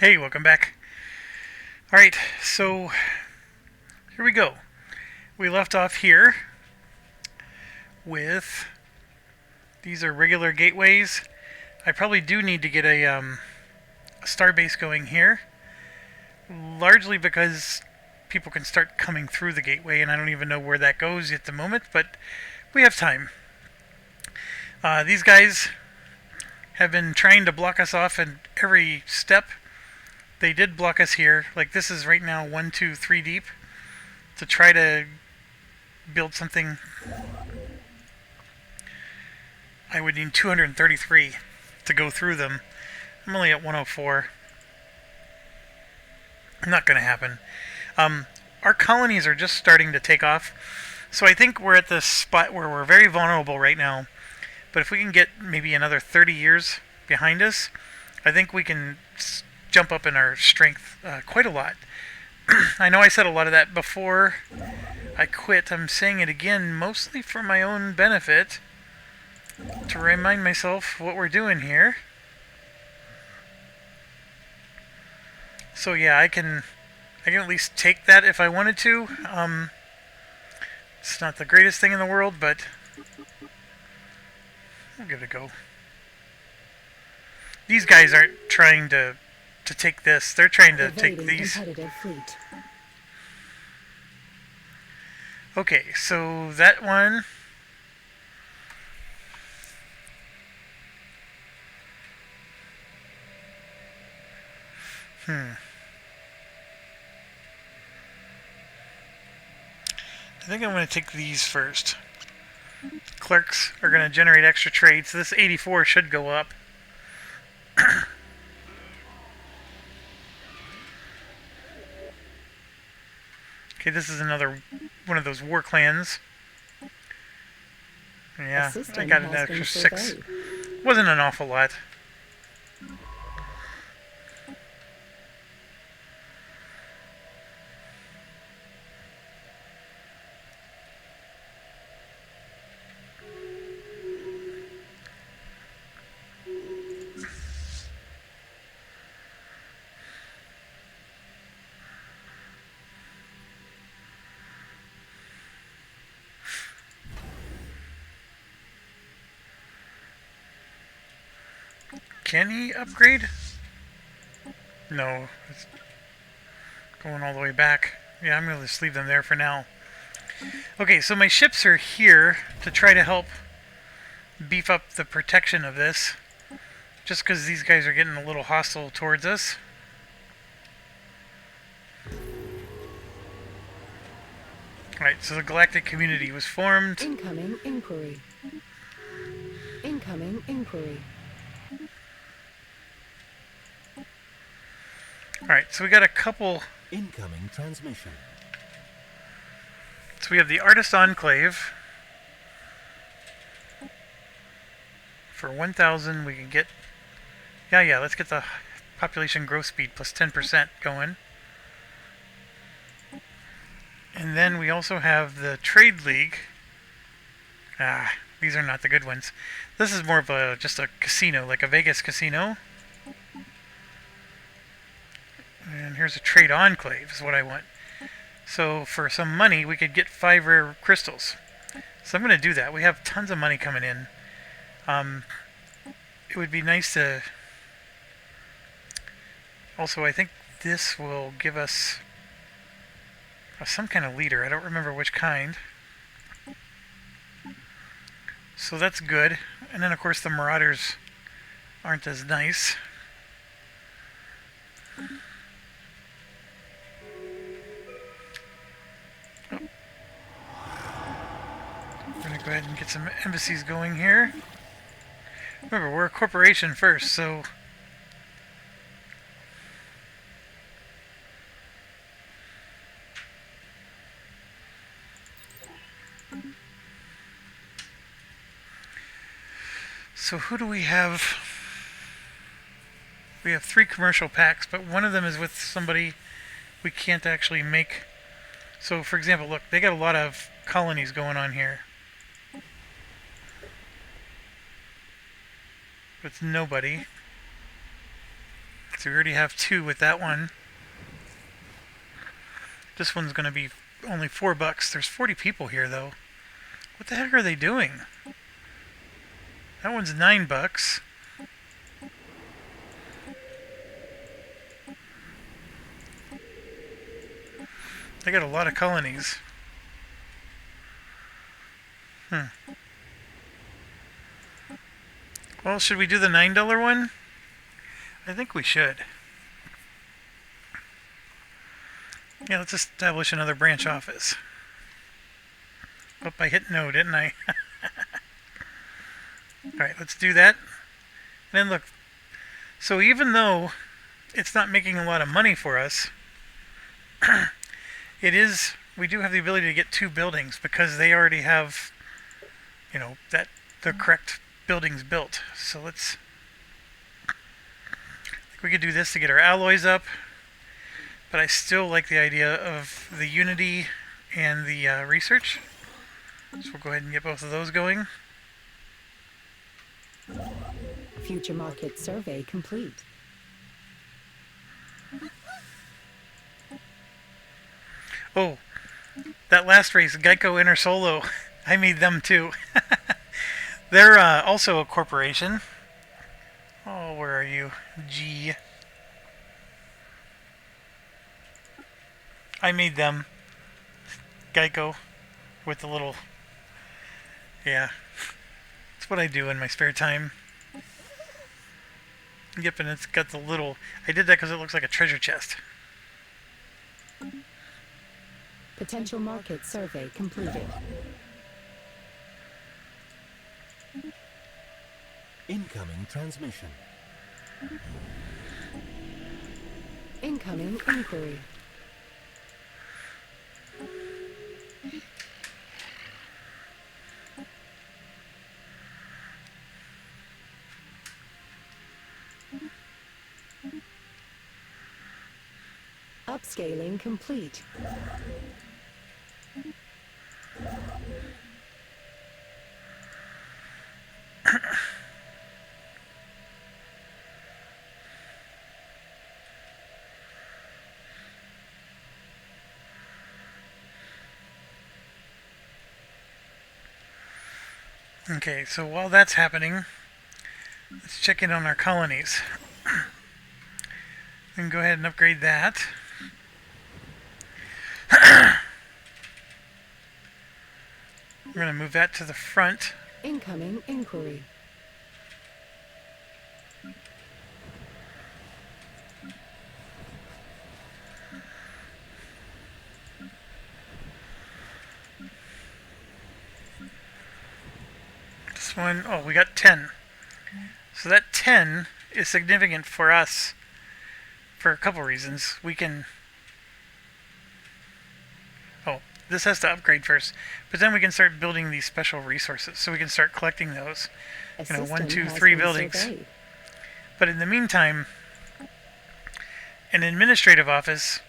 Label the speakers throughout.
Speaker 1: Hey, welcome back. Alright, so here we go. We left off here with these are regular gateways. I probably do need to get a starbase going here, largely because people can start coming through the gateway, and I don't even know where that goes at the moment, but we have time. These guys have been trying to block us off in every step. They did block us here. Like, this is right now 1, 2, 3 deep to try to build something. I would need 233 to go through them. I'm only at 104. Not going to happen. Our colonies are just starting to take off. So I think we're at the spot where we're very vulnerable right now. But if we can get maybe another 30 years behind us, I think we can jump up in our strength quite a lot. I know I said a lot of that before I quit. I'm saying it again, mostly for my own benefit, to remind myself what we're doing here. So yeah, I can at least take that if I wanted to. It's not the greatest thing in the world, but I'll give it a go. These guys aren't trying to take this. They're trying to take these. Okay, so that one. I think I'm going to take these first. Clerks are going to generate extra trade, so this 84 should go up. Okay, this is another one of those war clans. Yeah, I got an extra 6. Wasn't an awful lot. Can he upgrade? No, it's going all the way back. Yeah, I'm going to just leave them there for now. Okay, so my ships are here to try to help beef up the protection of this, just because these guys are getting a little hostile towards us. Alright, so the Galactic community was formed.
Speaker 2: Incoming inquiry. Incoming inquiry.
Speaker 1: Alright, so we got a couple.
Speaker 3: Incoming transmission.
Speaker 1: So we have the Artist Enclave. For 1,000 we can get. Yeah, let's get the population growth speed plus 10% going. And then we also have the Trade League. These are not the good ones. This is more of just a casino, like a Vegas casino. And here's a Trade Enclave is what I want. So for some money, we could get 5 rare crystals. So I'm going to do that. We have tons of money coming in. It would be nice to... Also, I think this will give us some kind of leader. I don't remember which kind. So that's good. And then, of course, the Marauders aren't as nice. We're going to go ahead and get some embassies going here. Remember, we're a corporation first, so... So who do we have? We have 3 commercial packs, but one of them is with somebody we can't actually make. So, for example, look, they got a lot of colonies going on here. With nobody. So we already have 2 with that one. This one's going to be only $4. There's 40 people here, though. What the heck are they doing? That one's $9. They got a lot of colonies. Well, should we do the $9 one? I think we should. Yeah, let's establish another branch office. Oh, I hit no, didn't I? Alright, let's do that. And then look. So even though it's not making a lot of money for us, we do have the ability to get 2 buildings because they already have, the correct buildings built. So I think we could do this to get our alloys up. But I still like the idea of the Unity and the research. So we'll go ahead and get both of those going.
Speaker 2: Future market survey complete.
Speaker 1: Oh, that last race, Geico Inter Solo, I made them too. They're also a corporation. Oh, where are you? G. I made them. Geico. With the little... Yeah. That's what I do in my spare time. Yep, and it's got the little... I did that because it looks like a treasure chest.
Speaker 2: Potential market survey completed.
Speaker 3: Incoming transmission.
Speaker 2: Incoming inquiry. Upscaling complete.
Speaker 1: Okay, so while that's happening, let's check in on our colonies. And go ahead and upgrade that. We're going to move that to the front.
Speaker 2: Incoming inquiry.
Speaker 1: This one, oh, we got 10. So that 10 is significant for us for a couple reasons. We can... Oh, this has to upgrade first. But then we can start building these special resources. So we can start collecting those. 1, 2, 3 buildings.
Speaker 2: Surveyed.
Speaker 1: But in the meantime, an administrative office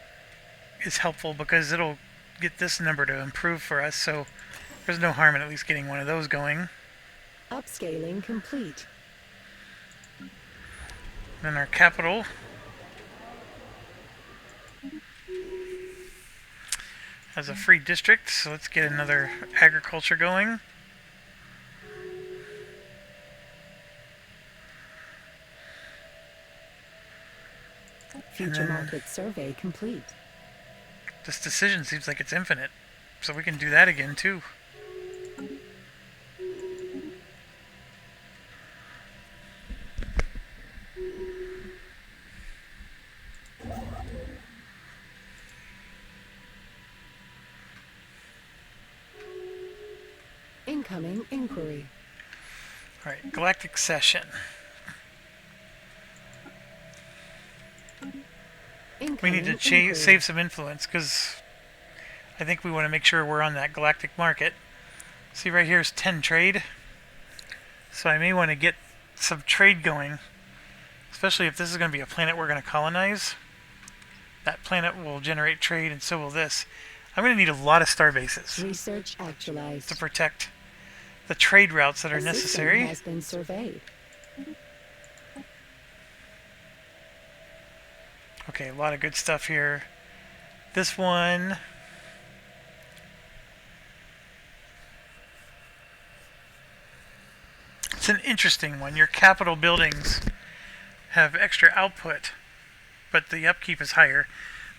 Speaker 1: is helpful because it'll get this number to improve for us. So there's no harm in at least getting one of those going.
Speaker 2: Upscaling complete.
Speaker 1: Then our capital has a free district, so let's get another agriculture going.
Speaker 2: Future market survey complete.
Speaker 1: This decision seems like it's infinite, so we can do that again too.
Speaker 2: Incoming inquiry.
Speaker 1: Alright, Galactic Session. We need to save some influence because I think we want to make sure we're on that Galactic Market. See, right here is 10 trade. So I may want to get some trade going, especially if this is going to be a planet we're going to colonize. That planet will generate trade, and so will this. I'm going to need a lot of star bases
Speaker 2: Research actualized.
Speaker 1: to protect the trade routes that are
Speaker 2: A system
Speaker 1: necessary.
Speaker 2: has been surveyed.
Speaker 1: Okay, a lot of good stuff here. This one... It's an interesting one. Your capital buildings have extra output, but the upkeep is higher.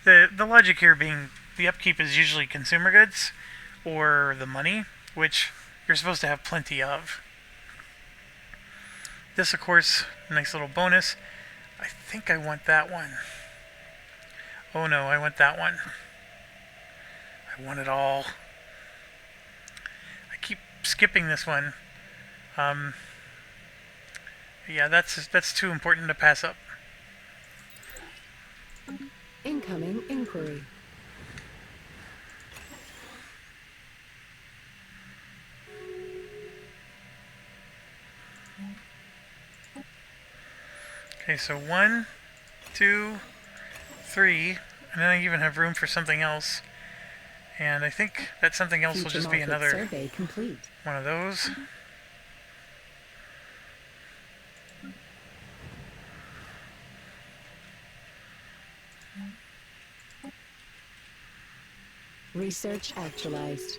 Speaker 1: The logic here being the upkeep is usually consumer goods or the money, which you're supposed to have plenty of. This, of course, nice little bonus. I think I want that one. Oh no, I want that one. I want it all. I keep skipping this one. Yeah, that's too important to pass up.
Speaker 2: Incoming inquiry.
Speaker 1: Okay, so 1, 2, 3, and then I even have room for something else. And I think that something else will just be another
Speaker 2: Survey complete.
Speaker 1: one of those.
Speaker 2: Research actualized.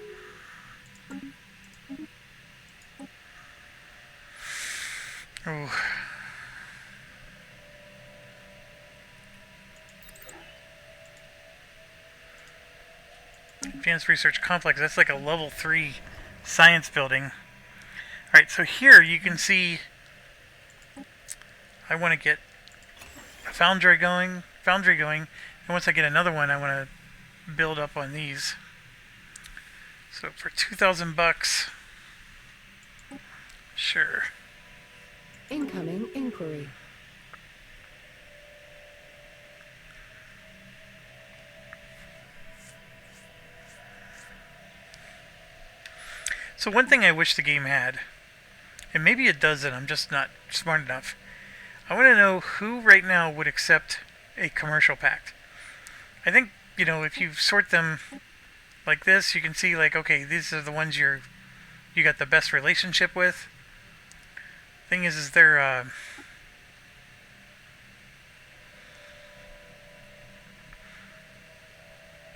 Speaker 1: Ooh. Advanced Research Complex, that's like a level 3 science building. Alright, so here you can see I want to get a foundry going, and once I get another one I want to build up on these. So for 2,000 bucks, sure.
Speaker 2: Incoming inquiry.
Speaker 1: So one thing I wish the game had, and maybe it does it, I'm just not smart enough. I want to know who right now would accept a commercial pact. I think, you know, if you sort them like this, you can see like, okay, these are the ones you got the best relationship with. Thing is they're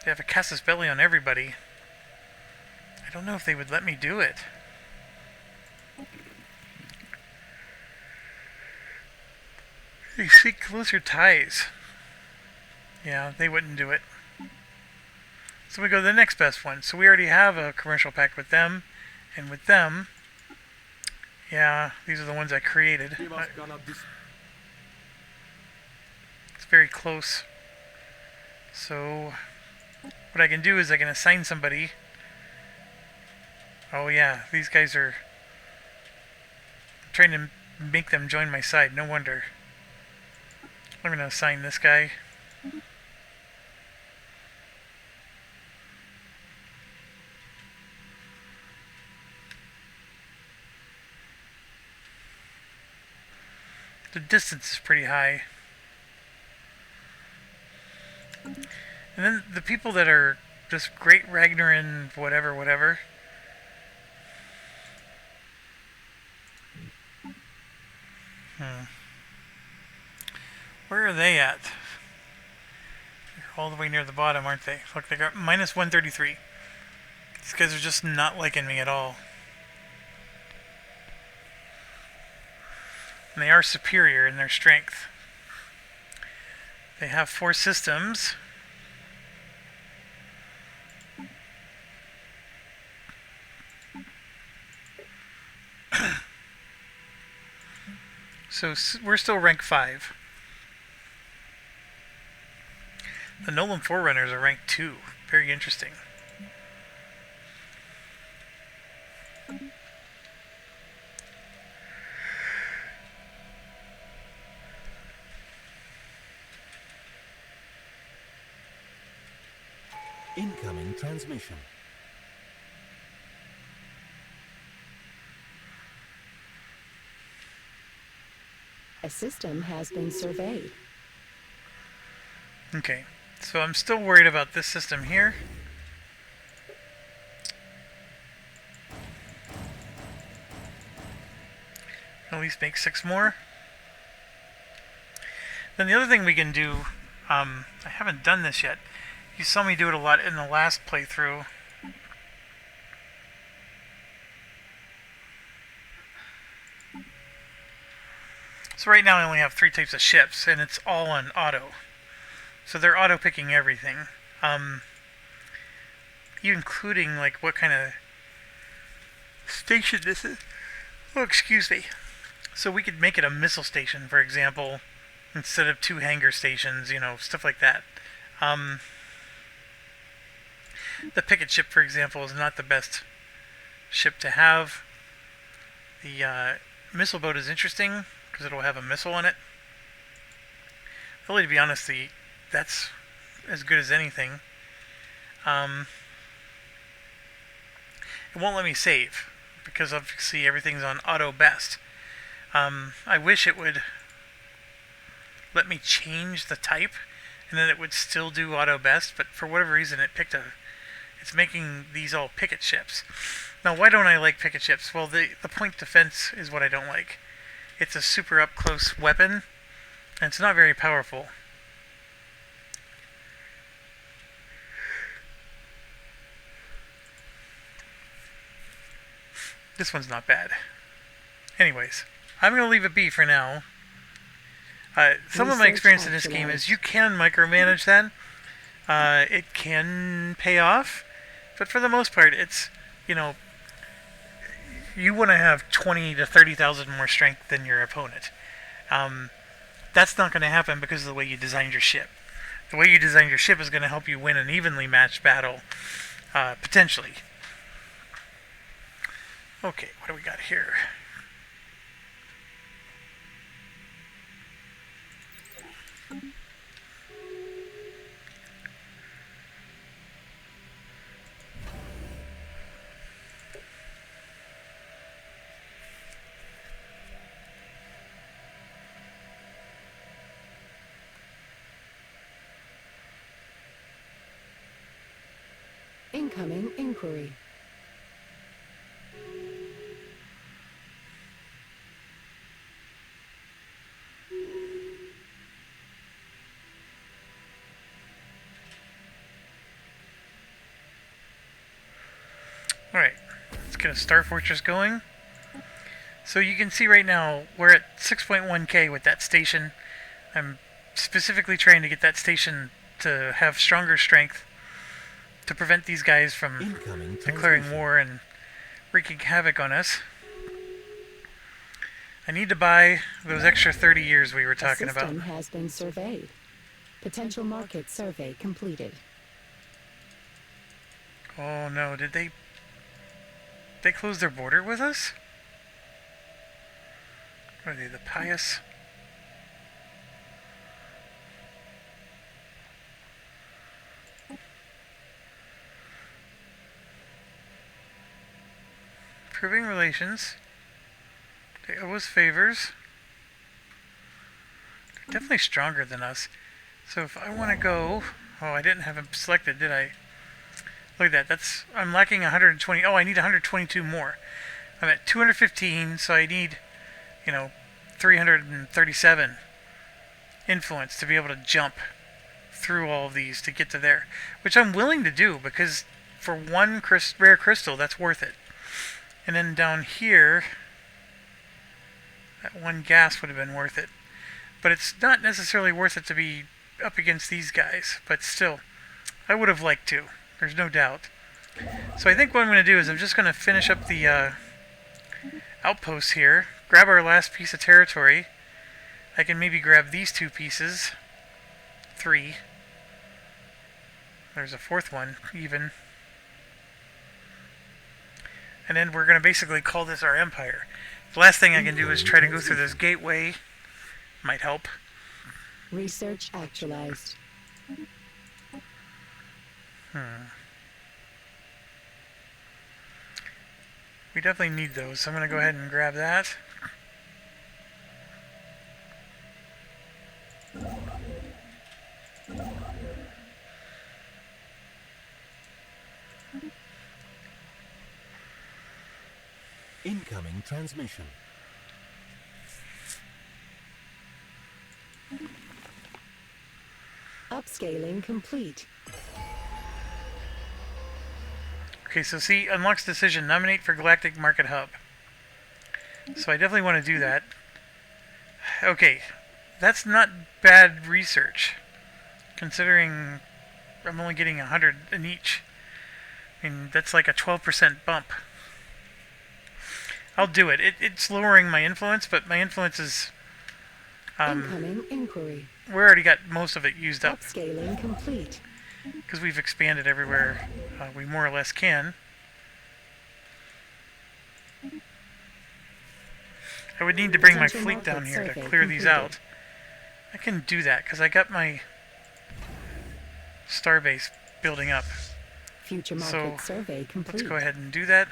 Speaker 1: they have a casus belli on everybody. I don't know if they would let me do it. They seek closer ties. Yeah, they wouldn't do it. So we go to the next best one. So we already have a commercial pact with them, and with them, yeah, these are the ones I created. It's very close. So what I can do is I can assign somebody. Oh yeah, these guys are I'm trying to make them join my side. No wonder. I'm gonna assign this guy. The distance is pretty high. And then the people that are just Great Ragnarin whatever. Where are they at? They're all the way near the bottom, aren't they? Look, they got minus 133. These guys are just not liking me at all. And they are superior in their strength. They have 4 systems. So we're still rank 5. The Nolan Forerunners are rank 2. Very interesting.
Speaker 3: Incoming transmission.
Speaker 2: A system has been surveyed.
Speaker 1: Okay, so I'm still worried about this system here. At least make 6 more. Then the other thing we can do, I haven't done this yet. You saw me do it a lot in the last playthrough. So right now I only have 3 types of ships, and it's all on auto. So they're auto-picking everything. Including, like, what kind of station this is. Oh, excuse me. So we could make it a missile station, for example, instead of 2 hangar stations, you know, stuff like that. The picket ship, for example, is not the best ship to have. The missile boat is interesting because it'll have a missile in it. Really, to be honest, that's as good as anything. It won't let me save because obviously everything's on auto best. I wish it would let me change the type and then it would still do auto best, but for whatever reason it's making these all picket ships. Now, why don't I like picket ships? Well, the point defense is what I don't like. It's a super up close weapon and it's not very powerful. This one's not bad. Anyways, I'm going to leave it be for now. Some of my experience in this game is you can micromanage that. It can pay off. But for the most part, it's, you know, you want to have 20 to 30,000 more strength than your opponent. That's not going to happen because of the way you designed your ship. The way you designed your ship is going to help you win an evenly matched battle, potentially. Okay, what do we got here?
Speaker 2: Incoming inquiry.
Speaker 1: Alright, let's get a Star Fortress going. So you can see right now, we're at 6.1k with that station. I'm specifically trying to get that station to have stronger strength to prevent these guys from declaring war and wreaking havoc on us. I need to buy those extra 30 years we were talking about.
Speaker 2: The system has been surveyed. Potential market survey completed.
Speaker 1: Oh no, did they close their border with us? Are they the pious? Improving relations. They owe us favors. They're definitely stronger than us. So if I want to go... Oh, I didn't have them selected, did I? Look at that. I'm lacking 120. Oh, I need 122 more. I'm at 215, so I need, 337 influence to be able to jump through all of these to get to there. Which I'm willing to do, because for one rare crystal, that's worth it. And then down here, that one gas would have been worth it. But it's not necessarily worth it to be up against these guys. But still, I would have liked to. There's no doubt. So I think what I'm going to do is I'm just going to finish up the outposts here. Grab our last piece of territory. I can maybe grab these 2 pieces. 3. There's a 4th one, even. And then we're going to basically call this our empire. The last thing I can do is try to go through this gateway. Might help.
Speaker 2: Research actualized.
Speaker 1: We definitely need those, so I'm going to go ahead and grab that.
Speaker 3: Incoming transmission.
Speaker 2: Upscaling complete.
Speaker 1: Okay, so see, unlocks decision, nominate for Galactic Market Hub. So I definitely want to do that. Okay, that's not bad research, considering I'm only getting 100 in each. I mean, that's like a 12% bump. I'll do it. It's lowering my influence, but my influence is...
Speaker 2: Incoming inquiry.
Speaker 1: we already got most of it used up,
Speaker 2: Upscaling complete.
Speaker 1: because we've expanded everywhere we more or less can. I would need to bring my
Speaker 2: Potential
Speaker 1: fleet down
Speaker 2: market
Speaker 1: here to
Speaker 2: survey
Speaker 1: clear these
Speaker 2: completed.
Speaker 1: out. I can do that, because I got my starbase building up.
Speaker 2: Future
Speaker 1: So,
Speaker 2: market survey complete.
Speaker 1: Let's go ahead and do that.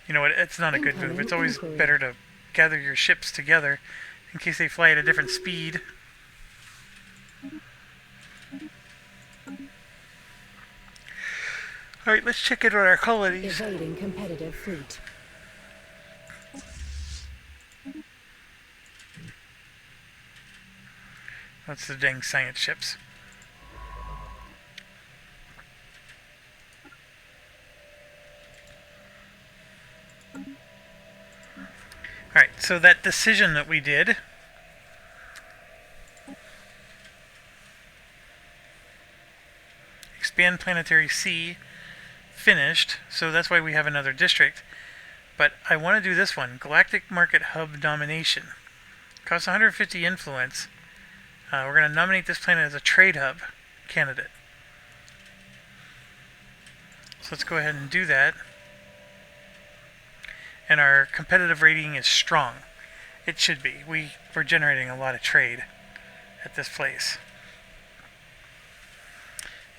Speaker 1: You know what, it's not a good move.
Speaker 2: Incoming
Speaker 1: It's always
Speaker 2: inquiry.
Speaker 1: better to gather your ships together in case they fly at a different speed. Alright, let's check in on our colonies.
Speaker 2: Evading competitive fleet.
Speaker 1: That's the dang science ships. Alright, so that decision that we did, expand planetary C, finished, so that's why we have another district. But I want to do this one, Galactic Market Hub Domination. Costs 150 influence. We're going to nominate this planet as a trade hub candidate. So let's go ahead and do that. And our competitive rating is strong. It should be. We're generating a lot of trade at this place.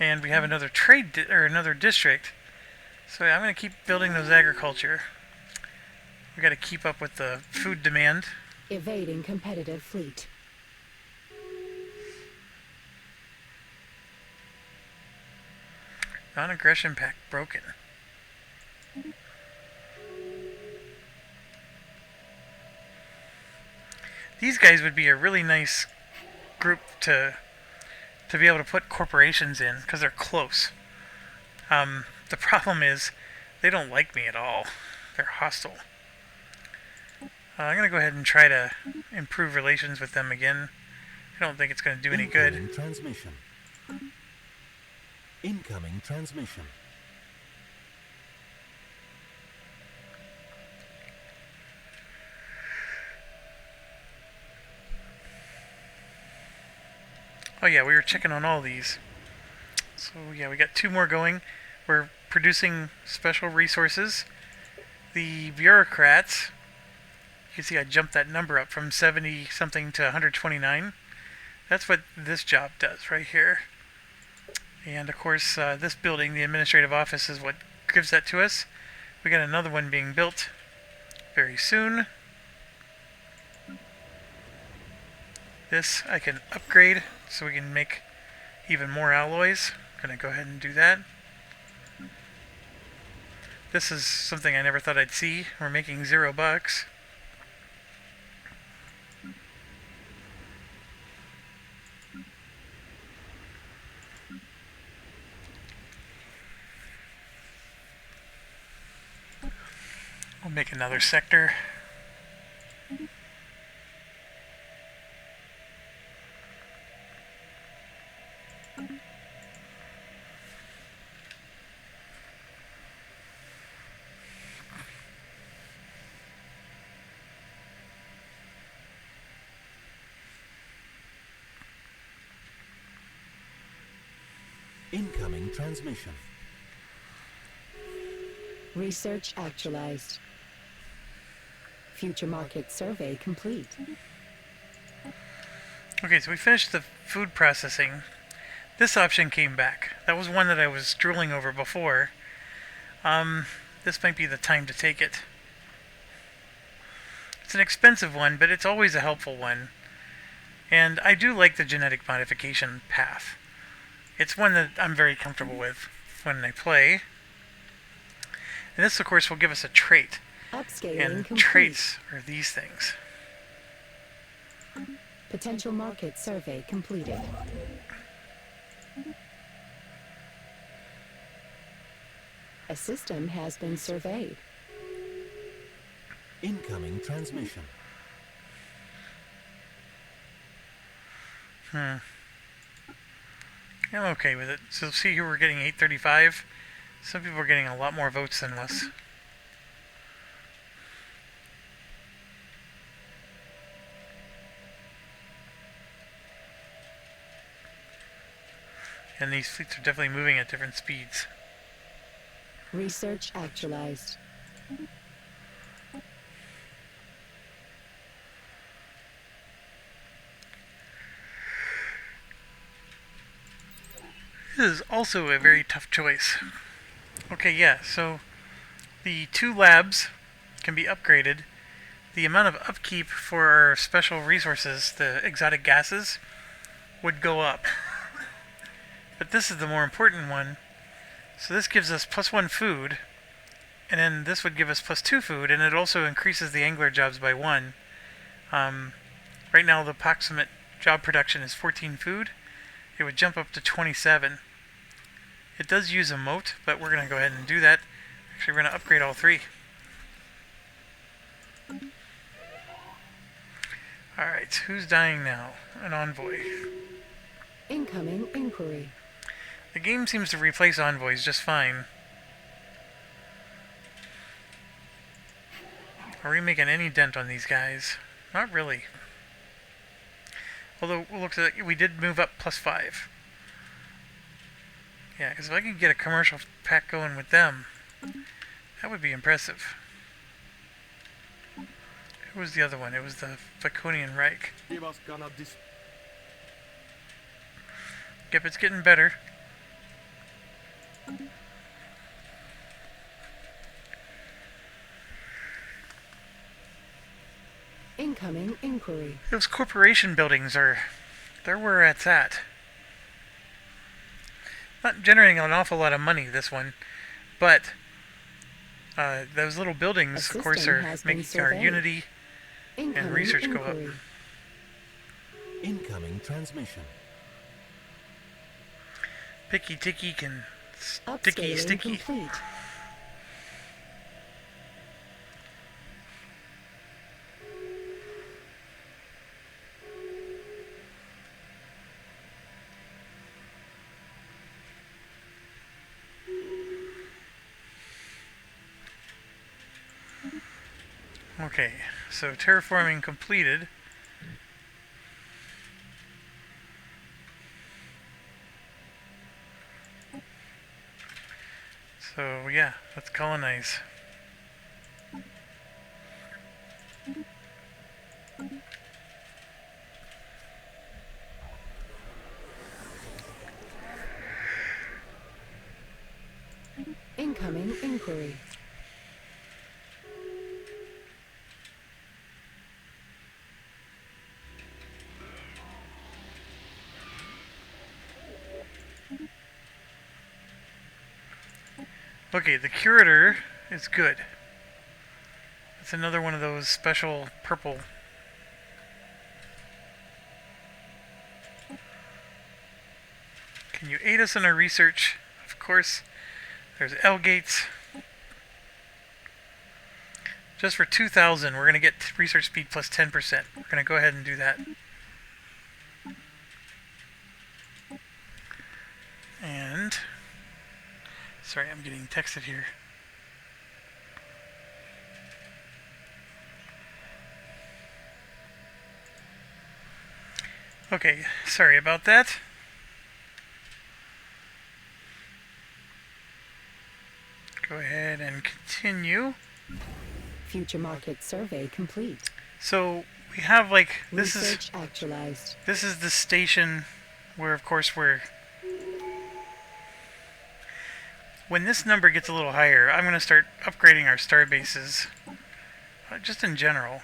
Speaker 1: And we have another or another district. So I'm going to keep building those agriculture. We got to keep up with the food demand.
Speaker 2: Evading competitive fleet.
Speaker 1: Non-aggression pact broken. These guys would be a really nice group to be able to put corporations in, because they're close. The problem is, they don't like me at all. They're hostile. I'm going to go ahead and try to improve relations with them again. I don't think it's going to do any good.
Speaker 3: Incoming transmission. Incoming transmission.
Speaker 1: Oh yeah, we were checking on all these. So yeah, we got 2 more going. We're producing special resources. The bureaucrats, you can see I jumped that number up from 70 something to 129. That's what this job does right here. And of course, this building, the administrative office, is what gives that to us. We got another one being built very soon. This I can upgrade so we can make even more alloys. I'm going to go ahead and do that. This is something I never thought I'd see. We're making $0. We'll make another sector.
Speaker 3: Incoming transmission.
Speaker 2: Research actualized. Future market survey complete.
Speaker 1: Okay, so we finished the food processing. This option came back. That was one that I was drooling over before. This might be the time to take it. It's an expensive one, but it's always a helpful one. And I do like the genetic modification path. It's one that I'm very comfortable with when I play. And this, of course, will give us a trait.
Speaker 2: Upscaling
Speaker 1: And
Speaker 2: complete.
Speaker 1: traits are these things.
Speaker 2: Potential market survey completed. A system has been surveyed.
Speaker 3: Incoming transmission.
Speaker 1: I'm okay with it. So see here we're getting 835. Some people are getting a lot more votes than us. And these fleets are definitely moving at different speeds.
Speaker 2: Research actualized.
Speaker 1: This is also a very tough choice. Okay, yeah, so the 2 labs can be upgraded. The amount of upkeep for our special resources, the exotic gases, would go up. But this is the more important one. So this gives us +1 food, and then this would give us +2 food, and it also increases the angler jobs by 1. Right now the approximate job production is 14 food. It would jump up to 27. It does use a moat, but we're going to go ahead and do that. Actually, we're going to upgrade all 3. Alright, who's dying now? An envoy.
Speaker 2: Incoming inquiry.
Speaker 1: The game seems to replace envoys just fine. Are we making any dent on these guys? Not really. Although, it looks like we did move up +5. Yeah, because if I could get a commercial pack going with them, that would be impressive. Who was the other one? It was the Viconian Reich. Yep, it's getting better.
Speaker 2: Incoming inquiry.
Speaker 1: Those corporation buildings they're where it's at. Not generating an awful lot of money, this one, but those little buildings, of course, are making our unity and research go up.
Speaker 3: Incoming transmission.
Speaker 1: Picky Ticky can sticky
Speaker 2: Upscaling
Speaker 1: sticky.
Speaker 2: complete.
Speaker 1: Okay, so terraforming completed. So yeah, let's colonize.
Speaker 2: Incoming inquiry.
Speaker 1: Okay, the Curator is good. It's another one of those special purple. Can you aid us in our research? Of course. There's L gates. Just for 2,000, we're going to get research speed plus 10%. We're going to go ahead and do that. And sorry, I'm getting texted here. Okay, sorry about that. Go ahead and continue.
Speaker 2: Future market survey complete.
Speaker 1: So we have like
Speaker 2: Research actualized.
Speaker 1: this is the station where, of course, when this number gets a little higher, I'm going to start upgrading our star bases, just in general.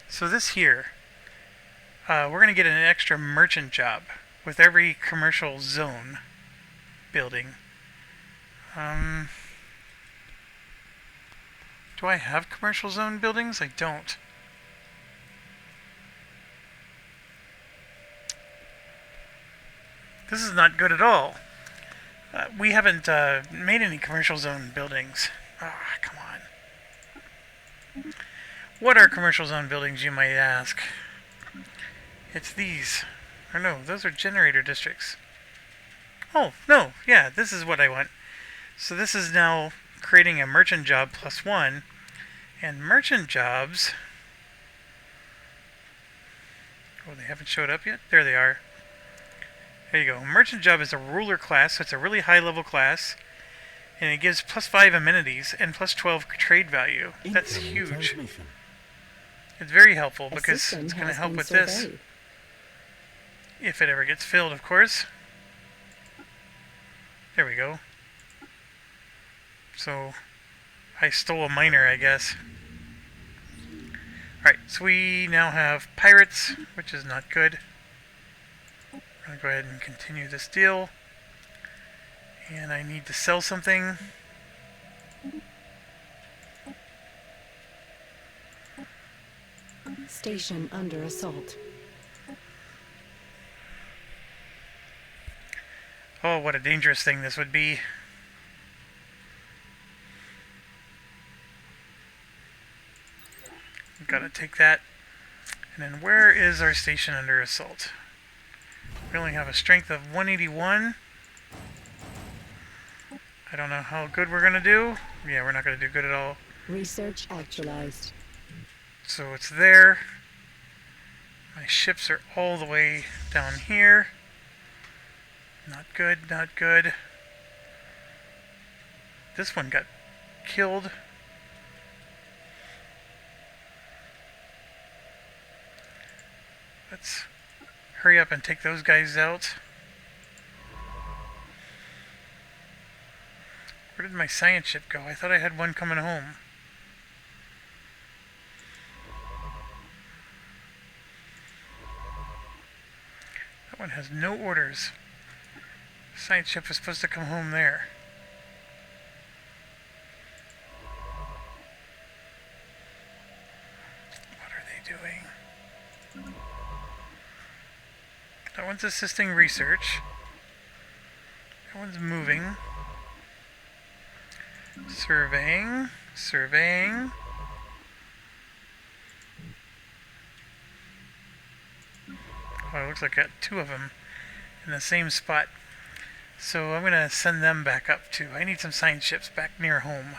Speaker 1: So this here, we're going to get an extra merchant job with every commercial zone building. Do I have commercial zone buildings? I don't. This is not good at all. We haven't made any commercial zone buildings. Ah, come on. What are commercial zone buildings, you might ask? It's these. Or no, those are generator districts. Oh, no, yeah, this is what I want. So this is now creating a merchant job +1. And merchant jobs... Oh, they haven't showed up yet? There they are. There you go. Merchant job is a ruler class, so it's a really high level class. And it gives +5 amenities and +12 trade value. That's huge. It's very helpful because it's going to help with this. If it ever gets filled, of course. There we go. So, I stole a miner, I guess. Alright, so we now have pirates, which is not good. I'm going to go ahead and continue this deal. And I need to sell something.
Speaker 2: Station under assault.
Speaker 1: Oh, what a dangerous thing this would be. Gotta take that. And then where is our station under assault? We only have a strength of 181. I don't know how good we're gonna do. Yeah, we're not gonna do good at all.
Speaker 2: Research actualized.
Speaker 1: So it's there. My ships are all the way down here. Not good, not good. This one got killed. Let's hurry up and take those guys out. Where did my science ship go? I thought I had one coming home. That one has no orders. Science ship was supposed to come home there. What are they doing? That one's assisting research. That one's moving. Surveying. Surveying. Oh, it looks like I got two of them in the same spot. So I'm going to send them back up too. I need some science ships back near home.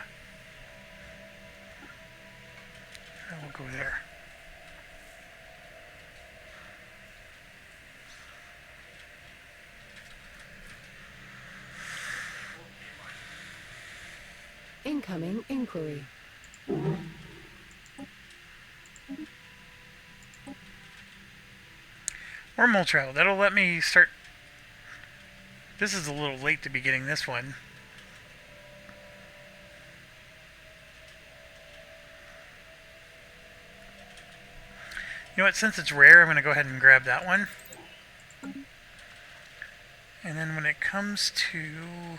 Speaker 1: And we'll go there.
Speaker 2: Incoming inquiry.
Speaker 1: Wormhole travel. That'll let me start. This is a little late to be getting this one. You know what? Since it's rare, I'm going to go ahead and grab that one. And then when it comes to...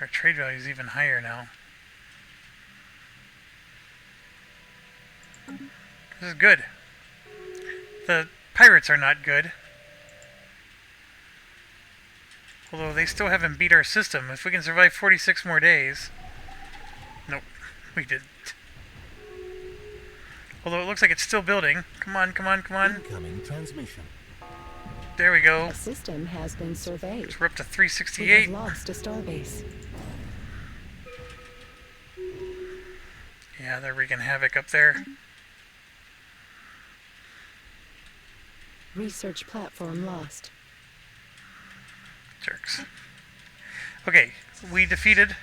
Speaker 1: Our trade value is even higher now. This is good. The pirates are not good. Although they still haven't beat our system. If we can survive 46 more days... Nope, we didn't. Although it looks like it's still building. Come on, come on, come on.
Speaker 3: Incoming transmission.
Speaker 1: There we go.
Speaker 2: A system has been surveyed.
Speaker 1: So we're up to
Speaker 2: We
Speaker 1: 368.
Speaker 2: have lost a starbase.
Speaker 1: Yeah, they're wreaking havoc up there.
Speaker 2: Research platform lost.
Speaker 1: Jerks. Okay, we defeated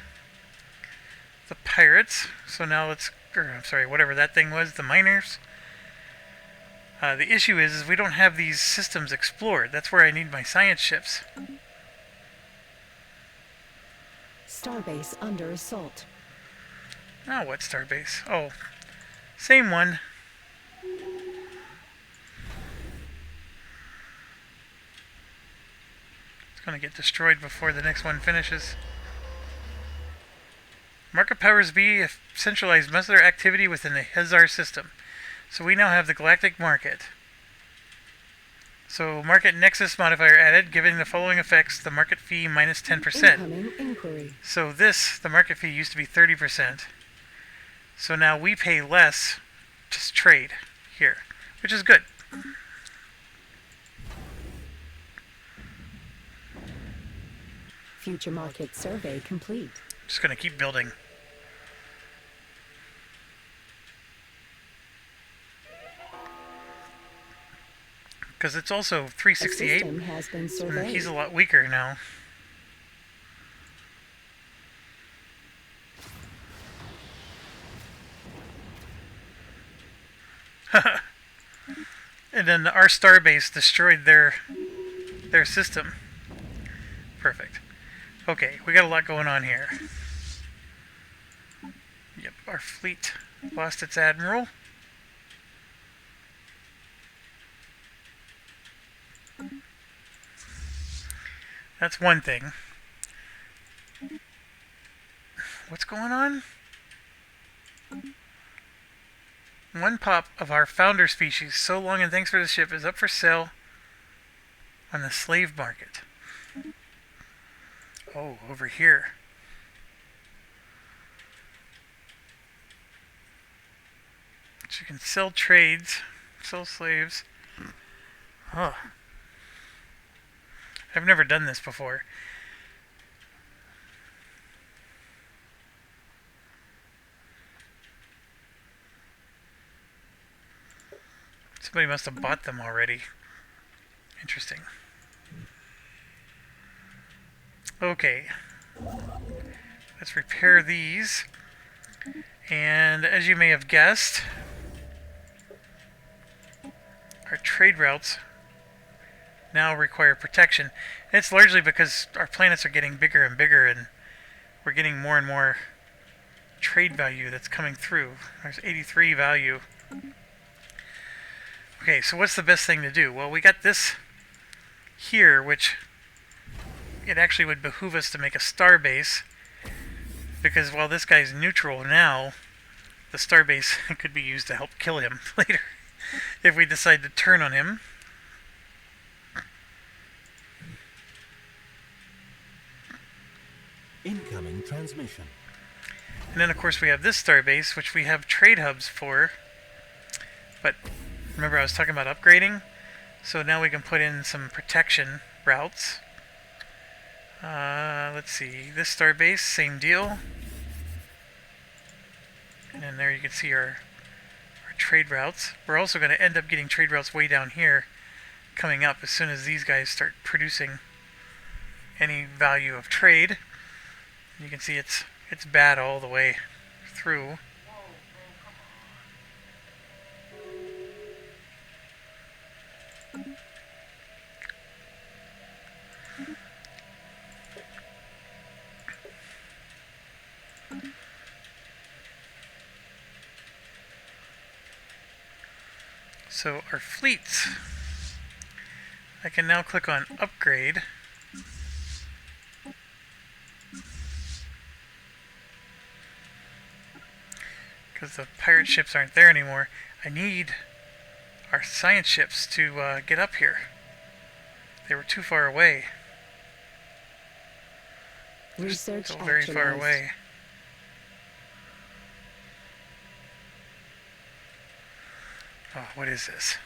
Speaker 1: the pirates. So now let's... I'm sorry, whatever that thing was, the miners. The issue is we don't have these systems explored. That's where I need my science ships.
Speaker 2: Starbase under assault.
Speaker 1: Oh, what starbase? Oh, same one. It's going to get destroyed before the next one finishes. Market powers B centralize most of their activity within the Hezar system. So we now have the Galactic Market. So market nexus modifier added, giving the following effects: the market fee minus 10%.
Speaker 2: Incoming inquiry.
Speaker 1: So this, the market fee used to be 30%. So now we pay less to trade here, which is good.
Speaker 2: Future market survey complete.
Speaker 1: Just going to keep building. Because it's also
Speaker 2: A
Speaker 1: 368.
Speaker 2: system has been
Speaker 1: And
Speaker 2: surveyed.
Speaker 1: he's a lot weaker now. And then our starbase destroyed their system. Perfect. Okay, we got a lot going on here. Yep, our fleet lost its admiral. That's one thing. What's going on? One pop of our founder species, so long and thanks for the ship, is up for sale on the slave market. Oh, over here. So you can sell trades, sell slaves. Huh. I've never done this before. Somebody must have bought them already. Interesting. Okay. Let's repair these. And as you may have guessed, our trade routes now require protection. And it's largely because our planets are getting bigger and bigger, and we're getting more and more trade value that's coming through. There's 83 value. Okay, so what's the best thing to do? Well, we got this here, which it actually would behoove us to make a star base, because while this guy's neutral now, the star base could be used to help kill him later if we decide to turn on him.
Speaker 3: Incoming transmission.
Speaker 1: And then of course we have this star base, which we have trade hubs for. But remember I was talking about upgrading? So now we can put in some protection routes. Let's see, this star base, same deal. And then there you can see our trade routes. We're also going to end up getting trade routes way down here coming up as soon as these guys start producing any value of trade. You can see it's bad all the way through. So our fleets, I can now click on upgrade. Because the pirate ships aren't there anymore. I need our science ships to get up here. They were too far away. They're
Speaker 2: Research
Speaker 1: still very far
Speaker 2: actualized.
Speaker 1: away. Oh, what is this?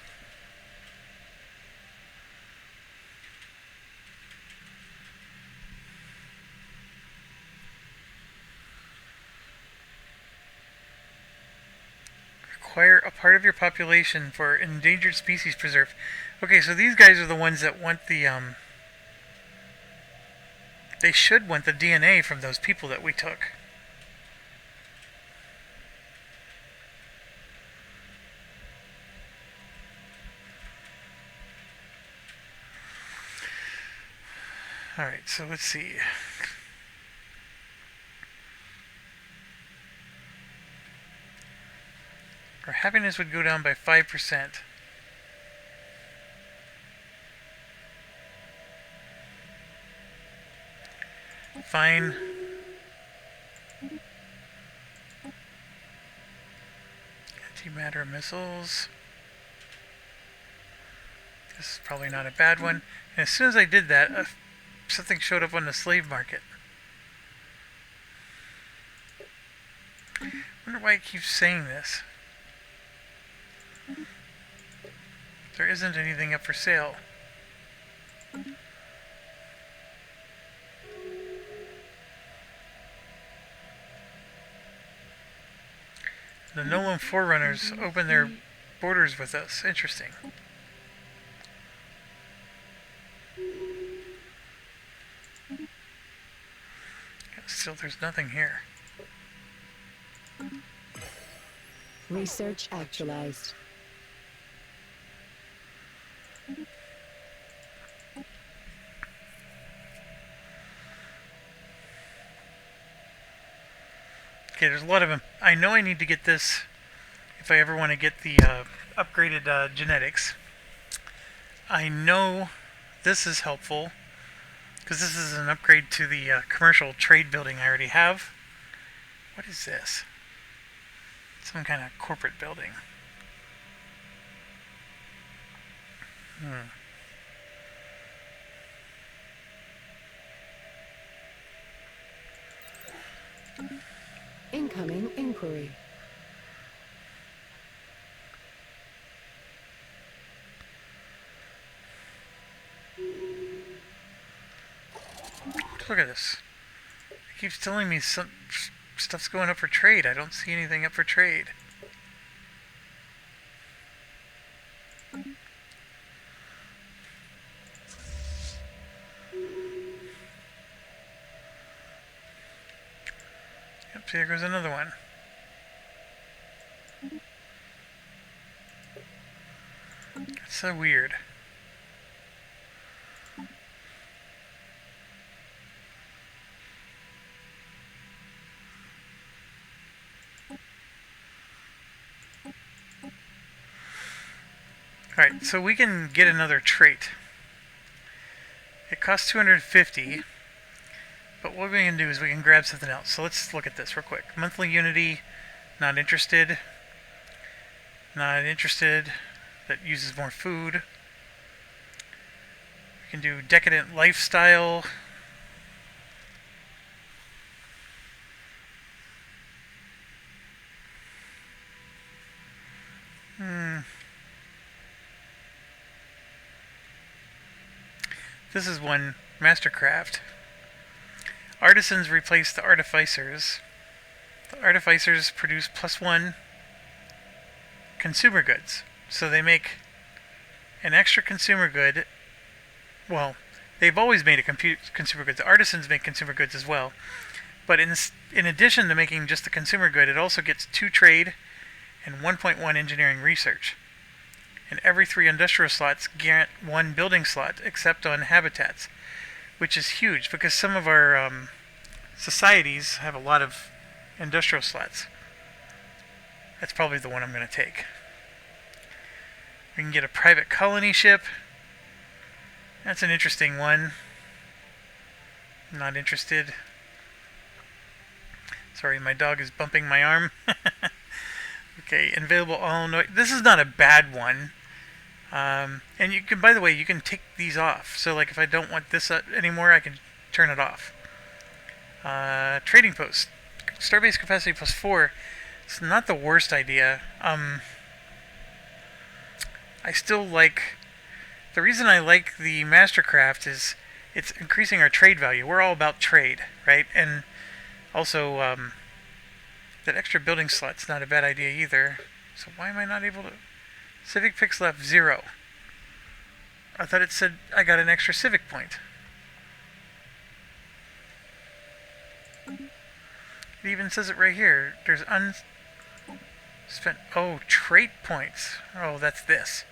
Speaker 1: Acquire a part of your population for endangered species preserve. Okay, so these guys are the ones that want the, they should want the DNA from those people that we took. Alright, so let's see. Our happiness would go down by 5%. Fine. Antimatter missiles. This is probably not a bad one. And as soon as I did that, something showed up on the slave market. I wonder why it keeps saying this. There isn't anything up for sale. The Nolan Forerunners open their borders with us. Interesting. Still, there's nothing here.
Speaker 2: Research actualized.
Speaker 1: Okay, there's a lot of them. I know I need to get this if I ever want to get the upgraded genetics. I know this is helpful because this is an upgrade to the commercial trade building I already have. What is this? Some kind of corporate building.
Speaker 2: Incoming inquiry.
Speaker 1: Look at this. It keeps telling me some stuff's going up for trade. I don't see anything up for trade. Yep, here goes another one. That's so weird. Alright, so we can get another trait. It costs 250, but what we can do is we can grab something else. So let's look at this real quick. Monthly Unity, not interested. Not interested. That uses more food. We can do Decadent Lifestyle. This is one, Mastercraft. Artisans replace the Artificers. The Artificers produce +1 consumer goods. So they make an extra consumer good. Well, they've always made a consumer goods. The Artisans make consumer goods as well. But in addition to making just the consumer good, it also gets 2 trade and 1.1 engineering research. And every 3 industrial slots grant 1 building slot, except on habitats, which is huge because some of our societies have a lot of industrial slots. That's probably the one I'm going to take. We can get a private colony ship. That's an interesting one. Not interested. Sorry, my dog is bumping my arm. Okay, available all noise. This is not a bad one. And you can, by the way, you can take these off. So like if I don't want this anymore, I can turn it off. Trading post. Starbase capacity +4. It's not the worst idea. I still like... The reason I like the Mastercraft is it's increasing our trade value. We're all about trade, right? And also, that extra building slot's not a bad idea either. So why am I not able to... Civic picks left 0. I thought it said I got an extra civic point. It even says it right here. There's unspent... Oh, trait points. Oh, that's this.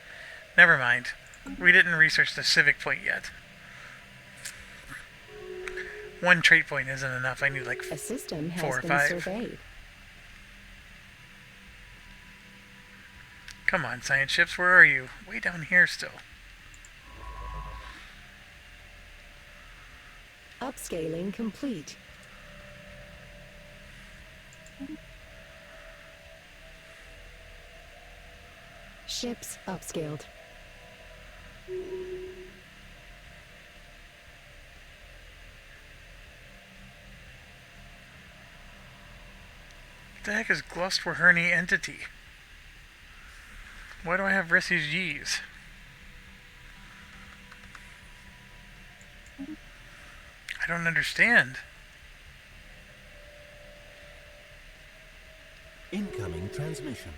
Speaker 1: Never mind. We didn't research the civic point yet. 1 trait point isn't enough. I need like 4
Speaker 2: A system
Speaker 1: or
Speaker 2: has
Speaker 1: 5.
Speaker 2: been surveyed.
Speaker 1: Come on, science ships, where are you? Way down here still.
Speaker 2: Upscaling complete. Ships upscaled.
Speaker 1: What the heck is Gloucester-Herney entity? Why do I have refugees? I don't understand.
Speaker 3: Incoming transmission.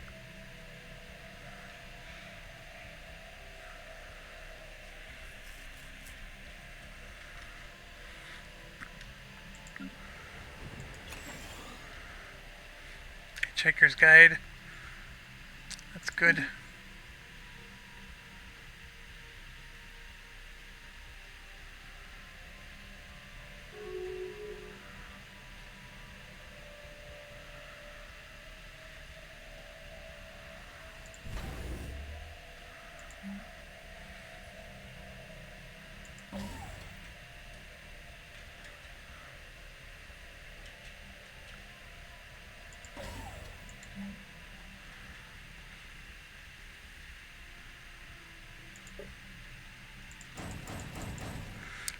Speaker 1: Checker's guide. That's good.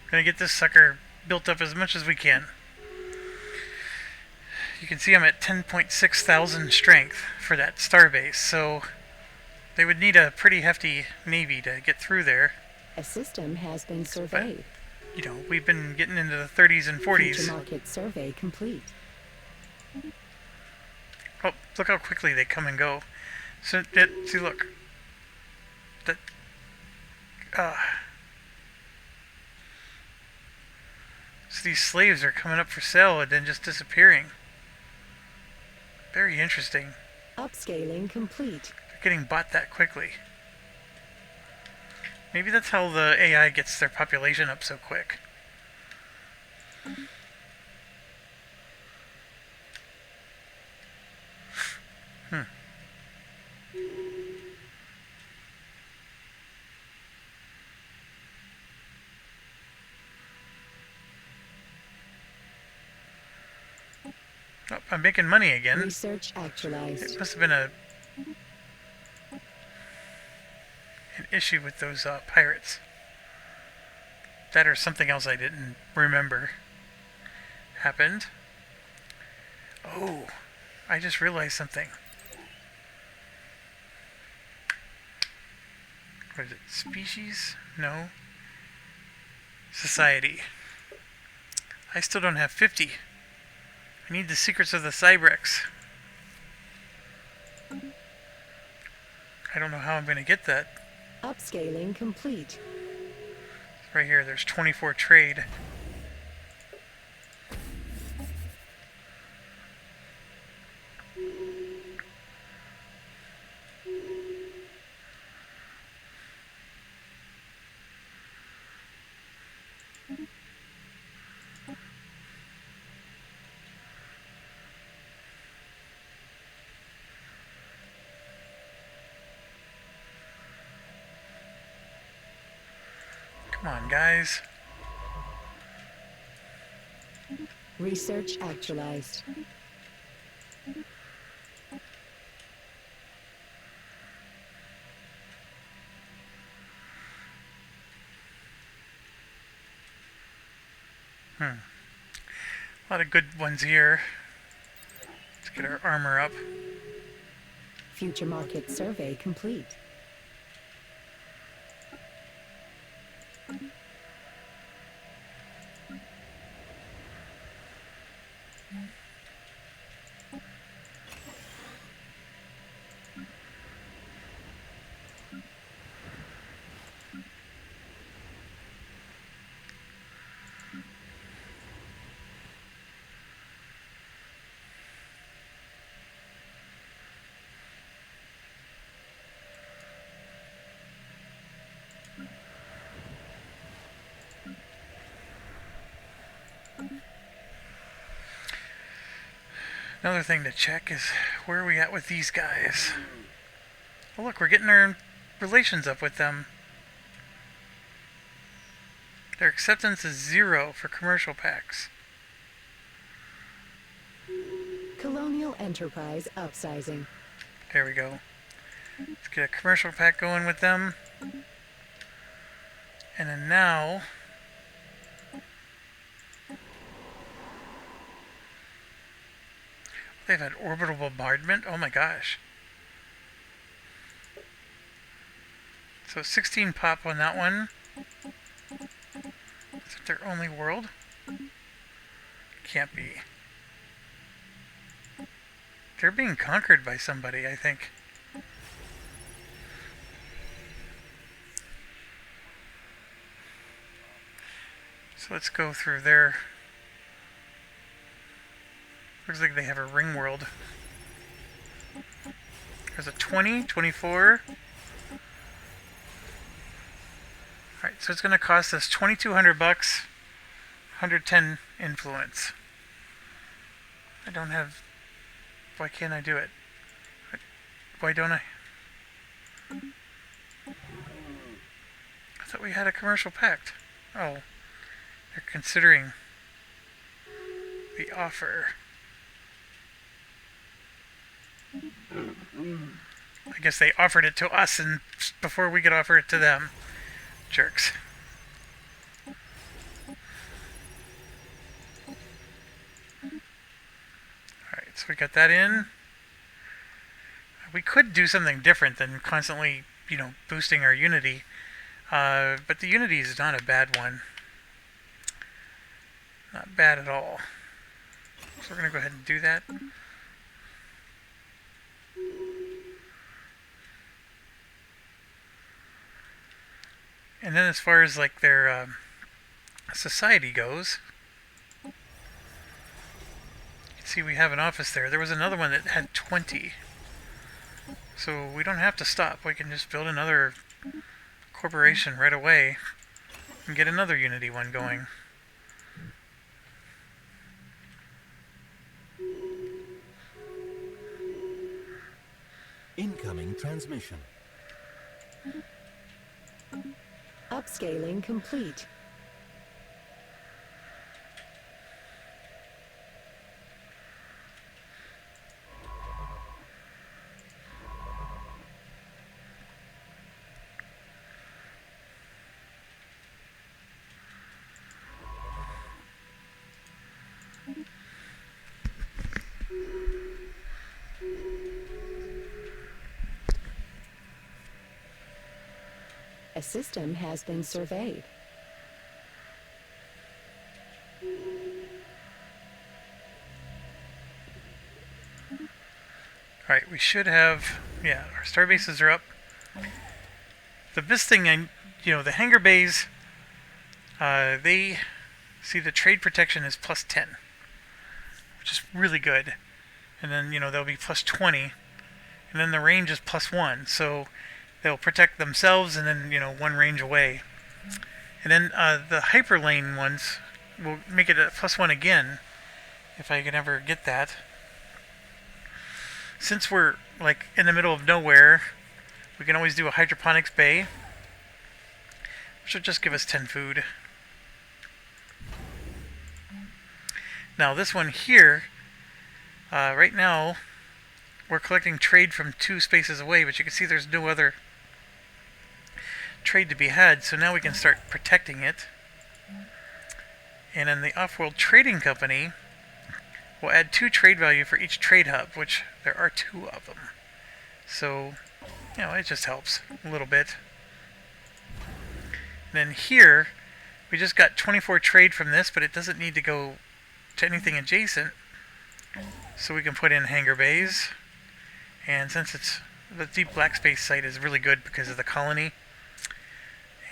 Speaker 1: Gonna get this sucker built up as much as we can. You can see I'm at 10.6 thousand strength for that starbase, so they would need a pretty hefty navy to get through there.
Speaker 2: A system has been surveyed.
Speaker 1: You know, we've been getting into the 30s and 40s.
Speaker 2: Future market survey complete.
Speaker 1: Oh, look how quickly they come and go. So, see, look. That, so these slaves are coming up for sale and then just disappearing. Very interesting.
Speaker 2: Upscaling complete.
Speaker 1: They're getting bought that quickly. Maybe that's how the AI gets their population up so quick. Oh, I'm making money again.
Speaker 2: Research actualized.
Speaker 1: It must have been an issue with those pirates. That or something else I didn't remember happened. Oh, I just realized something. What is it? Species? No. Society. I still don't have 50. I need the secrets of the Cybrex. I don't know how I'm going to get that.
Speaker 2: Upscaling complete.
Speaker 1: Right here, there's 24 trade. Come on, guys.
Speaker 2: Research actualized.
Speaker 1: A lot of good ones here. Let's get our armor up.
Speaker 2: Future market survey complete.
Speaker 1: Another thing to check is where are we at with these guys? Oh look, we're getting our relations up with them. Their acceptance is 0 for commercial packs.
Speaker 2: Colonial Enterprise upsizing.
Speaker 1: There we go. Let's get a commercial pack going with them. And then now... They've had orbital bombardment? Oh my gosh. So 16 pop on that one. Is it their only world? Can't be. They're being conquered by somebody, I think. So let's go through their... Looks like they have a ring world. There's a 20, 24. Alright, so it's going to cost us 2,200 bucks, 110 influence. I don't have... Why can't I do it? Why don't I? I thought we had a commercial pact. Oh, they're considering the offer. I guess they offered it to us and before we could offer it to them. Jerks. Alright, so we got that in. We could do something different than constantly, boosting our Unity. But the Unity is not a bad one. Not bad at all. So we're going to go ahead and do that. And then as far as like their society goes, you can see we have an office there. There was another one that had 20. So we don't have to stop. We can just build another corporation right away and get another Unity one going.
Speaker 3: Incoming transmission.
Speaker 2: Upscaling complete. A system has been surveyed.
Speaker 1: Alright, we should have... Yeah, our star bases are up. The best thing, the hangar bays, they... See, the trade protection is plus 10. Which is really good. And then, they'll be plus 20. And then the range is plus 1. So... They'll protect themselves and then, one range away. And then the hyperlane ones will make it a plus 1 again, if I can ever get that. Since we're, like, in the middle of nowhere, we can always do a Hydroponics Bay, which will just give us 10 food. Now, this one here, right now, we're collecting trade from 2 spaces away, but you can see there's no other trade to be had, so now we can start protecting it. And then the Off-World Trading Company will add 2 trade value for each trade hub, which there are 2 of them. So, it just helps a little bit. And then here, we just got 24 trade from this, but it doesn't need to go to anything adjacent. So we can put in hangar bays. And since it's the deep black space site is really good because of the colony.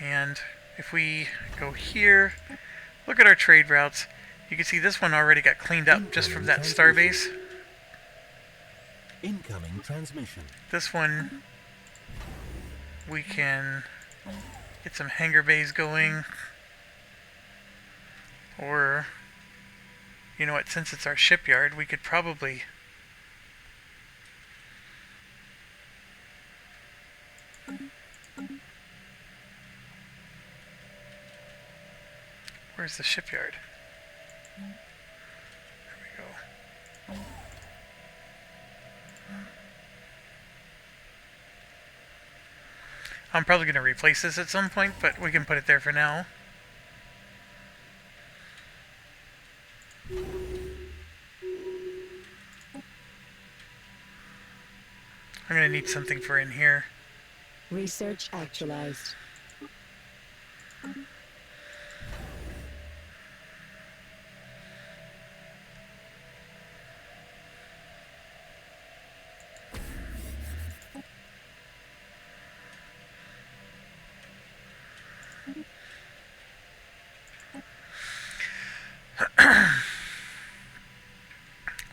Speaker 1: And if we go here, look at our trade routes, you can see this one already got cleaned up just from that starbase.
Speaker 3: Incoming transmission.
Speaker 1: This one, we can get some hangar bays going. Or, since it's our shipyard, we could probably... Where's the shipyard? There we go. I'm probably going to replace this at some point, but we can put it there for now. I'm going to need something for in here.
Speaker 2: Research actualized.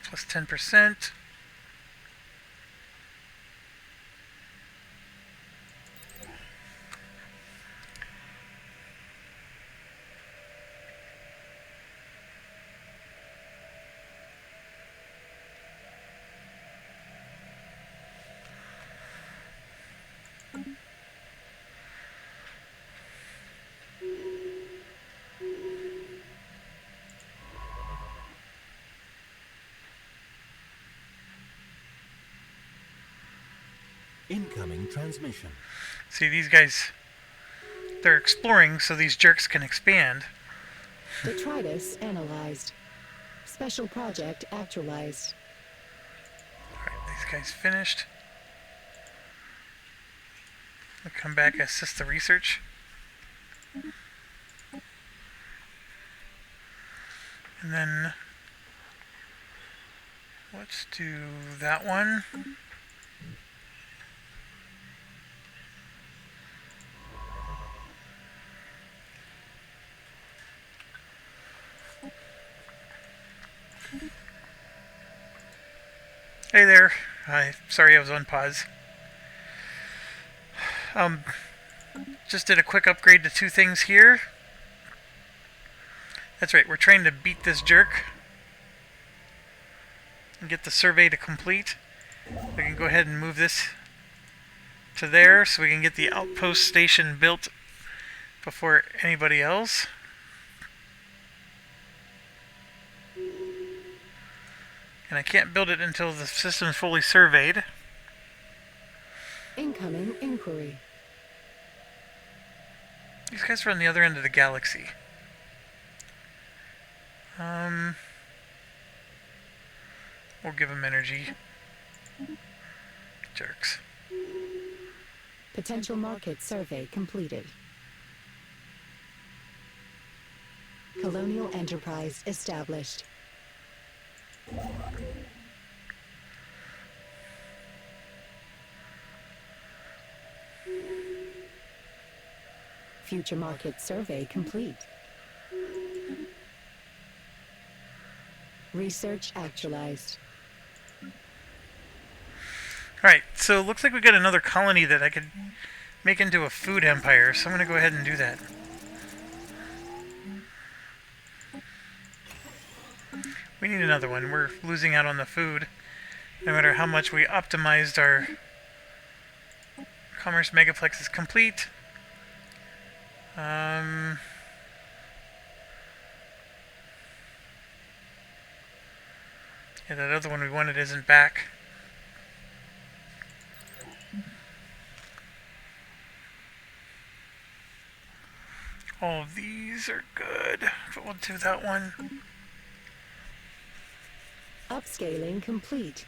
Speaker 1: Plus 10%.
Speaker 3: Incoming transmission.
Speaker 1: See, these guys, they're exploring so these jerks can expand.
Speaker 2: Detritus analyzed. Special project actualized.
Speaker 1: Alright, these guys finished. We'll come back and assist the research. And then let's do that one. Hey there. Sorry I was on pause. Just did a quick upgrade to 2 things here. That's right, we're trying to beat this jerk and get the survey to complete. We can go ahead and move this to there so we can get the outpost station built before anybody else. And I can't build it until the system's fully surveyed.
Speaker 2: Incoming inquiry.
Speaker 1: These guys are on the other end of the galaxy. We'll give them energy. Jerks.
Speaker 2: Potential market survey completed. Colonial enterprise established. Future market survey complete. Research actualized.
Speaker 1: Alright, so it looks like we got another colony that I could make into a food empire, so I'm going to go ahead and do that. We need another one. We're losing out on the food. No matter how much we optimized our commerce megaplex is complete. Yeah, that other one we wanted isn't back. All of these are good, but we'll do that one.
Speaker 2: Upscaling complete.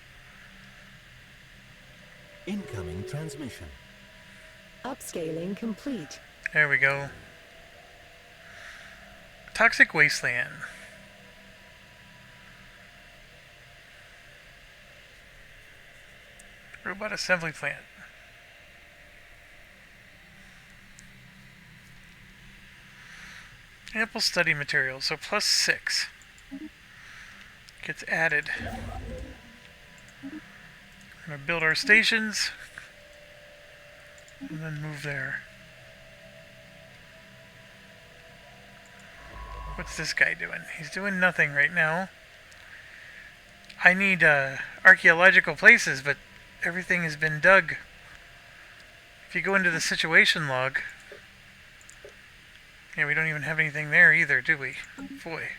Speaker 3: Incoming transmission.
Speaker 2: Upscaling complete.
Speaker 1: There we go. Toxic Wasteland. Robot assembly plant. Ample study material, so +6 gets added. We're going to build our stations and then move there. What's this guy doing? He's doing nothing right now. I need archaeological places, but everything has been dug. If you go into the situation log, yeah, we don't even have anything there either, do we? Boy.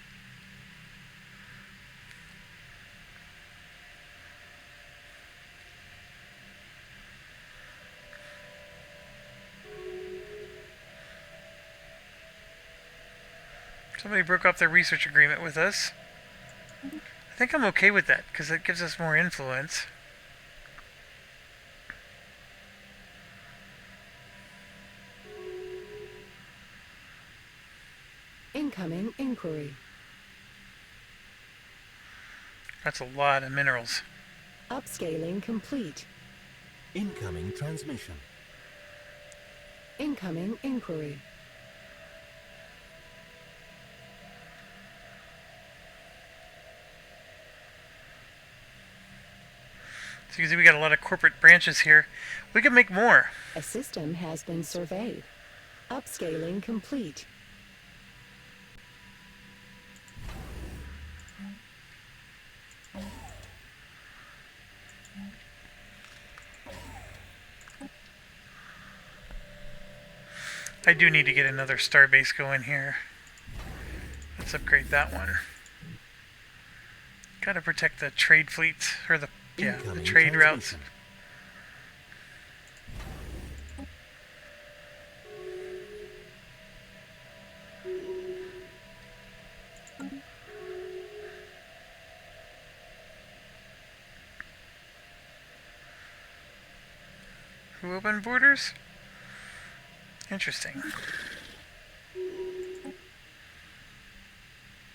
Speaker 1: Somebody broke off their research agreement with us. I think I'm okay with that, because it gives us more influence.
Speaker 2: Incoming inquiry.
Speaker 1: That's a lot of minerals.
Speaker 2: Upscaling complete.
Speaker 3: Incoming transmission.
Speaker 2: Incoming inquiry.
Speaker 1: So you can see we got a lot of corporate branches here. We can make more.
Speaker 2: A system has been surveyed. Upscaling complete.
Speaker 1: I do need to get another starbase going here. Let's upgrade that one. Gotta protect the trade fleets, or the
Speaker 3: Incoming
Speaker 1: trade routes.
Speaker 3: transmission.
Speaker 1: Who opened borders? Interesting.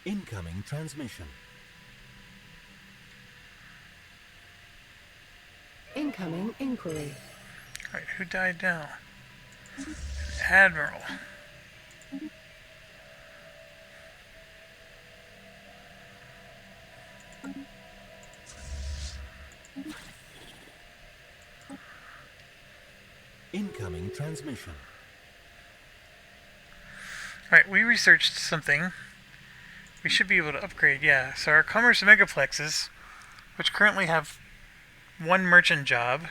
Speaker 3: Incoming transmission.
Speaker 2: Incoming inquiry.
Speaker 1: Alright, who died now? Admiral.
Speaker 3: Incoming transmission.
Speaker 1: Alright, we researched something. We should be able to upgrade, yeah. So our commerce megaplexes, which currently have 1 merchant job,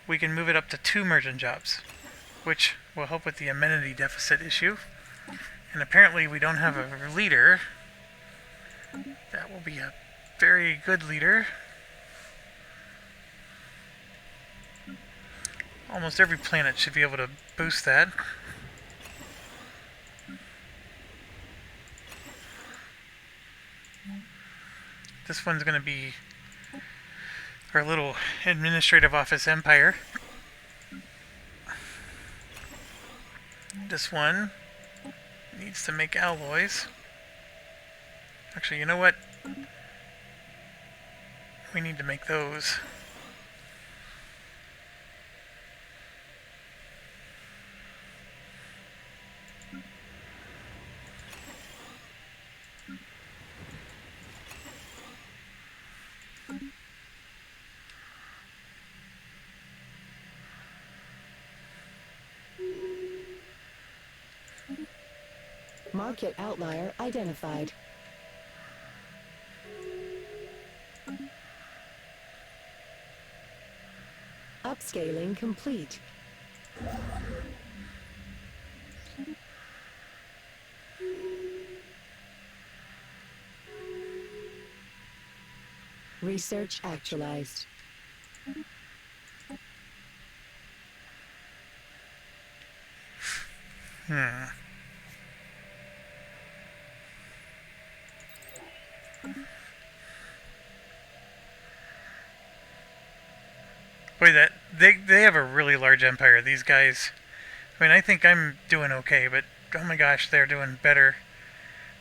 Speaker 1: we can move it up to 2 merchant jobs, which will help with the amenity deficit issue. And apparently we don't have a leader. That will be a very good leader. Almost every planet should be able to boost that. This one's going to be our little administrative office empire. This one needs to make alloys. Actually, you know what? We need to make those.
Speaker 2: Market outlier identified. Upscaling complete. Research actualized.
Speaker 1: Boy, that they have a really large empire, these guys. I mean, I think I'm doing okay, but oh my gosh, they're doing better.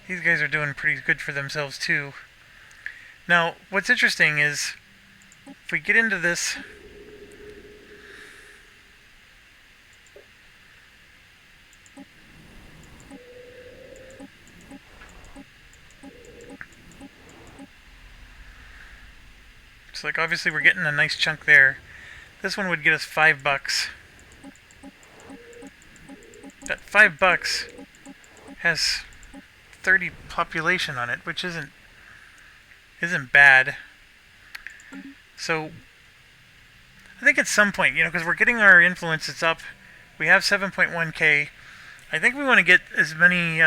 Speaker 1: These guys are doing pretty good for themselves too. Now, what's interesting is if we get into this, it's like obviously we're getting a nice chunk there. This one would get us $5. That $5 has 30 population on it, which isn't bad. So I think at some point, because we're getting our influences up, we have 7.1k. I think we want to get as many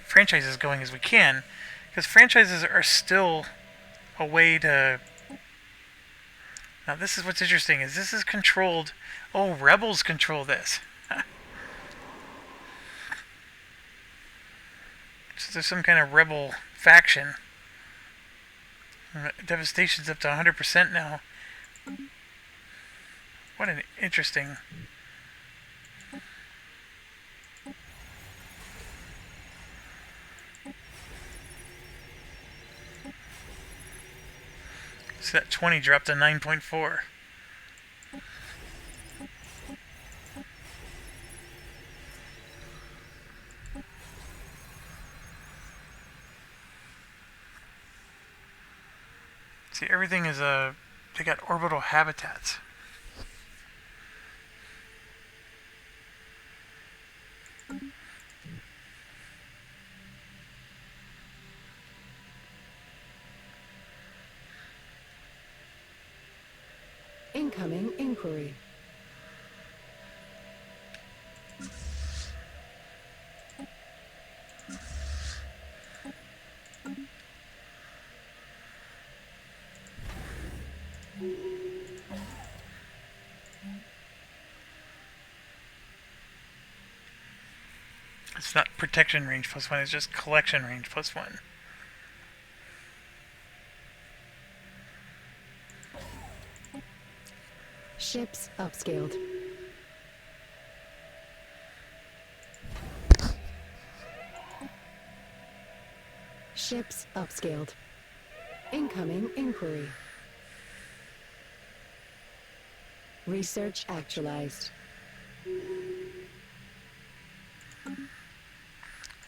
Speaker 1: franchises going as we can, because franchises are still a way to. Now this is what's interesting, is this is controlled. Oh, rebels control this. So there's some kind of rebel faction. Devastation's up to 100% now. What an interesting... So that 20 dropped to 9.4. See, everything is they got orbital habitats.
Speaker 2: Incoming inquiry.
Speaker 1: It's not protection range +1, it's just collection range +1.
Speaker 2: Ships upscaled. Ships upscaled. Incoming inquiry. Research actualized.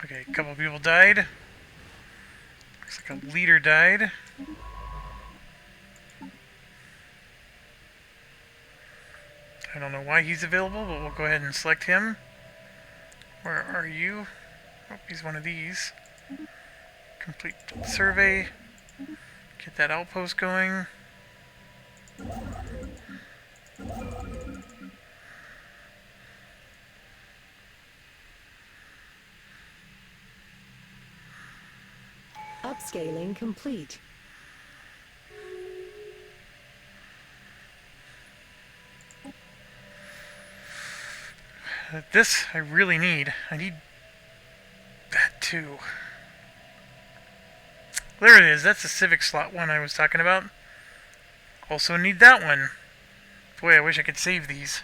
Speaker 1: Okay, a couple people died. Looks like a leader died. I don't know why he's available, but we'll go ahead and select him. Where are you? Oh, he's one of these. Complete survey. Get that outpost going.
Speaker 2: Upscaling complete.
Speaker 1: This I really need. I need that too. There it is. That's the civic slot one I was talking about. Also need that one. Boy, I wish I could save these.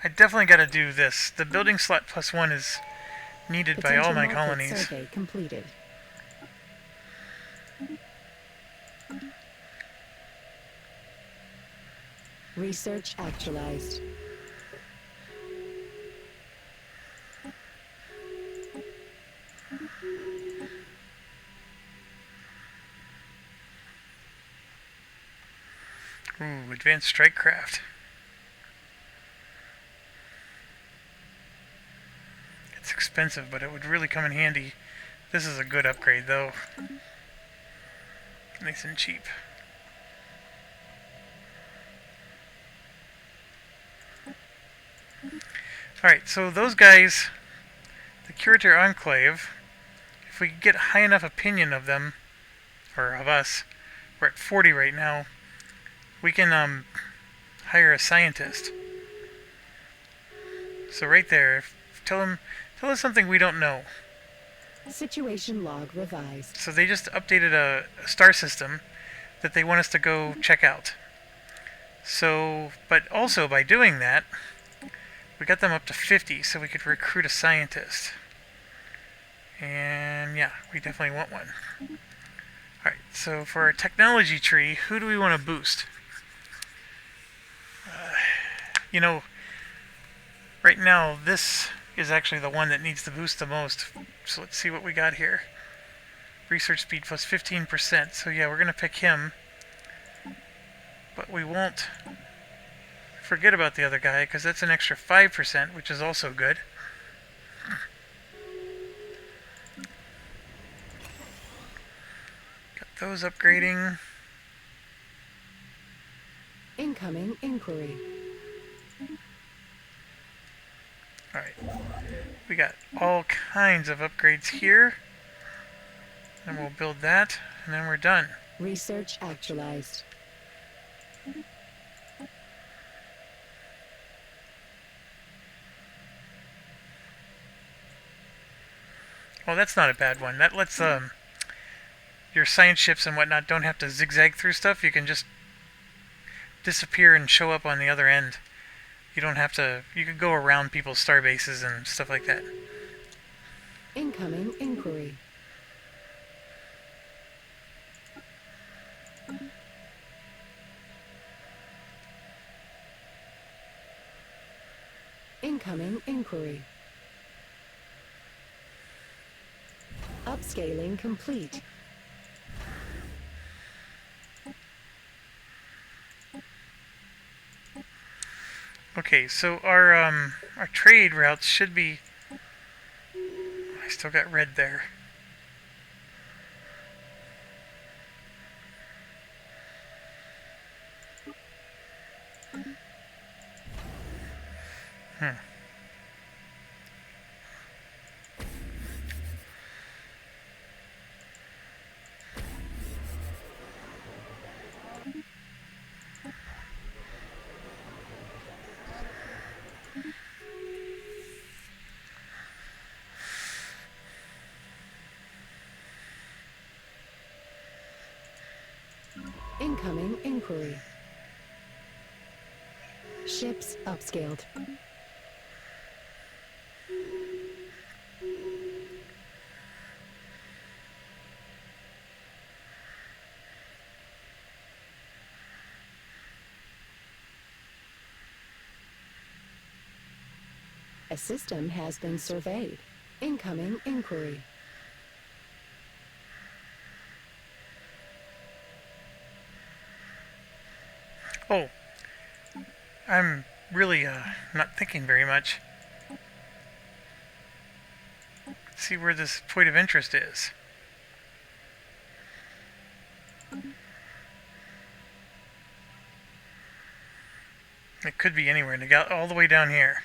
Speaker 1: I definitely got to do this. The building slot +1 is needed by all my
Speaker 2: Potential market
Speaker 1: colonies.
Speaker 2: survey completed. Research actualized.
Speaker 1: Ooh, advanced strike craft. It's expensive, but it would really come in handy. This is a good upgrade, though. Nice and cheap. Alright, so those guys, the Curator Enclave, if we could get high enough opinion of them, or of us, we're at 40 right now, we can hire a scientist. So right there, tell us something we don't know.
Speaker 2: Situation log revised.
Speaker 1: So they just updated a star system that they want us to go check out. So, but also by doing that, we got them up to 50, so we could recruit a scientist. And yeah, we definitely want one. Alright, so for our technology tree, who do we want to boost? You know, right now this is actually the one that needs to boost the most. So let's see what we got here. Research speed plus 15%. So yeah, we're going to pick him. But we won't forget about the other guy, because that's an extra 5%, which is also good. Got those upgrading.
Speaker 2: Incoming inquiry.
Speaker 1: Alright. We got all kinds of upgrades here. And we'll build that, and then we're done.
Speaker 2: Research actualized.
Speaker 1: Well, that's not a bad one. That lets your science ships and whatnot don't have to zigzag through stuff. You can just disappear and show up on the other end. You don't have to. You could go around people's star bases and stuff like that.
Speaker 2: Incoming inquiry. Incoming inquiry. Upscaling complete.
Speaker 1: Okay, so our trade routes should be. I still got red there.
Speaker 2: Incoming inquiry. Ships upscaled. A system has been surveyed. Incoming inquiry.
Speaker 1: Oh, I'm really not thinking very much. Let's see where this point of interest is. It could be anywhere, and it got all the way down here.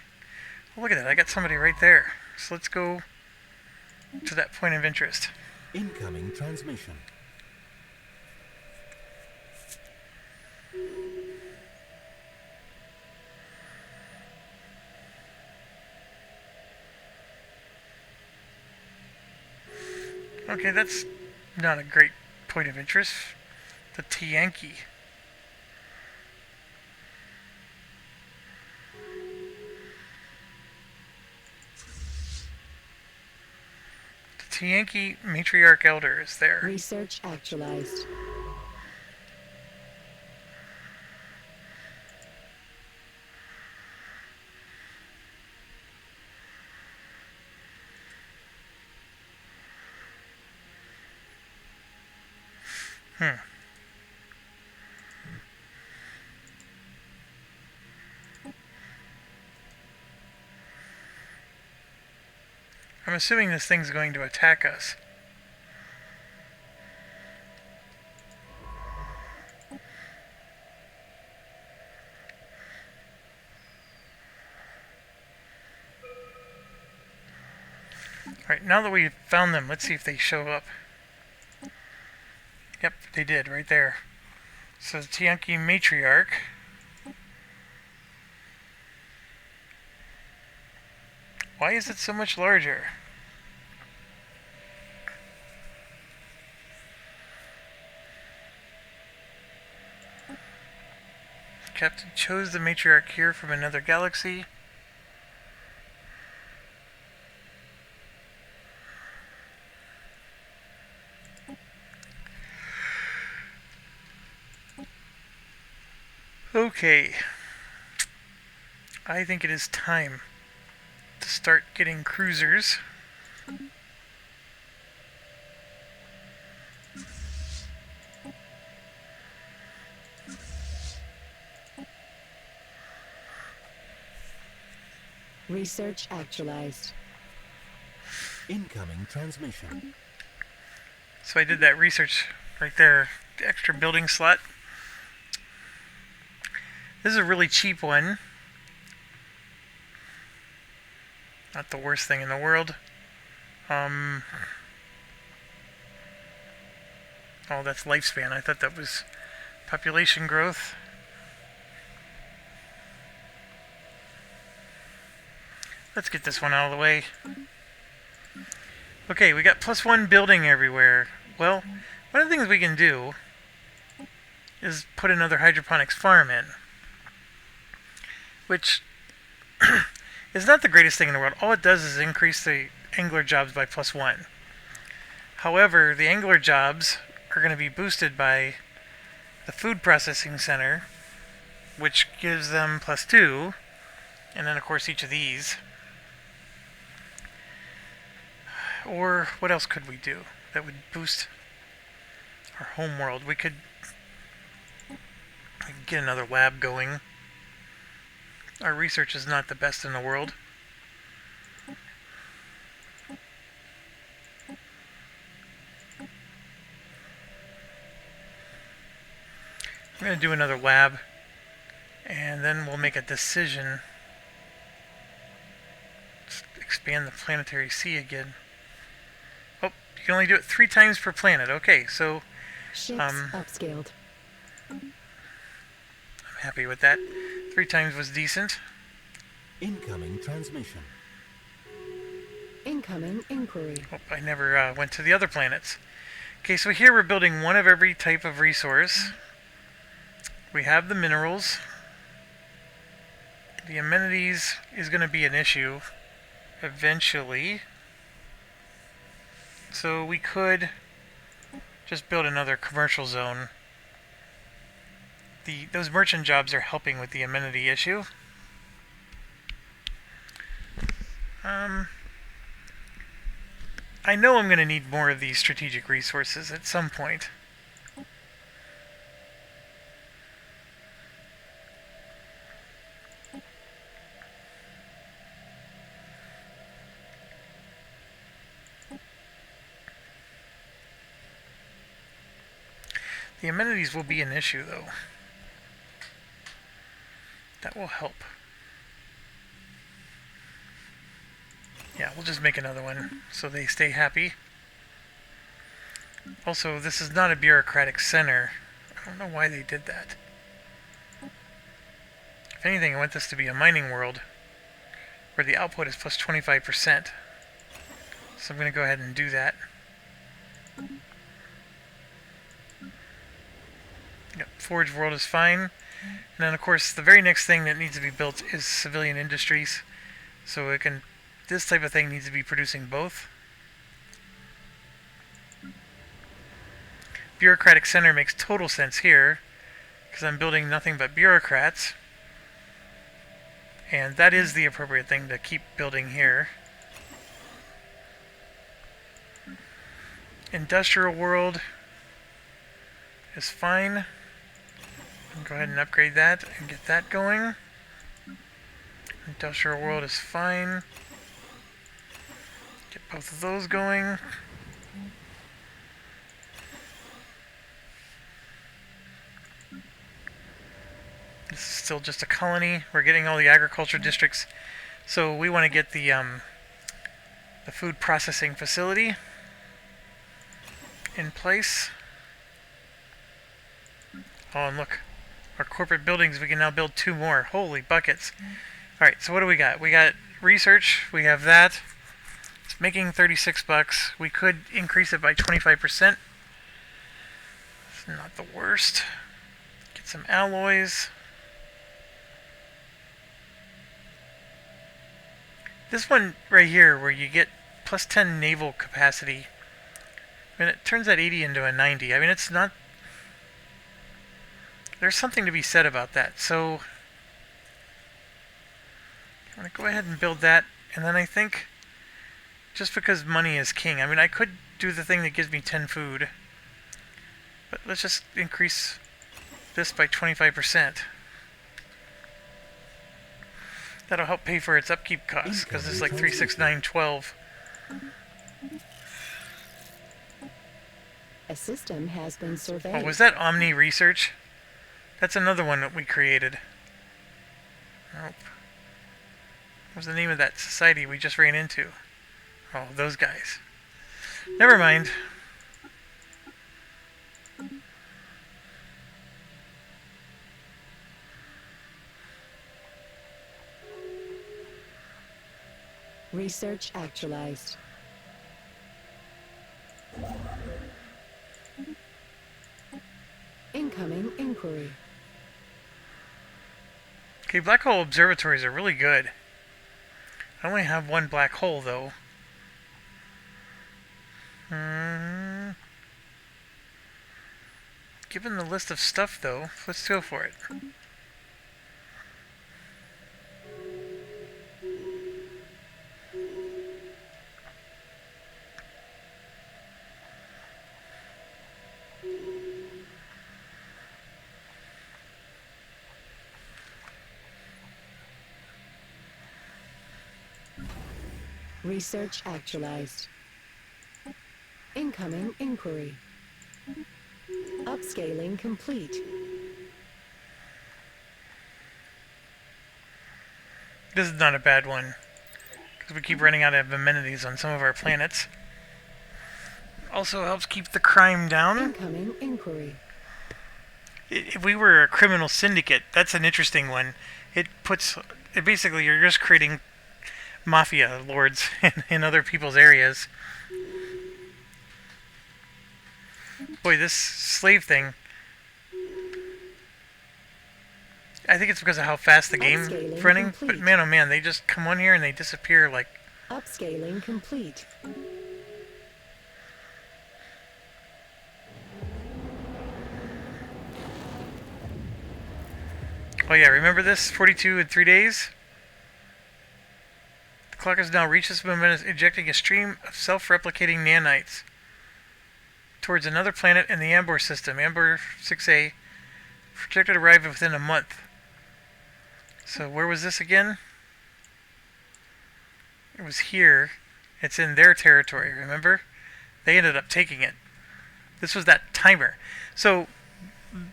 Speaker 1: Oh, look at that, I got somebody right there. So let's go to that point of interest.
Speaker 3: Incoming transmission.
Speaker 1: Okay, that's not a great point of interest. The Yankee. The Yankee Matriarch Elder is there.
Speaker 2: Research actualized.
Speaker 1: I'm assuming this thing's going to attack us. Alright, now that we've found them, let's see if they show up. Yep, they did, right there. So the Tianki Matriarch. Why is it so much larger? Captain chose the Matriarch here from another galaxy. Okay. I think it is time to start getting cruisers.
Speaker 2: Research actualized.
Speaker 3: Incoming transmission.
Speaker 1: So I did that research right there, the extra building slot. This is a really cheap one. Not the worst thing in the world. Oh, that's lifespan. I thought that was population growth. Let's get this one out of the way. Okay, we got +1 building everywhere. Well, one of the things we can do is put another hydroponics farm in, which is not the greatest thing in the world. All it does is increase the angler jobs by +1. However, the angler jobs are going to be boosted by the food processing center, which gives them +2, and then of course each of these. Or what else could we do that would boost our home world? We could get another lab going. Our research is not the best in the world. I'm going to do another lab, and then we'll make a decision. Let's expand the planetary sea again. Oh, you can only do it 3 times per planet. Okay, so
Speaker 2: Ships upscaled.
Speaker 1: I'm happy with that. 3 times was decent.
Speaker 3: Incoming transmission.
Speaker 2: Incoming inquiry.
Speaker 1: Oh, I never went to the other planets. Okay, so here we're building one of every type of resource. We have the minerals. The amenities is going to be an issue eventually. So we could just build another commercial zone. Those merchant jobs are helping with the amenity issue. I know I'm going to need more of these strategic resources at some point. The amenities will be an issue, though. That will help. Yeah, we'll just make another one so they stay happy. Also, this is not a bureaucratic center. I don't know why they did that. If anything, I want this to be a mining world where the output is plus 25%. So I'm going to go ahead and do that. Yep, Forge World is fine. And then, of course, the very next thing that needs to be built is civilian industries. So it can, this type of thing needs to be producing both. Bureaucratic center makes total sense here, because I'm building nothing but bureaucrats. And that is the appropriate thing to keep building here. Industrial world is fine. Go ahead and upgrade that and get that going. Industrial world is fine. Get both of those going. This is still just a colony. We're getting all the agriculture districts. So we want to get the food processing facility in place. Oh, and look. Our corporate buildings, we can now build 2 more. Holy buckets. Alright, so what do we got? We got research. We have that. It's making 36 bucks. We could increase it by 25%. It's not the worst. Get some alloys. This one right here, where you get plus 10 naval capacity, I mean, it turns that 80 into a 90. I mean, it's not... There's something to be said about that. So I'm going to go ahead and build that. And then I think, just because money is king, I mean, I could do the thing that gives me 10 food. But let's just increase this by 25%. That'll help pay for its upkeep costs, because it's like 36912.
Speaker 2: A system has been surveyed.
Speaker 1: Oh, was that Omni Research? That's another one that we created. Nope. What was the name of that society we just ran into? Oh, those guys. Never mind.
Speaker 2: Research actualized. Incoming inquiry.
Speaker 1: Okay, black hole observatories are really good. I only have one black hole, though. Given the list of stuff, though, let's go for it.
Speaker 2: Research actualized. Incoming inquiry. Upscaling complete.
Speaker 1: This is not a bad one, because we keep running out of amenities on some of our planets. Also helps keep the crime down.
Speaker 2: Incoming inquiry.
Speaker 1: If we were a criminal syndicate, that's an interesting one. It basically, you're just creating mafia lords in other people's areas. Boy, this slave thing, I think it's because of how fast the game's running, but man oh man, they just come on here and they disappear like...
Speaker 2: Upscaling complete.
Speaker 1: Oh yeah, remember this? 42 in 3 days? The clock has now reached this moment, ejecting a stream of self-replicating nanites towards another planet in the Amber system, Amber 6A, projected to arrive within a month. So where was this again? It was here. It's in their territory, remember? They ended up taking it. This was that timer. So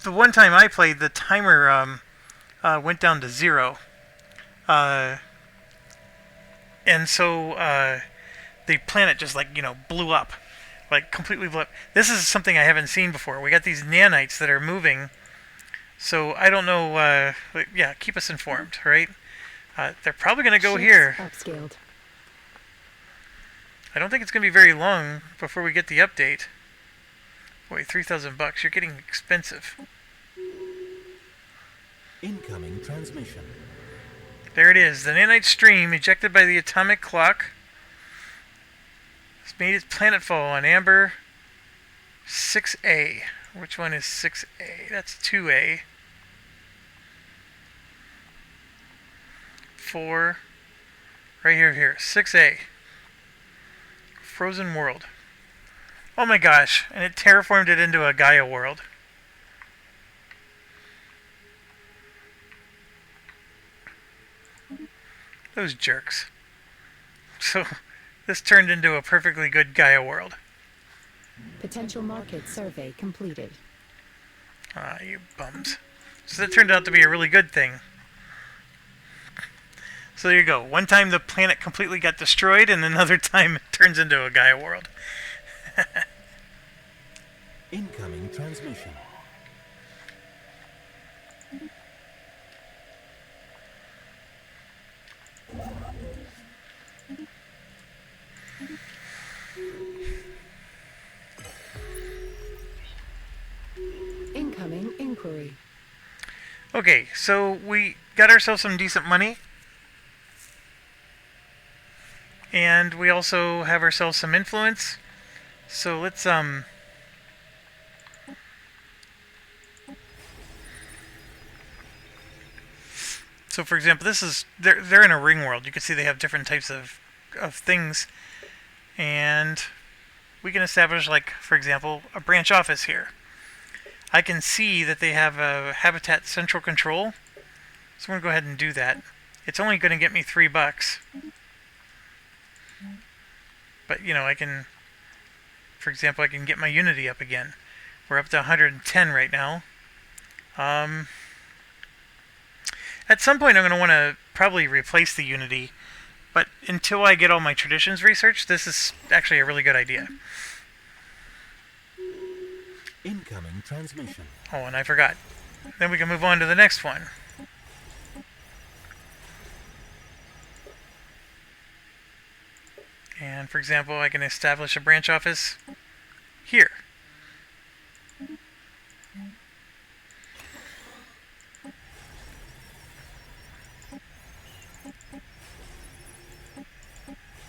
Speaker 1: the one time I played, the timer went down to 0. And so the planet just blew up. Like completely blew up. This is something I haven't seen before. We got these nanites that are moving. So I don't know. Yeah, keep us informed, right? They're probably going to go here.
Speaker 2: Upscaled.
Speaker 1: I don't think it's going to be very long before we get the update. Boy, $3,000. You're getting expensive.
Speaker 3: Incoming transmission.
Speaker 1: There it is. The nanite stream ejected by the atomic clock has made its planetfall on Amber 6A. Which one is 6A? That's 2A. 4. Right here. 6A. Frozen world. Oh my gosh. And it terraformed it into a Gaia world. Those jerks. So, this turned into a perfectly good Gaia world.
Speaker 2: Potential market survey completed.
Speaker 1: Ah, you bums. So that turned out to be a really good thing. So there you go. One time the planet completely got destroyed, and another time it turns into a Gaia world.
Speaker 3: Incoming transmission.
Speaker 2: Incoming inquiry.
Speaker 1: Okay, so we got ourselves some decent money. And we also have ourselves some influence. So let's So for example, this is they're in a ring world. You can see they have different types of things, and we can establish, like, for example, a branch office here. I can see that they have a habitat central control, so I'm gonna go ahead and do that. It's only gonna get me $3, but I can, for example, I can get my Unity up again. We're up to 110 right now. At some point I'm going to want to probably replace the Unity, but until I get all my traditions researched, this is actually a really good idea.
Speaker 3: Incoming transmission.
Speaker 1: Oh, and I forgot. Then we can move on to the next one. for example, I can establish a branch office here.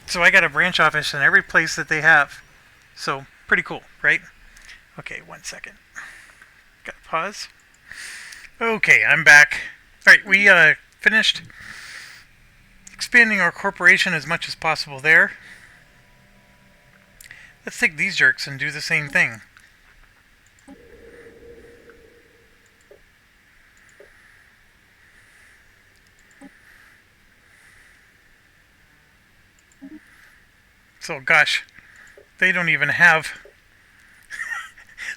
Speaker 1: So I got a branch office in every place that they have. So, pretty cool, right? Okay, 1 second. Gotta pause. Okay, I'm back. Alright, we finished expanding our corporation as much as possible there. Let's take these jerks and do the same thing. So, gosh, they don't even have...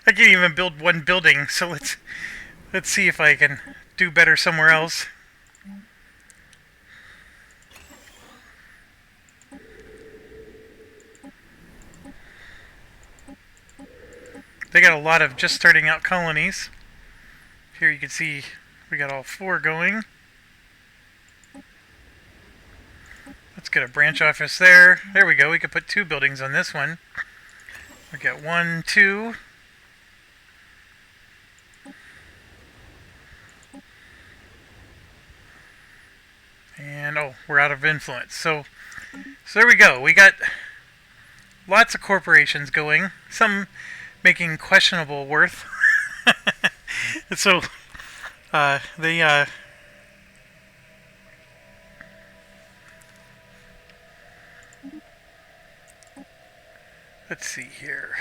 Speaker 1: I can't even build one building, so let's see if I can do better somewhere else. They got a lot of just starting out colonies. Here you can see we got all 4 going. Let's get a branch office there. There we go. We could put 2 buildings on this one. We got 1, 2. And oh, we're out of influence. So there we go. We got lots of corporations going. Some making questionable worth. So they let's see here.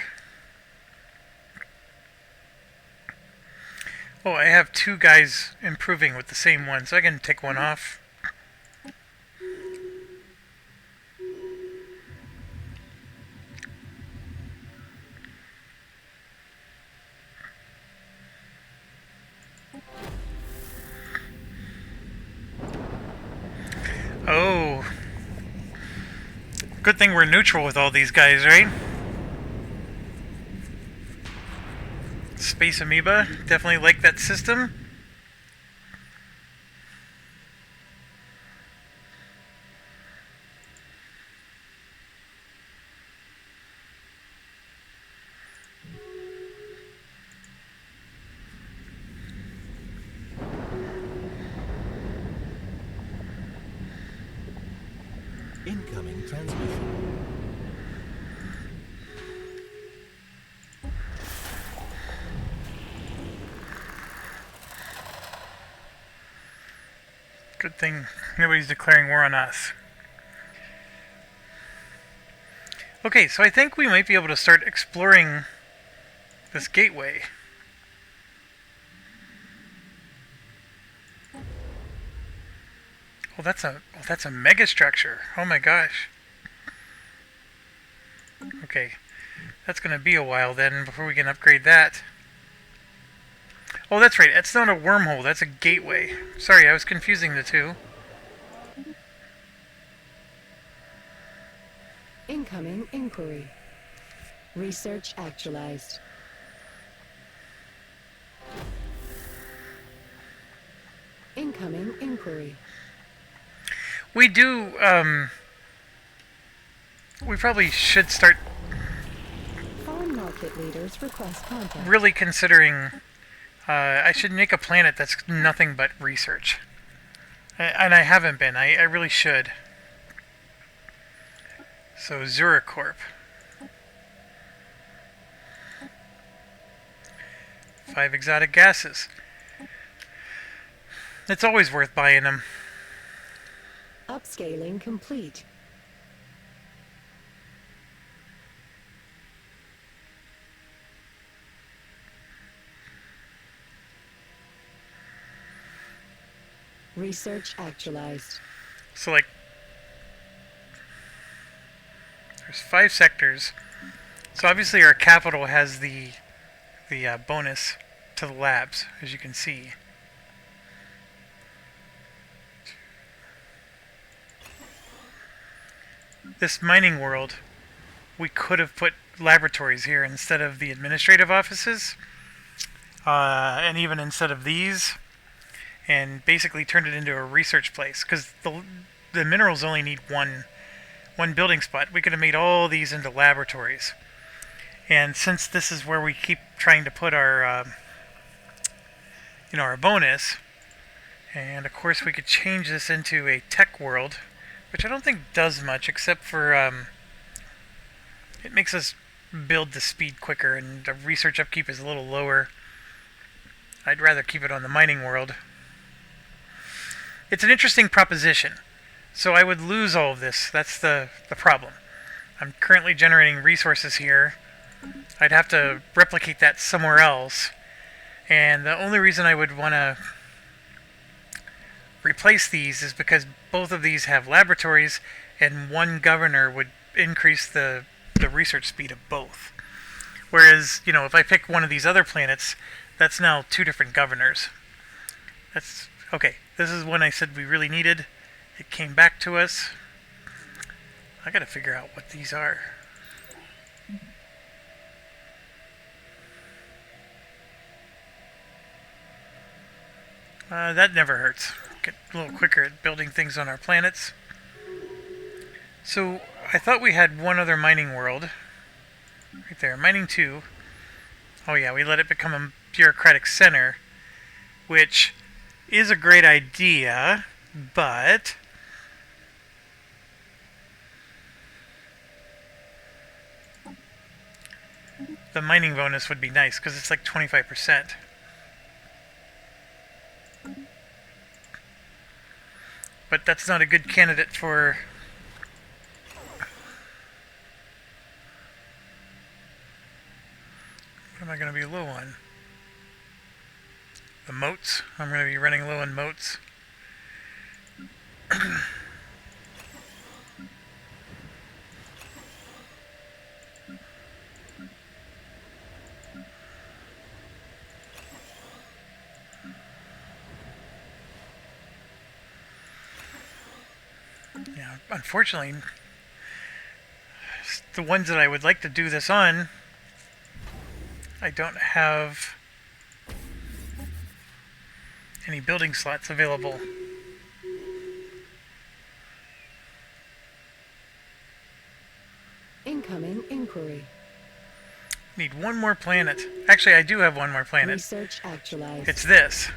Speaker 1: Oh, I have 2 guys improving with the same one, so I can take one off. Oh. Good thing we're neutral with all these guys, right? Space Amoeba, definitely like that system.
Speaker 3: Incoming transmission.
Speaker 1: Good thing nobody's declaring war on us. Okay, so I think we might be able to start exploring this gateway. Oh, that's a mega structure. Oh my gosh. Okay, that's gonna be a while then before we can upgrade that. Oh, that's right. That's not a wormhole. That's a gateway. Sorry, I was confusing the two.
Speaker 2: Incoming inquiry. Research actualized. Incoming inquiry.
Speaker 1: We do, we probably should start
Speaker 2: Foreign market leaders request contact.
Speaker 1: really considering, I should make a planet that's nothing but research. And I haven't been. I really should. So, Zuricorp. 5 exotic gases. It's always worth buying them.
Speaker 2: Upscaling complete. Research actualized.
Speaker 1: So, like, there's 5 sectors. So obviously our capital has the bonus to the labs, as you can see. This mining world, we could have put laboratories here instead of the administrative offices, and even instead of these, and basically turned it into a research place, because the minerals only need one one building spot, we could have made all these into laboratories. And since this is where we keep trying to put our, our bonus, and of course we could change this into a tech world, which I don't think does much except for it makes us build the speed quicker, and the research upkeep is a little lower. I'd rather keep it on the mining world. It's an interesting proposition. So I would lose all of this. That's the problem. I'm currently generating resources here. I'd have to replicate that somewhere else. And the only reason I would want to replace these is because both of these have laboratories, and one governor would increase the research speed of both. Whereas, if I pick one of these other planets, that's now two different governors. That's okay. This is one I said we really needed. It came back to us. I gotta figure out what these are. That never hurts. Get a little quicker at building things on our planets. So, I thought we had one other mining world. Right there, mining 2. Oh yeah, we let it become a bureaucratic center, which is a great idea, but the mining bonus would be nice because it's like 25%. But that's not a good candidate for what am I going to be low on? The moats. I'm going to be running low on moats. Yeah, unfortunately, the ones that I would like to do this on, I don't have any building slots available.
Speaker 2: Incoming inquiry.
Speaker 1: Need one more planet. Actually, I do have one more planet.
Speaker 2: Research actualized.
Speaker 1: It's this.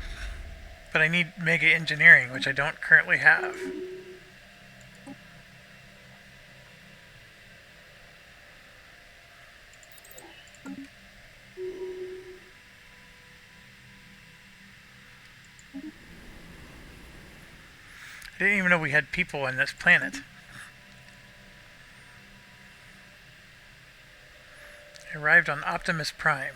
Speaker 1: But I need mega engineering, which I don't currently have. I didn't even know we had people on this planet. I arrived on Optimus Prime.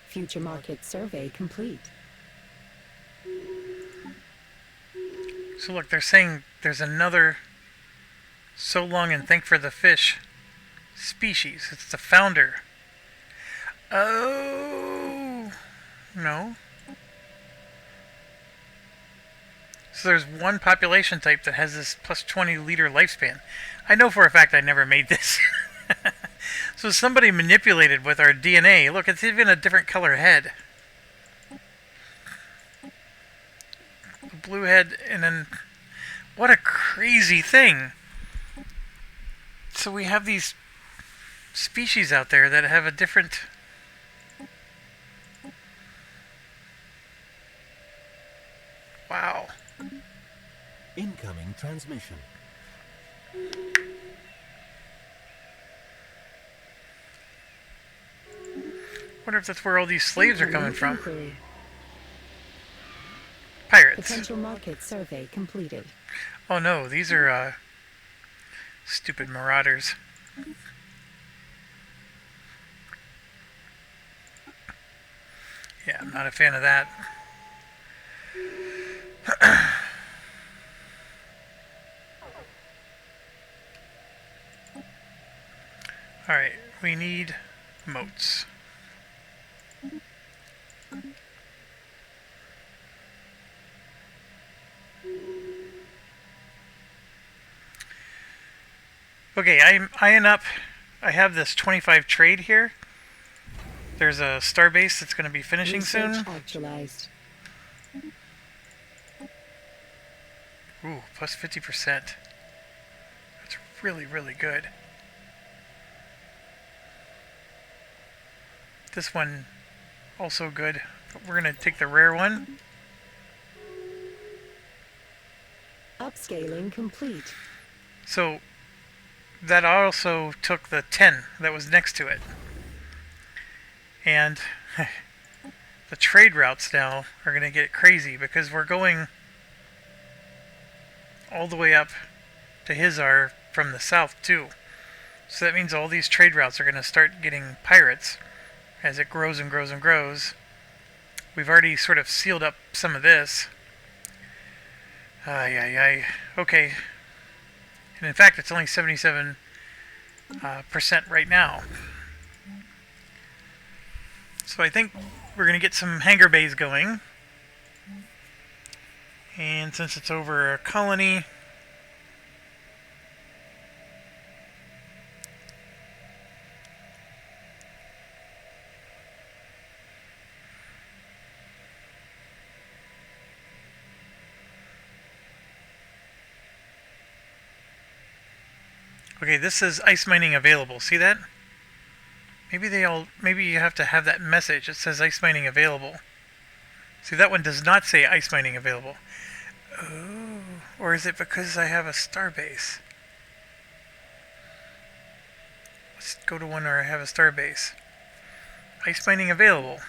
Speaker 2: Future market survey complete.
Speaker 1: So look, they're saying there's another so long and thank for the fish species. It's the founder. Oh, no. So there's one population type that has this plus 20 liter lifespan. I know for a fact I never made this. So somebody manipulated with our DNA. Look, it's even a different color head. Blue head, and then what a crazy thing. So we have these species out there that have a different... Wow.
Speaker 3: Incoming transmission.
Speaker 1: Wonder if that's where all these slaves are coming from.
Speaker 2: Inquiry.
Speaker 1: Pirates.
Speaker 2: Potential market survey completed.
Speaker 1: Oh no, these are stupid marauders. Yeah, I'm not a fan of that. Alright, we need moats. Okay, I'm eyeing up. I have this 25 trade here. There's a starbase that's going to be finishing
Speaker 2: Research
Speaker 1: soon.
Speaker 2: actualized.
Speaker 1: Ooh, plus 50%. That's really, really good. This one, also good. But we're going to take the rare one.
Speaker 2: Upscaling complete.
Speaker 1: So, that also took the 10 that was next to it. And the trade routes now are going to get crazy because we're going all the way up to Hizar from the south too. So that means all these trade routes are going to start getting pirates as it grows and grows and grows. We've already sort of sealed up some of this. Okay. And in fact, it's only 77% right now. So I think we're going to get some hangar bays going. And since it's over a colony, okay, this says ice mining available. See that? Maybe you have to have that message. It says ice mining available. See, that one does not say ice mining available. Oh, or is it because I have a starbase? Let's go to one where I have a starbase. Ice mining available.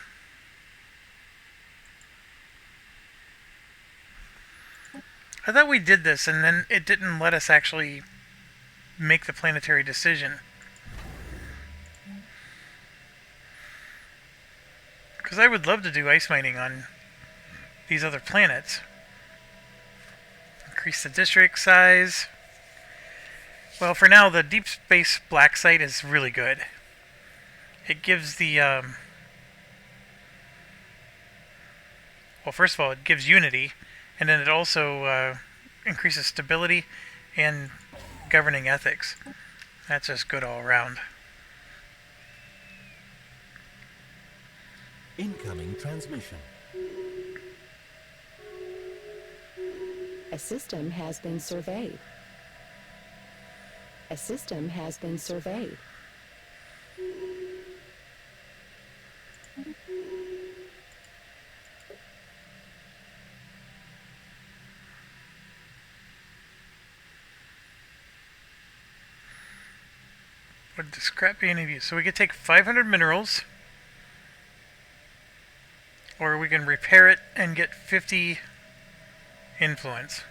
Speaker 1: I thought we did this and then it didn't let us actually make the planetary decision. Because I would love to do ice mining on these other planets. Increase the district size. Well, for now, the deep space black site is really good. It gives the... well, first of all, it gives unity. And then it also increases stability and governing ethics. That's just good all around.
Speaker 3: Incoming transmission.
Speaker 2: A system has been surveyed. A system has been surveyed.
Speaker 1: Would the scrap be any of you? So we could take 500 minerals, or we can repair it and get 50 influence.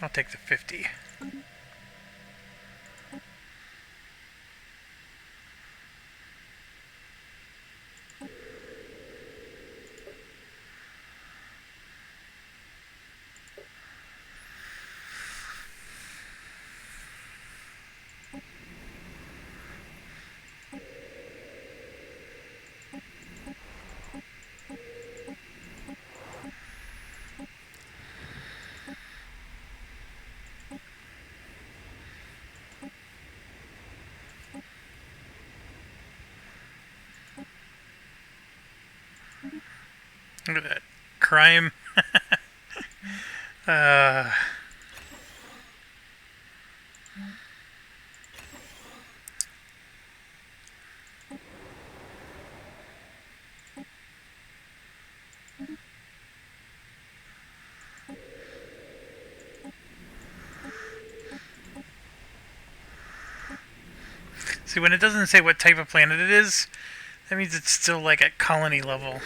Speaker 1: I'll take the 50. Look at that crime. See, when it doesn't say what type of planet it is, that means it's still like at colony level.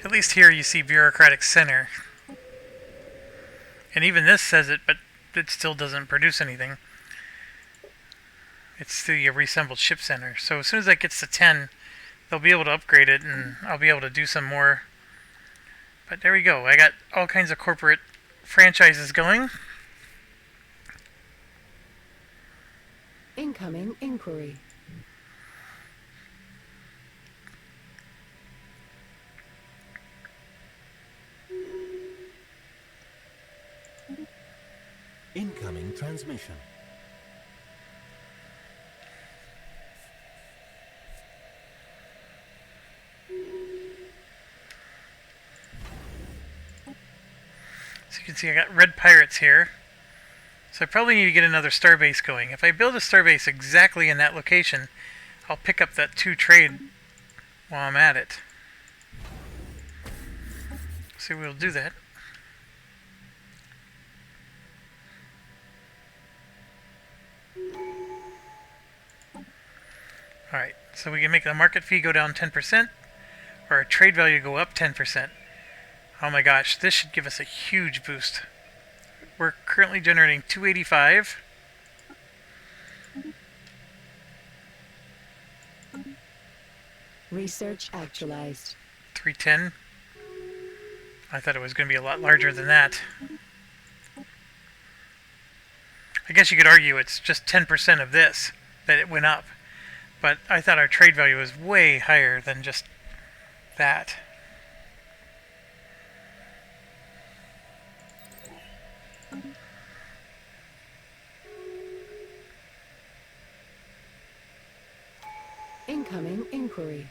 Speaker 1: At least here you see bureaucratic center. And even this says it, but it still doesn't produce anything. It's the reassembled ship center. So as soon as that gets to 10, they'll be able to upgrade it and I'll be able to do some more. But there we go. I got all kinds of corporate franchises going.
Speaker 2: Incoming inquiry.
Speaker 3: Incoming transmission.
Speaker 1: see, I got red pirates here. So I probably need to get another starbase going. If I build a starbase exactly in that location, I'll pick up that 2 trade while I'm at it. So we'll do that. Alright, so we can make the market fee go down 10%, or our trade value go up 10%. Oh my gosh, this should give us a huge boost. We're currently generating 285.
Speaker 2: Research actualized.
Speaker 1: 310. I thought it was going to be a lot larger than that. I guess you could argue it's just 10% of this that it went up. But I thought our trade value was way higher than just that.
Speaker 2: Incoming inquiry.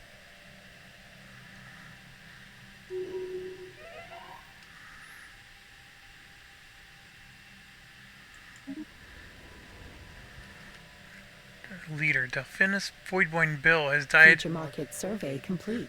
Speaker 1: Leader, Delphinus Voidborn Bill has died.
Speaker 2: Future market survey complete.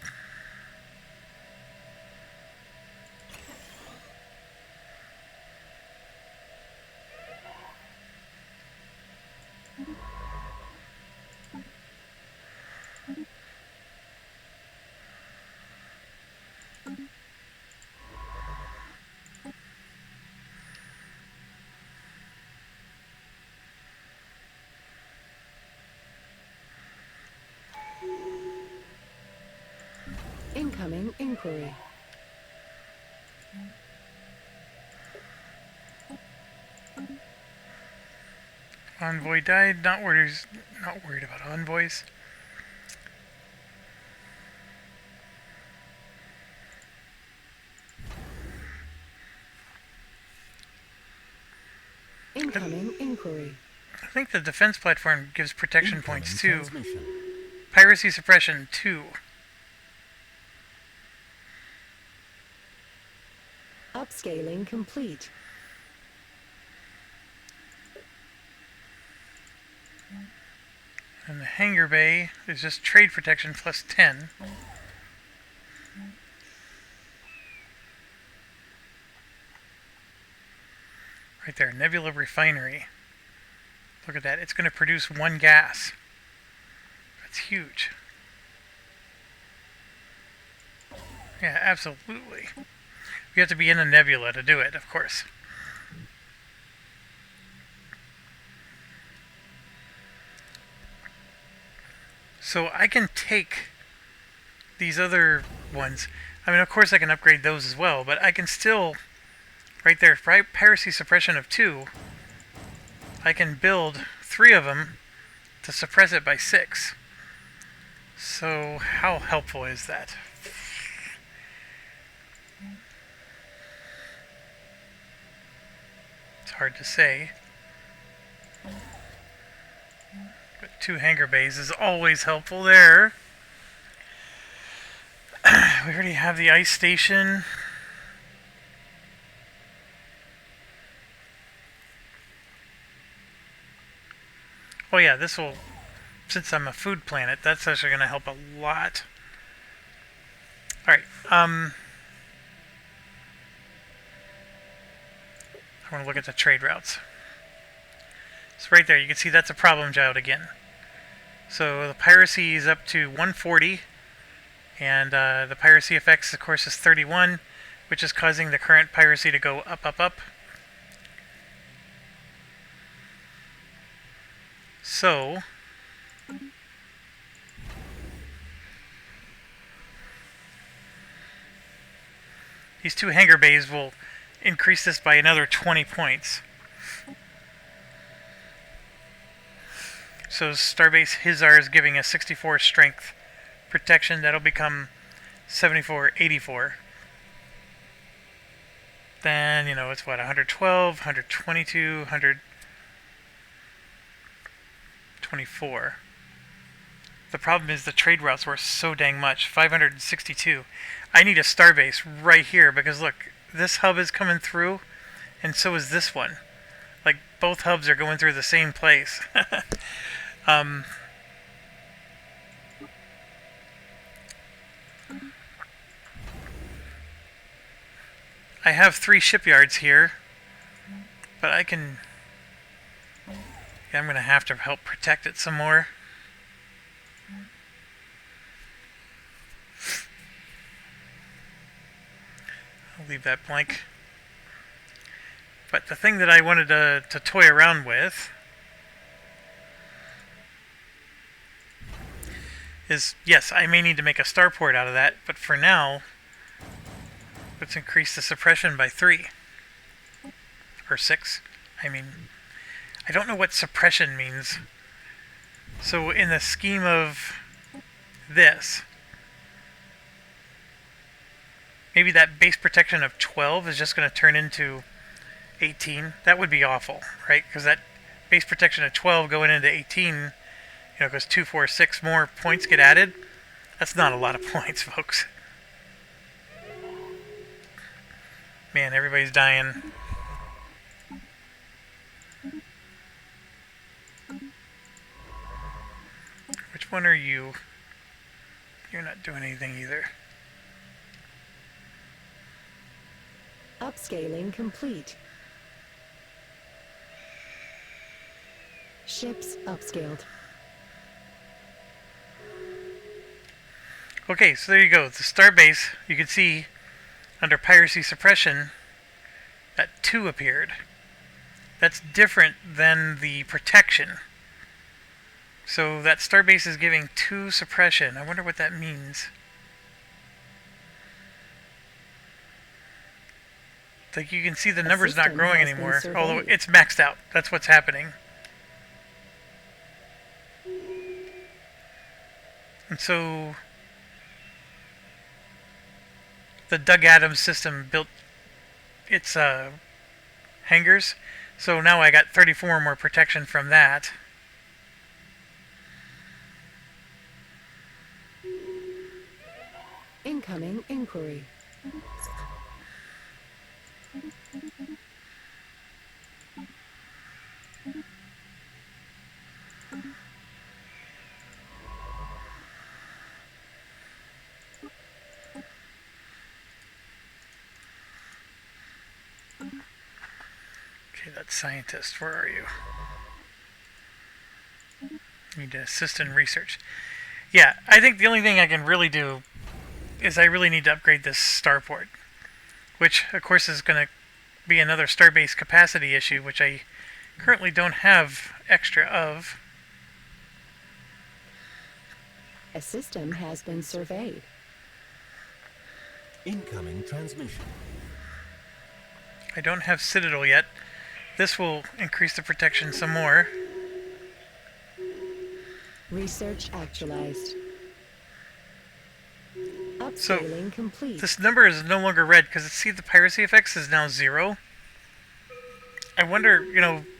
Speaker 2: Incoming inquiry.
Speaker 1: Envoy died. Not worried about envoys.
Speaker 2: Incoming inquiry.
Speaker 1: I think the defense platform gives protection points too.
Speaker 3: Transmission.
Speaker 1: Piracy suppression 2.
Speaker 2: Upscaling complete.
Speaker 1: And the hangar bay is just trade protection plus 10. Right there, Nebula Refinery. Look at that, it's going to produce 1 gas. That's huge. Yeah, absolutely. You have to be in a nebula to do it, of course. So I can take these other ones. I mean, of course I can upgrade those as well, but I can still, right there, piracy suppression of 2, I can build 3 of them to suppress it by 6. So how helpful is that? It's hard to say. But 2 hangar bays is always helpful there. We already have the ice station. Oh yeah, this will, since I'm a food planet, that's actually going to help a lot. Alright, I want to look at the trade routes. So right there, you can see that's a problem child again. So the piracy is up to 140, and the piracy effects, of course, is 31, which is causing the current piracy to go up, up, up. So these 2 hangar bays will increase this by another 20 points. So Starbase Hizar is giving us 64 strength protection. That'll become 74, 84. Then, you know, it's what, 112, 122, 124. The problem is the trade routes were so dang much. 562. I need a starbase right here because look, this hub is coming through and so is this one. Like, both hubs are going through the same place. I have 3 shipyards here, but I can... Yeah, I'm going to have to help protect it some more. I'll leave that blank. But the thing that I wanted to toy around with is, yes, I may need to make a starport out of that, but for now, let's increase the suppression by 3. Or 6. I mean, I don't know what suppression means. So in the scheme of this, maybe that base protection of 12 is just going to turn into 18. That would be awful, right? Because that base protection of 12 going into 18, because 2, 4, 6 more points get added. That's not a lot of points, folks. Man, everybody's dying. Which one are you? You're not doing anything either.
Speaker 2: Upscaling complete. Ships upscaled.
Speaker 1: Okay, so there you go. The starbase, you can see under piracy suppression that 2 appeared. That's different than the protection. So that starbase is giving 2 suppression. I wonder what that means. Like, you can see the number's not growing anymore, although it's maxed out. That's what's happening. And so the Doug Adams system built its hangars. So now I got 34 more protection from that.
Speaker 2: Incoming inquiry.
Speaker 1: Okay, that's scientist. Where are you? Need to assist in research. Yeah, I think the only thing I can really do is I really need to upgrade this starport, which of course is going to be another starbase capacity issue, which I currently don't have extra of.
Speaker 2: A system has been surveyed.
Speaker 3: Incoming transmission.
Speaker 1: I don't have Citadel yet. This will increase the protection some more.
Speaker 2: Research actualized.
Speaker 1: So
Speaker 2: Upscaling complete.
Speaker 1: this number is no longer red because see the piracy effects is now 0. I wonder,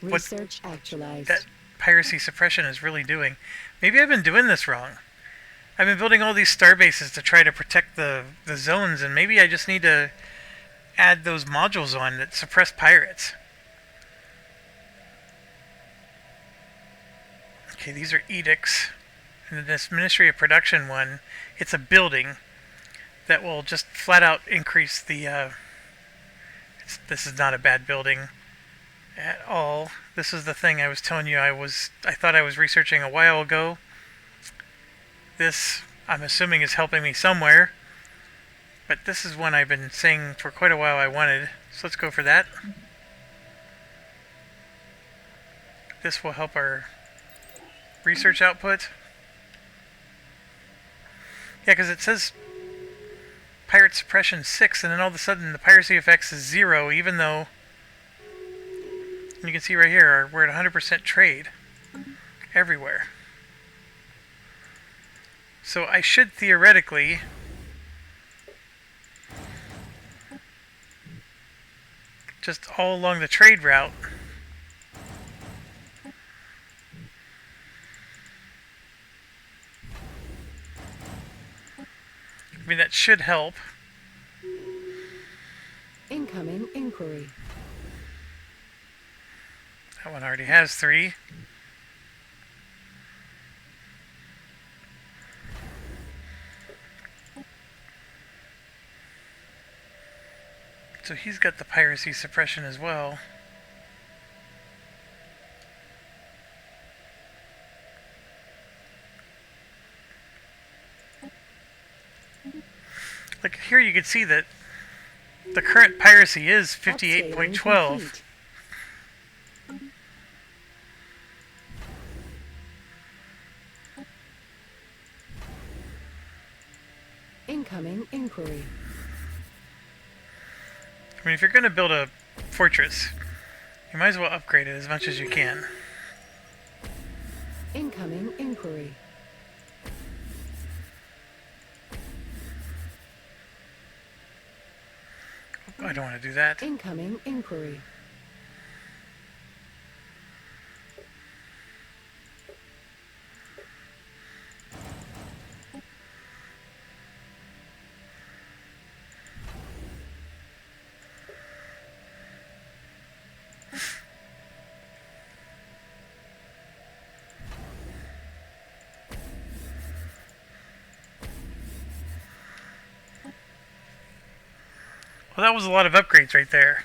Speaker 1: what
Speaker 2: Research actualized.
Speaker 1: that piracy suppression is really doing. Maybe I've been doing this wrong. I've been building all these star bases to try to protect the zones, and maybe I just need to add those modules on that suppress pirates. Okay, these are edicts. And this Ministry of Production one, it's a building that will just flat out increase the... this is not a bad building at all. This is the thing I was telling you I thought I was researching a while ago. This, I'm assuming, is helping me somewhere. But this is one I've been saying for quite a while I wanted. So let's go for that. This will help our research output. Yeah, because it says pirate suppression 6, and then all of a sudden the piracy effects is 0, even though you can see right here we're at 100% trade everywhere. So I should theoretically just all along the trade route I mean, that should help.
Speaker 2: Incoming inquiry.
Speaker 1: That one already has 3. So he's got the piracy suppression as well. Like here you can see that the current piracy is 58.12.
Speaker 2: Incoming inquiry.
Speaker 1: I mean, if you're going to build a fortress, you might as well upgrade it as much as you can.
Speaker 2: Incoming inquiry.
Speaker 1: I don't want to do that.
Speaker 2: Incoming inquiry.
Speaker 1: Well, that was a lot of upgrades right there.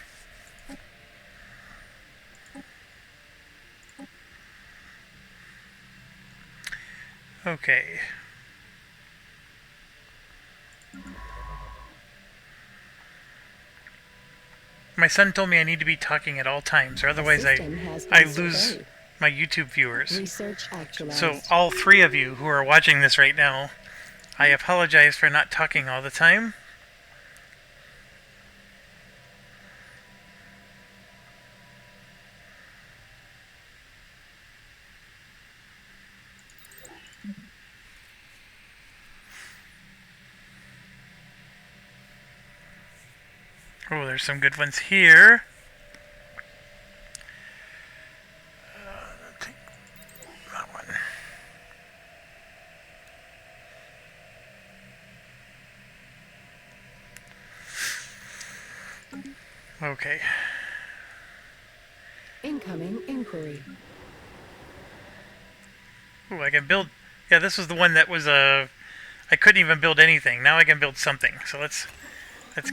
Speaker 1: Okay. My son told me I need to be talking at all times, or otherwise I lose my YouTube viewers.
Speaker 2: Research actualized.
Speaker 1: So all 3 of you who are watching this right now, I apologize for not talking all the time. Oh, there's some good ones here. Take that one. Okay.
Speaker 2: Incoming inquiry.
Speaker 1: Ooh, I can build... Yeah, this was the one that was I couldn't even build anything. Now I can build something. So let's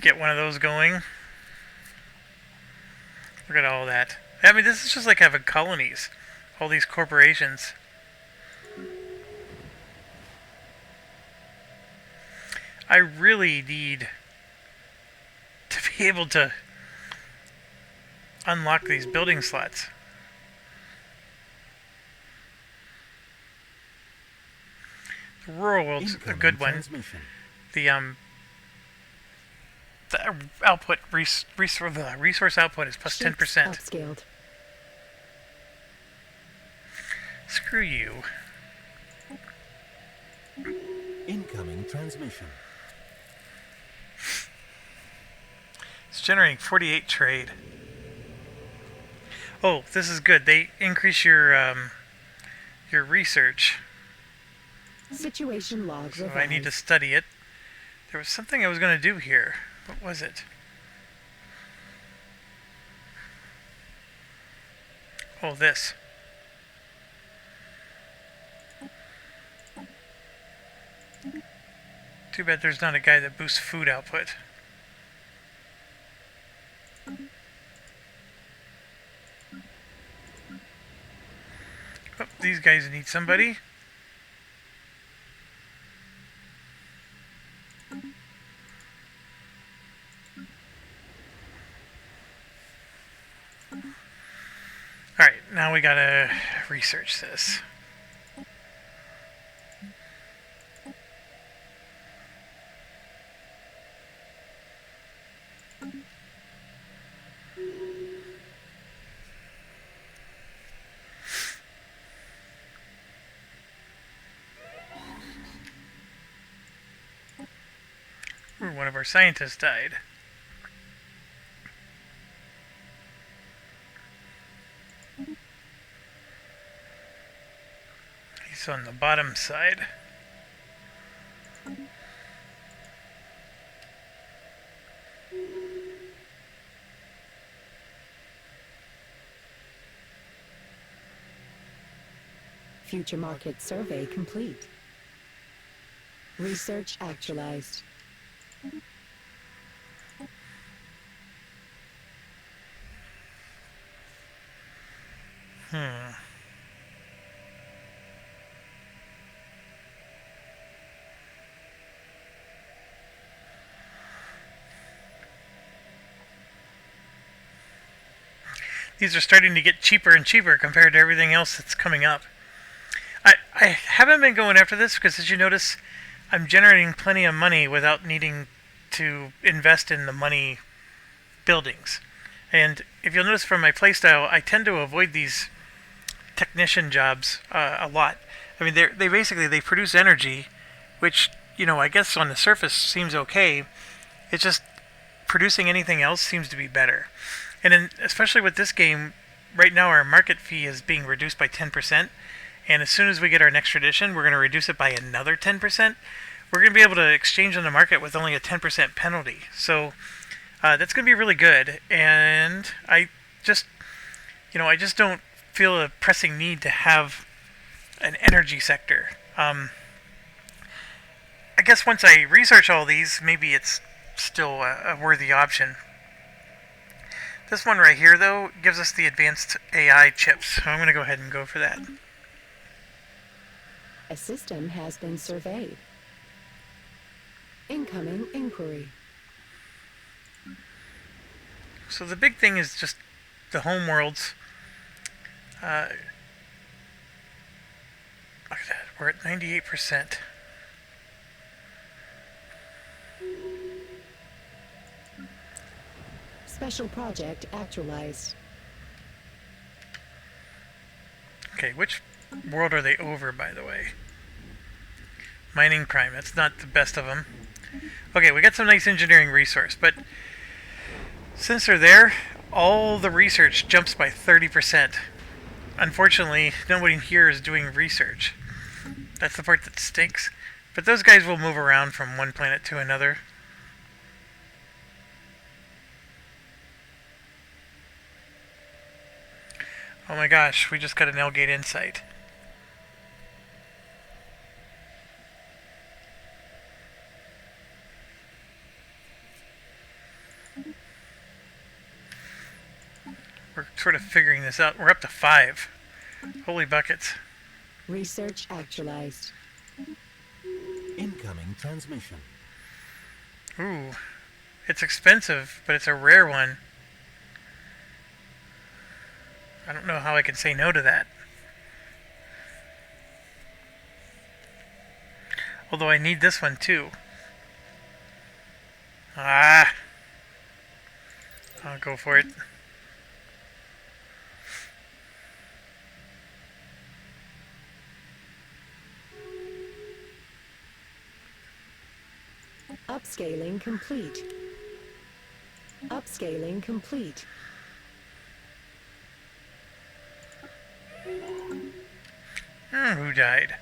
Speaker 1: get one of those going. Look at all that. I mean, this is just like having colonies. All these corporations. I really need to be able to unlock these building slots. The rural world's a good one. The output the resource output is plus 10%.
Speaker 2: Upscaled.
Speaker 1: Screw you.
Speaker 3: Incoming transmission.
Speaker 1: It's generating 48 trade. Oh, this is good. They increase your research.
Speaker 2: Situation log
Speaker 1: So
Speaker 2: revised.
Speaker 1: I need to study it. There was something I was going to do here. What was it? Oh, this. Too bad there's not a guy that boosts food output. Oh, these guys need somebody. Alright, now we gotta research this. Ooh, one of our scientists died. He's on the bottom side.
Speaker 2: Future market survey complete. Research actualized.
Speaker 1: These are starting to get cheaper and cheaper compared to everything else that's coming up. I haven't been going after this because, as you notice, I'm generating plenty of money without needing to invest in the money buildings. And if you'll notice from my playstyle, I tend to avoid these technician jobs a lot. I mean, they basically they produce energy, which, you know, I guess on the surface seems okay. It's just producing anything else seems to be better. And especially with this game, right now our market fee is being reduced by 10%. And as soon as we get our next tradition, we're going to reduce it by another 10%. We're going to be able to exchange on the market with only a 10% penalty. So that's going to be really good. And I just don't feel a pressing need to have an energy sector. I guess once I research all these, maybe it's still a worthy option. This one right here, though, gives us the advanced AI chips. So I'm going to go ahead and go for that.
Speaker 2: A system has been surveyed. Incoming inquiry.
Speaker 1: So the big thing is just the home worlds. Look at that. We're at 98%.
Speaker 2: Special project actualized.
Speaker 1: Okay, which world are they over, by the way? Mining Prime. That's not the best of them. Okay, we got some nice engineering resource, but since they're there, all the research jumps by 30%. Unfortunately, nobody here is doing research. That's the part that stinks. But those guys will move around from one planet to another. Oh my gosh, we just got an L-Gate insight. We're sort of figuring this out. We're up to 5. Holy buckets.
Speaker 2: Research actualized.
Speaker 3: Incoming transmission.
Speaker 1: Ooh. It's expensive, but it's a rare one. I don't know how I can say no to that. Although I need this one too. I'll go for it.
Speaker 2: Upscaling complete. Upscaling complete.
Speaker 1: Who died?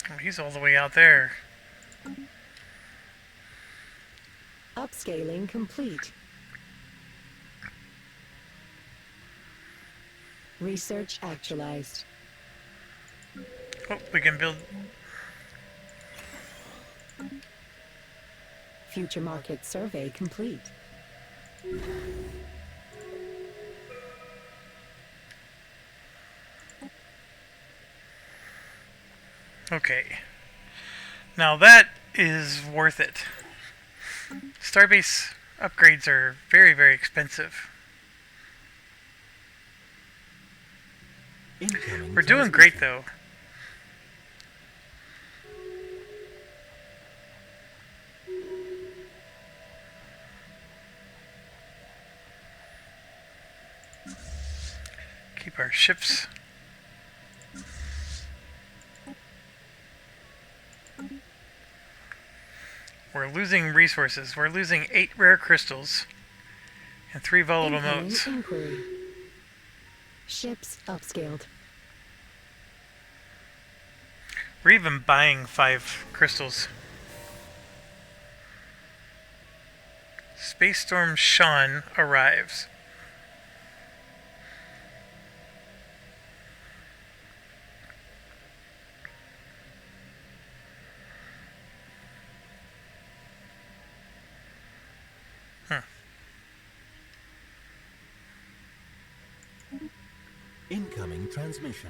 Speaker 1: Oh, he's all the way out there.
Speaker 2: Upscaling complete. Research actualized.
Speaker 1: Oh, we can build.
Speaker 2: Future market survey complete.
Speaker 1: Okay. Now that is worth it. Starbase upgrades are very, very expensive.
Speaker 3: Incoming
Speaker 1: We're doing great though. Keep our ships. We're losing resources. We're losing 8 rare crystals and 3 volatile
Speaker 2: Incoming
Speaker 1: modes.
Speaker 2: inquiry. Ships upscaled.
Speaker 1: We're even buying 5 crystals. Space Storm Sean arrives.
Speaker 3: Incoming transmission.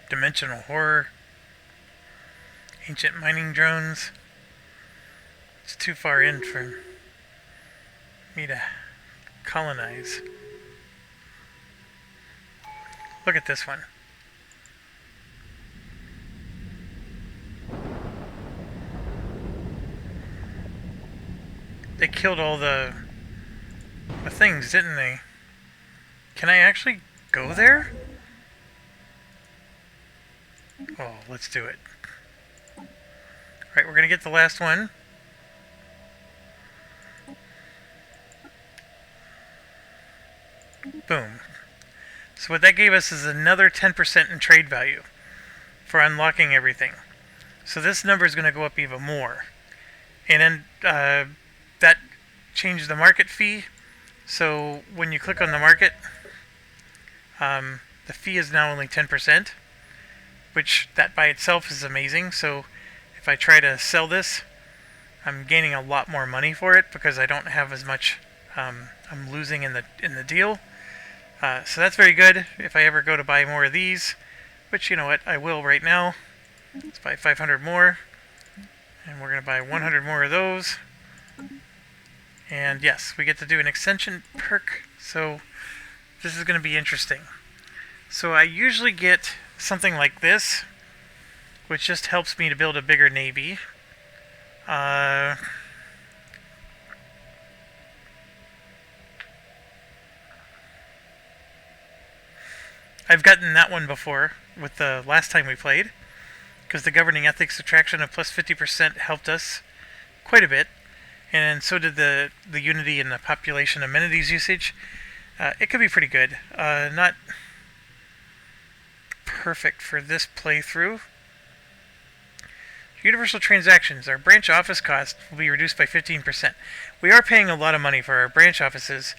Speaker 1: Dimensional horror. Ancient mining drones. It's too far in for me to colonize. Look at this one. They killed all the things, didn't they? Can I actually go there? Oh, let's do it. Alright, we're gonna get the last one. Boom. So what that gave us is another 10% in trade value for unlocking everything. So this number is going to go up even more. And then that changed the market fee. So when you click on the market, the fee is now only 10%, which that by itself is amazing. So if I try to sell this, I'm gaining a lot more money for it because I don't have as much. I'm losing in the deal. So that's very good if I ever go to buy more of these, which you know what, I will right now. Let's buy 500 more, and we're going to buy 100 more of those. And yes, we get to do an extension perk, so this is going to be interesting. So I usually get something like this, which just helps me to build a bigger navy. I've gotten that one before with the last time we played, because the governing ethics attraction of plus 50% helped us quite a bit, and so did the unity and the population amenities usage. It could be pretty good. Not perfect for this playthrough. Universal transactions. Our branch office cost will be reduced by 15%. We are paying a lot of money for our branch offices.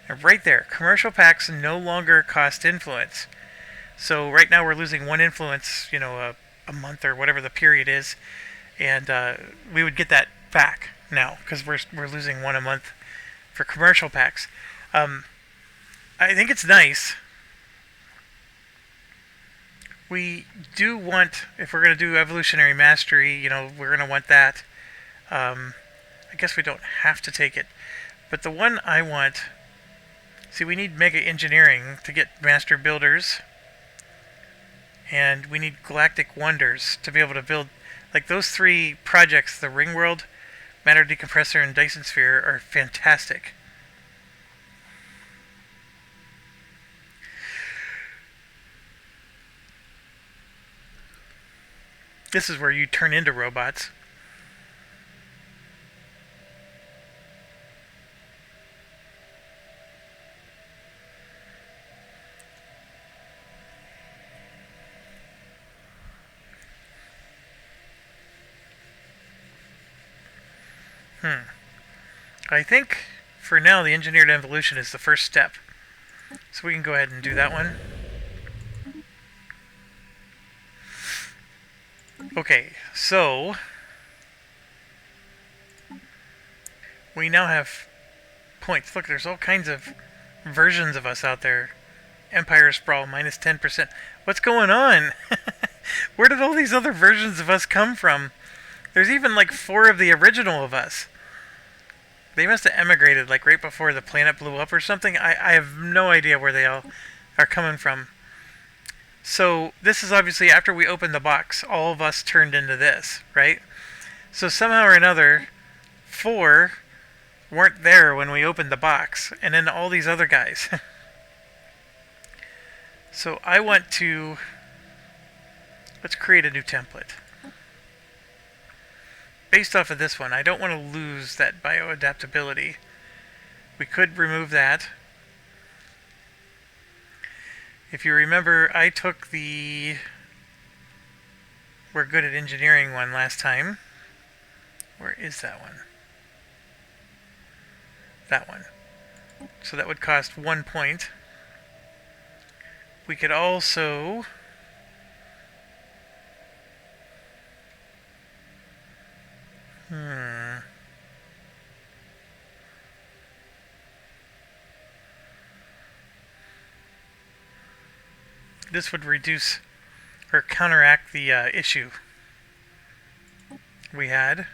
Speaker 1: And right there, commercial packs no longer cost influence. So right now we're losing one influence, a month or whatever the period is, and we would get that back now because we're losing one a month for commercial packs. I think it's nice. We do want, if we're going to do evolutionary mastery, we're going to want that. I guess we don't have to take it, but the one I want. See, we need mega engineering to get master builders. And we need galactic wonders to be able to build, like those three projects, the Ring World, Matter Decompressor, and Dyson Sphere are fantastic. This is where you turn into robots. I think for now the engineered evolution is the first step. So we can go ahead and do that one. Okay, so we now have points. Look, there's all kinds of versions of us out there. Empire Sprawl, minus 10%. What's going on? Where did all these other versions of us come from? There's even like 4 of the original of us. They must have emigrated like right before the planet blew up or something. I have no idea where they all are coming from. So this is obviously after we opened the box, all of us turned into this, right? So somehow or another, 4 weren't there when we opened the box, and then all these other guys. So I want to, let's create a new template. Based off of this one, I don't want to lose that bioadaptability. We could remove that. If you remember, I took the We're Good at Engineering one last time. Where is that one? That one. So that would cost 1 point. We could also... This would reduce or counteract the issue we had.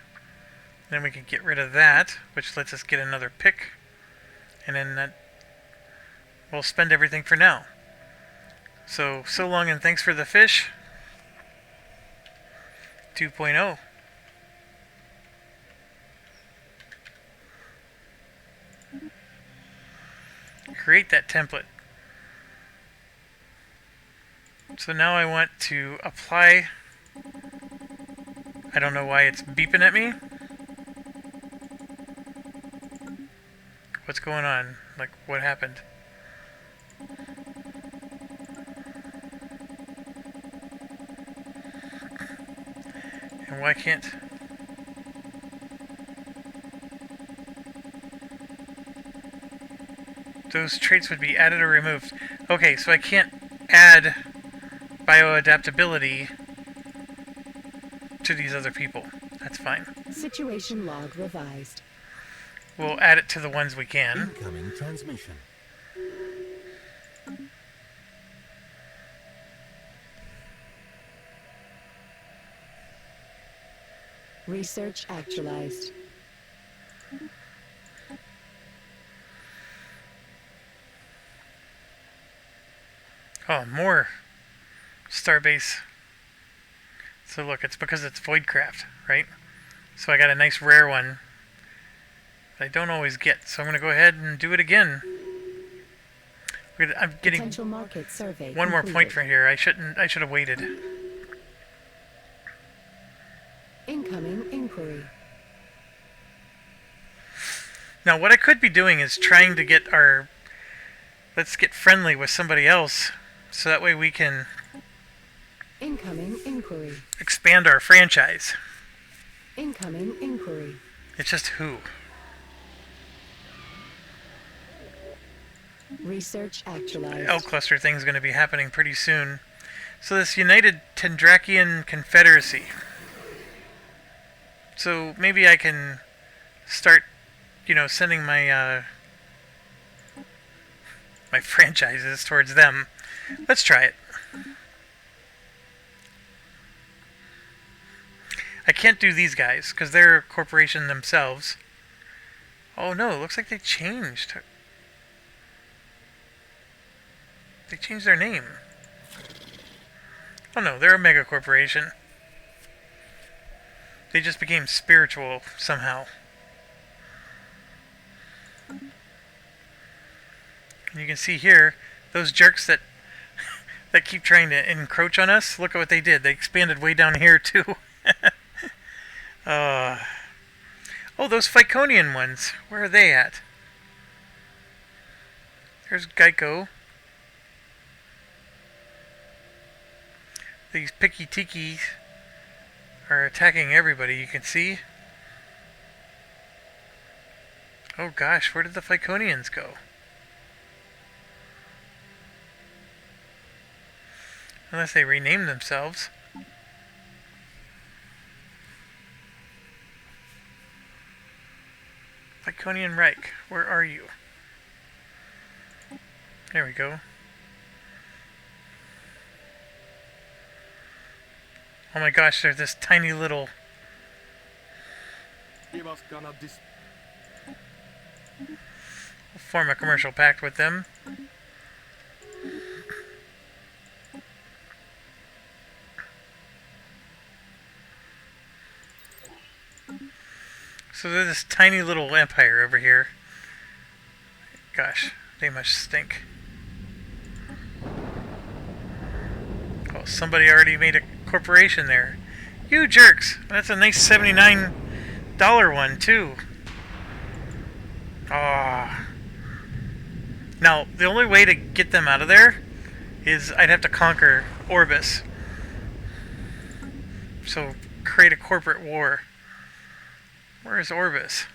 Speaker 1: Then we can get rid of that, which lets us get another pick. And then that we'll spend everything for now. So long and thanks for the fish. 2.0. Create that template. So now I want to apply. I don't know why it's beeping at me. What's going on? Like, what happened? And why can't... Those traits would be added or removed. Okay, so I can't add bioadaptability to these other people. That's fine.
Speaker 2: Situation log revised.
Speaker 1: We'll add it to the ones we can.
Speaker 3: Incoming transmission.
Speaker 2: Research actualized.
Speaker 1: Oh, more Starbase. So look, it's because it's Voidcraft, right? So I got a nice rare one that I don't always get. So I'm going to go ahead and do it again. I'm getting
Speaker 2: Potential market survey
Speaker 1: one more
Speaker 2: completed.
Speaker 1: point for here. I should have waited.
Speaker 2: Incoming inquiry.
Speaker 1: Now what I could be doing is trying to get our... Let's get friendly with somebody else. So that way we can
Speaker 2: Incoming inquiry.
Speaker 1: expand our franchise.
Speaker 2: Incoming inquiry.
Speaker 1: It's just who.
Speaker 2: Research actualized.
Speaker 1: L cluster thing's going to be happening pretty soon. So this United Tendrakian Confederacy. So maybe I can start, sending my my franchises towards them. Let's try it. I can't do these guys because they're a corporation themselves. Oh no, it looks like they changed. They changed their name. Oh no, they're a mega corporation. They just became spiritual somehow. And you can see here, those jerks that keep trying to encroach on us, look at what they did. They expanded way down here too. Oh, those Phyconian ones. Where are they at? There's Geico. These picky tikis are attacking everybody, you can see. Oh gosh, where did the Phyconians go? Unless they renamed themselves. Phyconian Reich, where are you? There we go. Oh my gosh, there's this tiny little... We'll form a commercial pact with them. So there's this tiny little empire over here. Gosh, they must stink. Oh, somebody already made a corporation there. You jerks! That's a nice $79 one too. Ah, Now, the only way to get them out of there is I'd have to conquer Orbis. So, create a corporate war. Where is Orbis?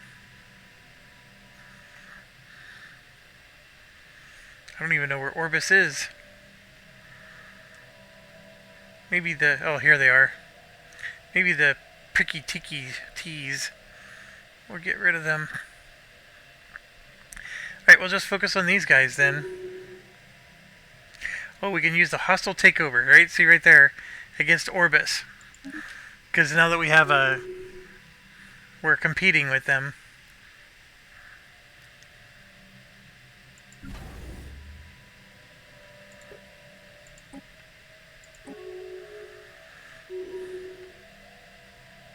Speaker 1: I don't even know where Orbis is. Maybe the... oh, here they are. Maybe the pricky tiki teas. We'll get rid of them. Alright, we'll just focus on these guys then. Oh, we can use the hostile takeover, right? See right there. Against Orbis. Because now that we have a... we're competing with them.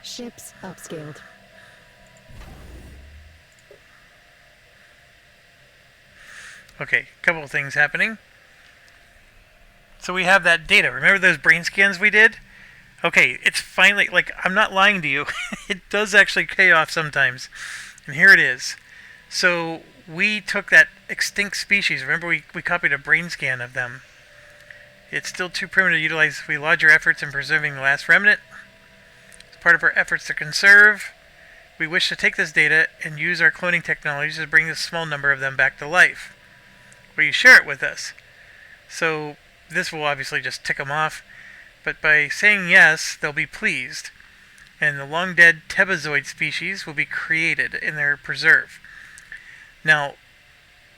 Speaker 2: Ships upscaled.
Speaker 1: Okay, couple of things happening. So we have that data. Remember those brain scans we did? Okay, it's finally, like, I'm not lying to you. It does actually pay off sometimes. And here it is. So we took that extinct species. Remember we copied a brain scan of them. It's still too primitive to utilize. We lodge our efforts in preserving the last remnant. As part of our efforts to conserve, we wish to take this data and use our cloning technologies to bring this small number of them back to life. Will you share it with us? So this will obviously just tick them off. But by saying yes, they'll be pleased. And the long-dead Tebazoid species will be created in their preserve. Now,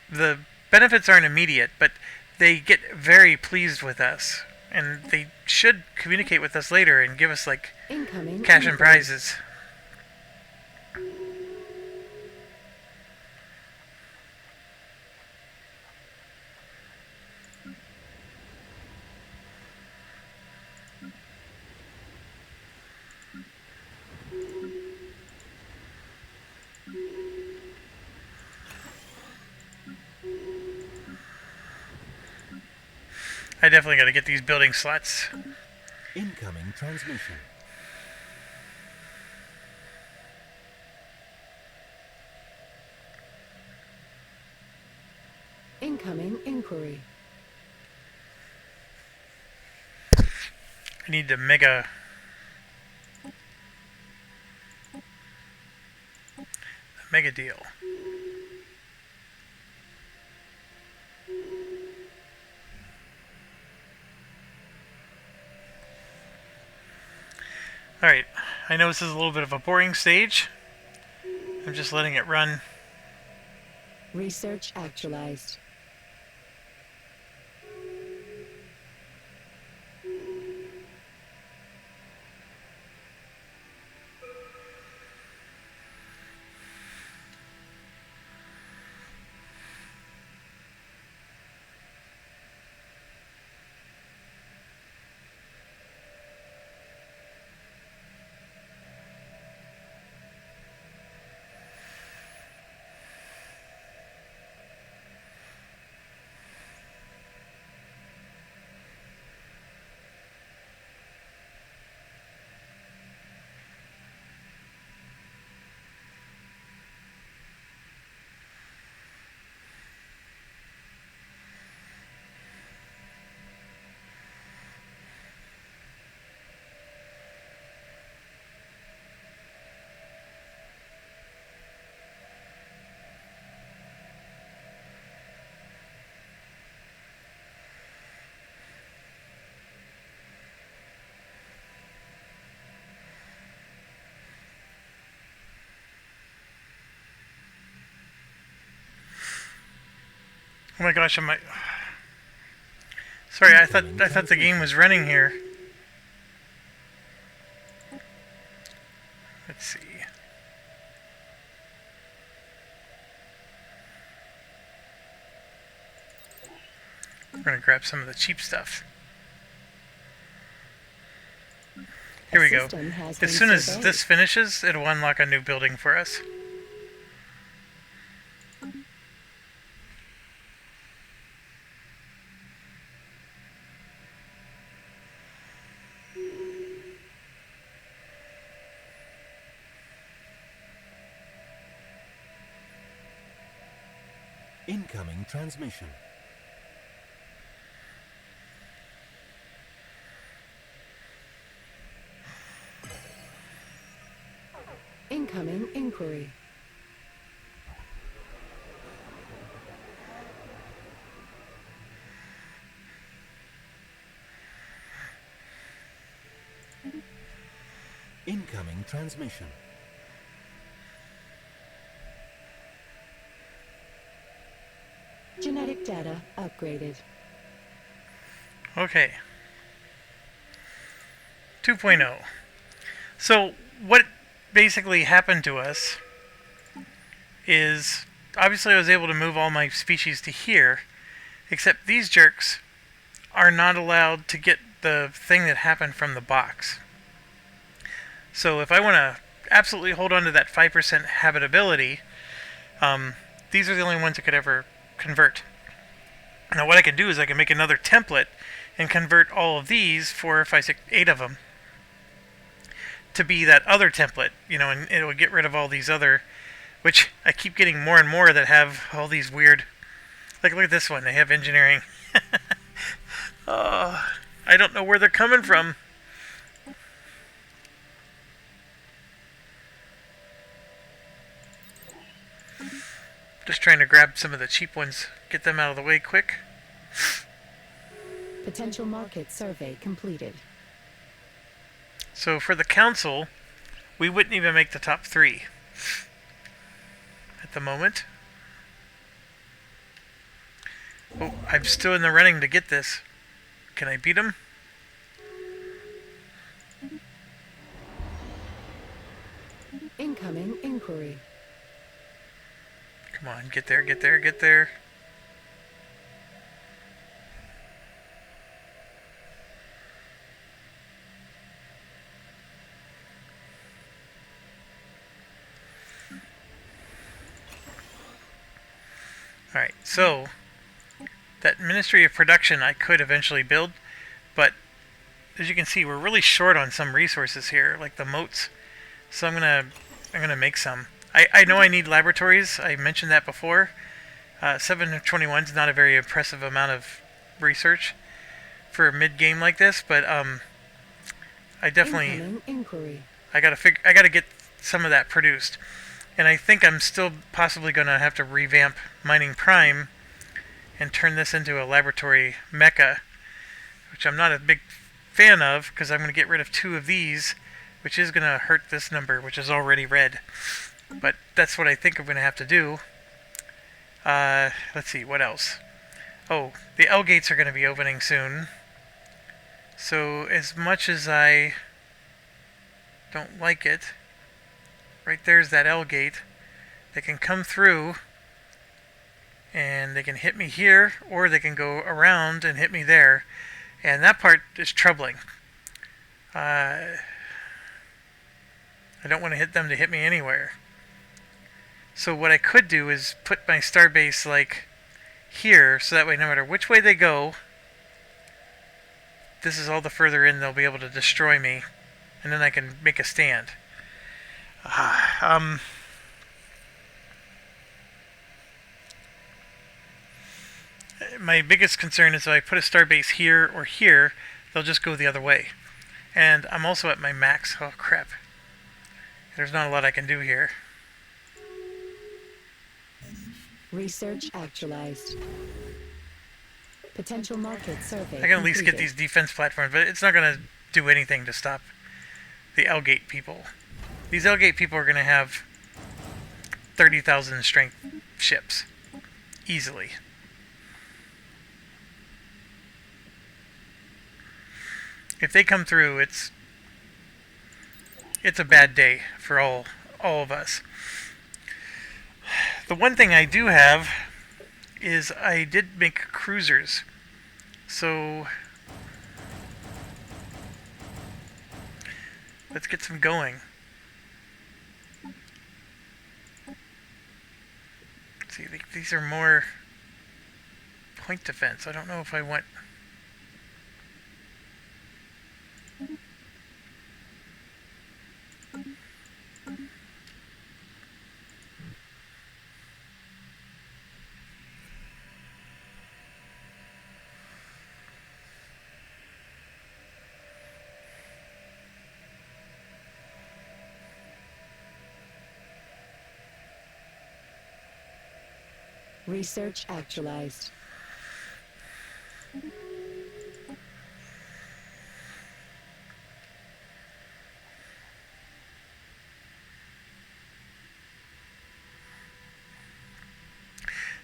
Speaker 1: the benefits aren't immediate, but they get very pleased with us. And they should communicate with us later and give us, like,
Speaker 2: Incoming
Speaker 1: cash and
Speaker 2: input.
Speaker 1: prizes. I definitely got to get these building slots.
Speaker 3: Incoming transmission.
Speaker 2: Incoming inquiry.
Speaker 1: I need the mega deal. Alright, I know this is a little bit of a boring stage. I'm just letting it run.
Speaker 2: Research actualized. Oh my gosh, am I... Sorry, I thought the game was running here. Let's see. We're gonna grab some of the cheap stuff. Here we go. As soon as this finishes, it'll unlock a new building for us.
Speaker 3: Incoming transmission.
Speaker 4: Incoming inquiry.
Speaker 3: Incoming transmission.
Speaker 4: Genetic data upgraded.
Speaker 1: Okay. 2.0. So what basically happened to us is, obviously I was able to move all my species to here, except these jerks are not allowed to get the thing that happened from the box. So if I want to absolutely hold on to that 5% habitability, these are the only ones that could ever convert. Now what I can do is I can make another template and convert all of these, 4, 5, 6, 8 of them, to be that other template, you know, and it will get rid of all these other, which I keep getting more and more that have all these weird, like look at this one, they have engineering. Oh, I don't know where they're coming from. Just trying to grab some of the cheap ones, get them out of the way quick.
Speaker 4: Potential market survey completed.
Speaker 1: So for the council, we wouldn't even make the top 3 at the moment. Oh, I'm still in the running to get this. Can I beat him?
Speaker 4: Incoming inquiry.
Speaker 1: Come on, get there, get there, get there. Alright, so that Ministry of Production I could eventually build, but as you can see, we're really short on some resources here, like the moats. So I'm gonna make some. I know I need laboratories. I mentioned that before. 721 is not a very impressive amount of research for a mid-game like this, but I definitely
Speaker 4: Incoming inquiry.
Speaker 1: I gotta get some of that produced. And I think I'm still possibly gonna have to revamp Mining Prime and turn this into a laboratory mecha, which I'm not a big fan of because I'm gonna get rid of 2 of these, which is gonna hurt this number, which is already red. But that's what I think I'm gonna have to do. Let's see, what else? Oh, the L gates are gonna be opening soon. So as much as I don't like it, right there's that L gate. They can come through and they can hit me here, or they can go around and hit me there. And that part is troubling. I don't want to hit them to hit me anywhere. So what I could do is put my starbase like here, so that way no matter which way they go, this is all the further in they'll be able to destroy me, and then I can make a stand. My biggest concern is if I put a starbase here or here, they'll just go the other way. And I'm also at my max. Oh crap. There's not a lot I can do here.
Speaker 4: Research actualized. Potential market survey.
Speaker 1: I can at least get
Speaker 4: completed.
Speaker 1: these defense platforms, but it's not going to do anything to stop the L-Gate people. These L-Gate people are going to have 30,000 strength ships. Easily. If they come through, it's a bad day for all of us. The one thing I do have is I did make cruisers. So let's get some going. Let's see, these are more point defense. I don't know if I want...
Speaker 4: Research actualized.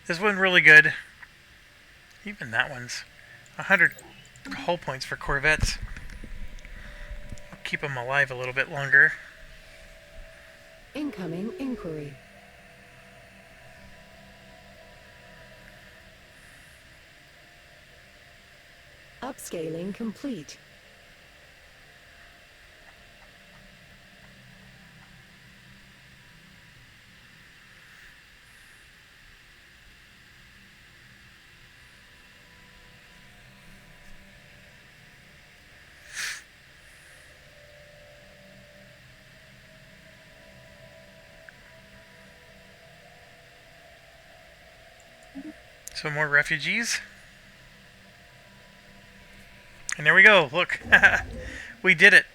Speaker 1: This one's really good. Even that one's 100 hull points for corvettes. Keep them alive a little bit longer.
Speaker 4: Incoming inquiry. Upscaling complete.
Speaker 1: Some more refugees. And there we go. Look. We did it.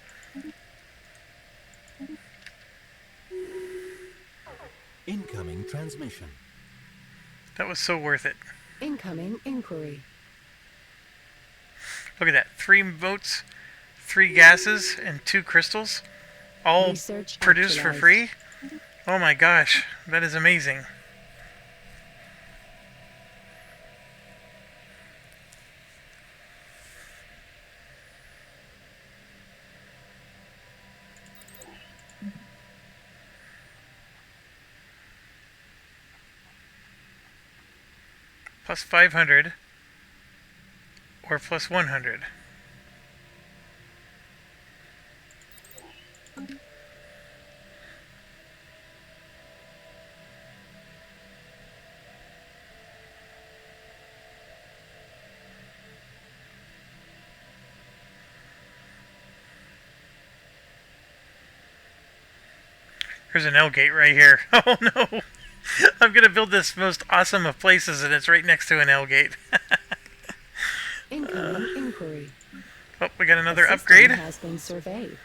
Speaker 3: Incoming transmission.
Speaker 1: That was so worth it.
Speaker 4: Incoming inquiry.
Speaker 1: Look at that. 3 votes, 3 gases, and 2 crystals. All
Speaker 4: Research
Speaker 1: produced for
Speaker 4: actualized.
Speaker 1: free. Oh my gosh. That is amazing. Plus 500 or plus 100. There's an L gate right here. Oh no! I'm gonna build this most awesome of places and it's right next to an L gate.
Speaker 4: Incoming inquiry.
Speaker 1: Oh, we got another
Speaker 4: The system
Speaker 1: upgrade.
Speaker 4: has been surveyed.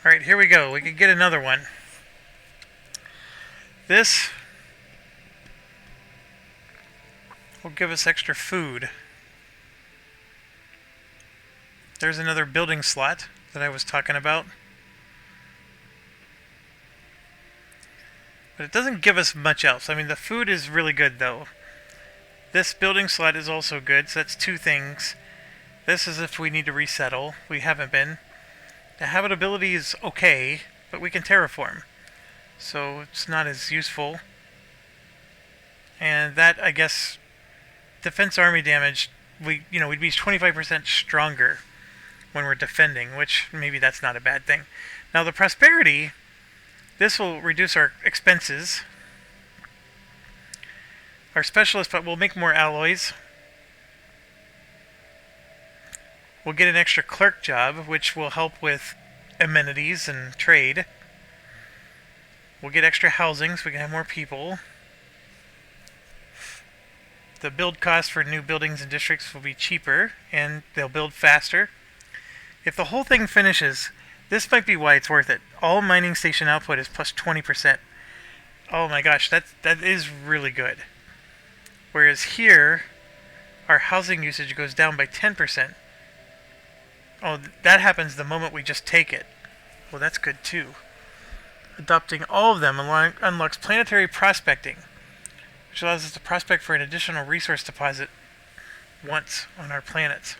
Speaker 1: Alright, here we go. We can get another one. This will give us extra food. There's another building slot that I was talking about. But it doesn't give us much else. I mean, the food is really good, though. This building slot is also good, so that's 2 things. This is if we need to resettle. We haven't been. The habitability is okay, but we can terraform. So it's not as useful. And that, I guess, defense army damage, we'd be 25% stronger when we're defending, which maybe that's not a bad thing. Now the prosperity, this will reduce our expenses. Our specialist will make more alloys. We'll get an extra clerk job, which will help with amenities and trade. We'll get extra housing so we can have more people. The build cost for new buildings and districts will be cheaper, and they'll build faster. If the whole thing finishes, this might be why it's worth it. All mining station output is plus 20%. Oh my gosh, that is really good. Whereas here, our housing usage goes down by 10%. Oh, that happens the moment we just take it. Well, that's good too. Adopting all of them unlocks planetary prospecting, which allows us to prospect for an additional resource deposit once on our planets.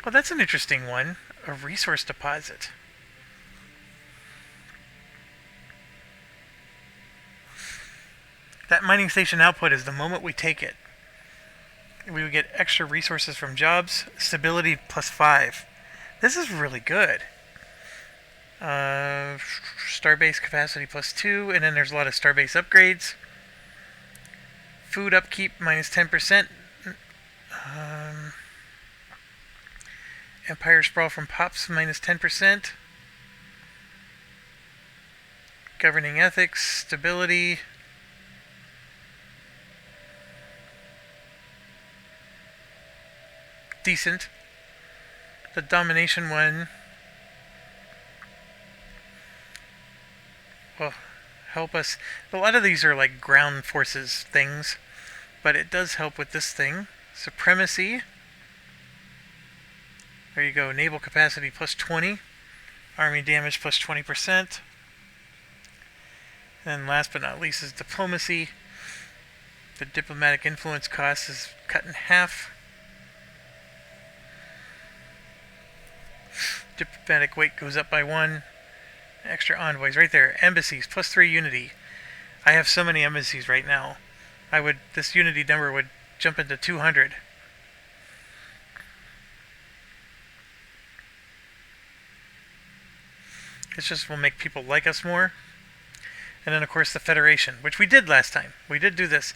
Speaker 1: Oh, that's an interesting one. A resource deposit. That mining station output is the moment we take it. We would get extra resources from jobs. Stability plus 5. This is really good. Starbase capacity plus 2. And then there's a lot of starbase upgrades. Food upkeep minus 10%. Empire sprawl from pops minus 10%. Governing ethics, stability. decent. The Domination one will help us. A lot of these are like ground forces things, but it does help with this thing. Supremacy. There you go. Naval capacity plus 20. Army damage plus 20%. And last but not least is diplomacy. The diplomatic influence cost is cut in half. Diplomatic weight goes up by 1. Extra envoys right there. Embassies plus 3 unity. I have so many embassies right now. This unity number would jump into 200. It just will make people like us more. And then of course the Federation, which we did last time. We did do this.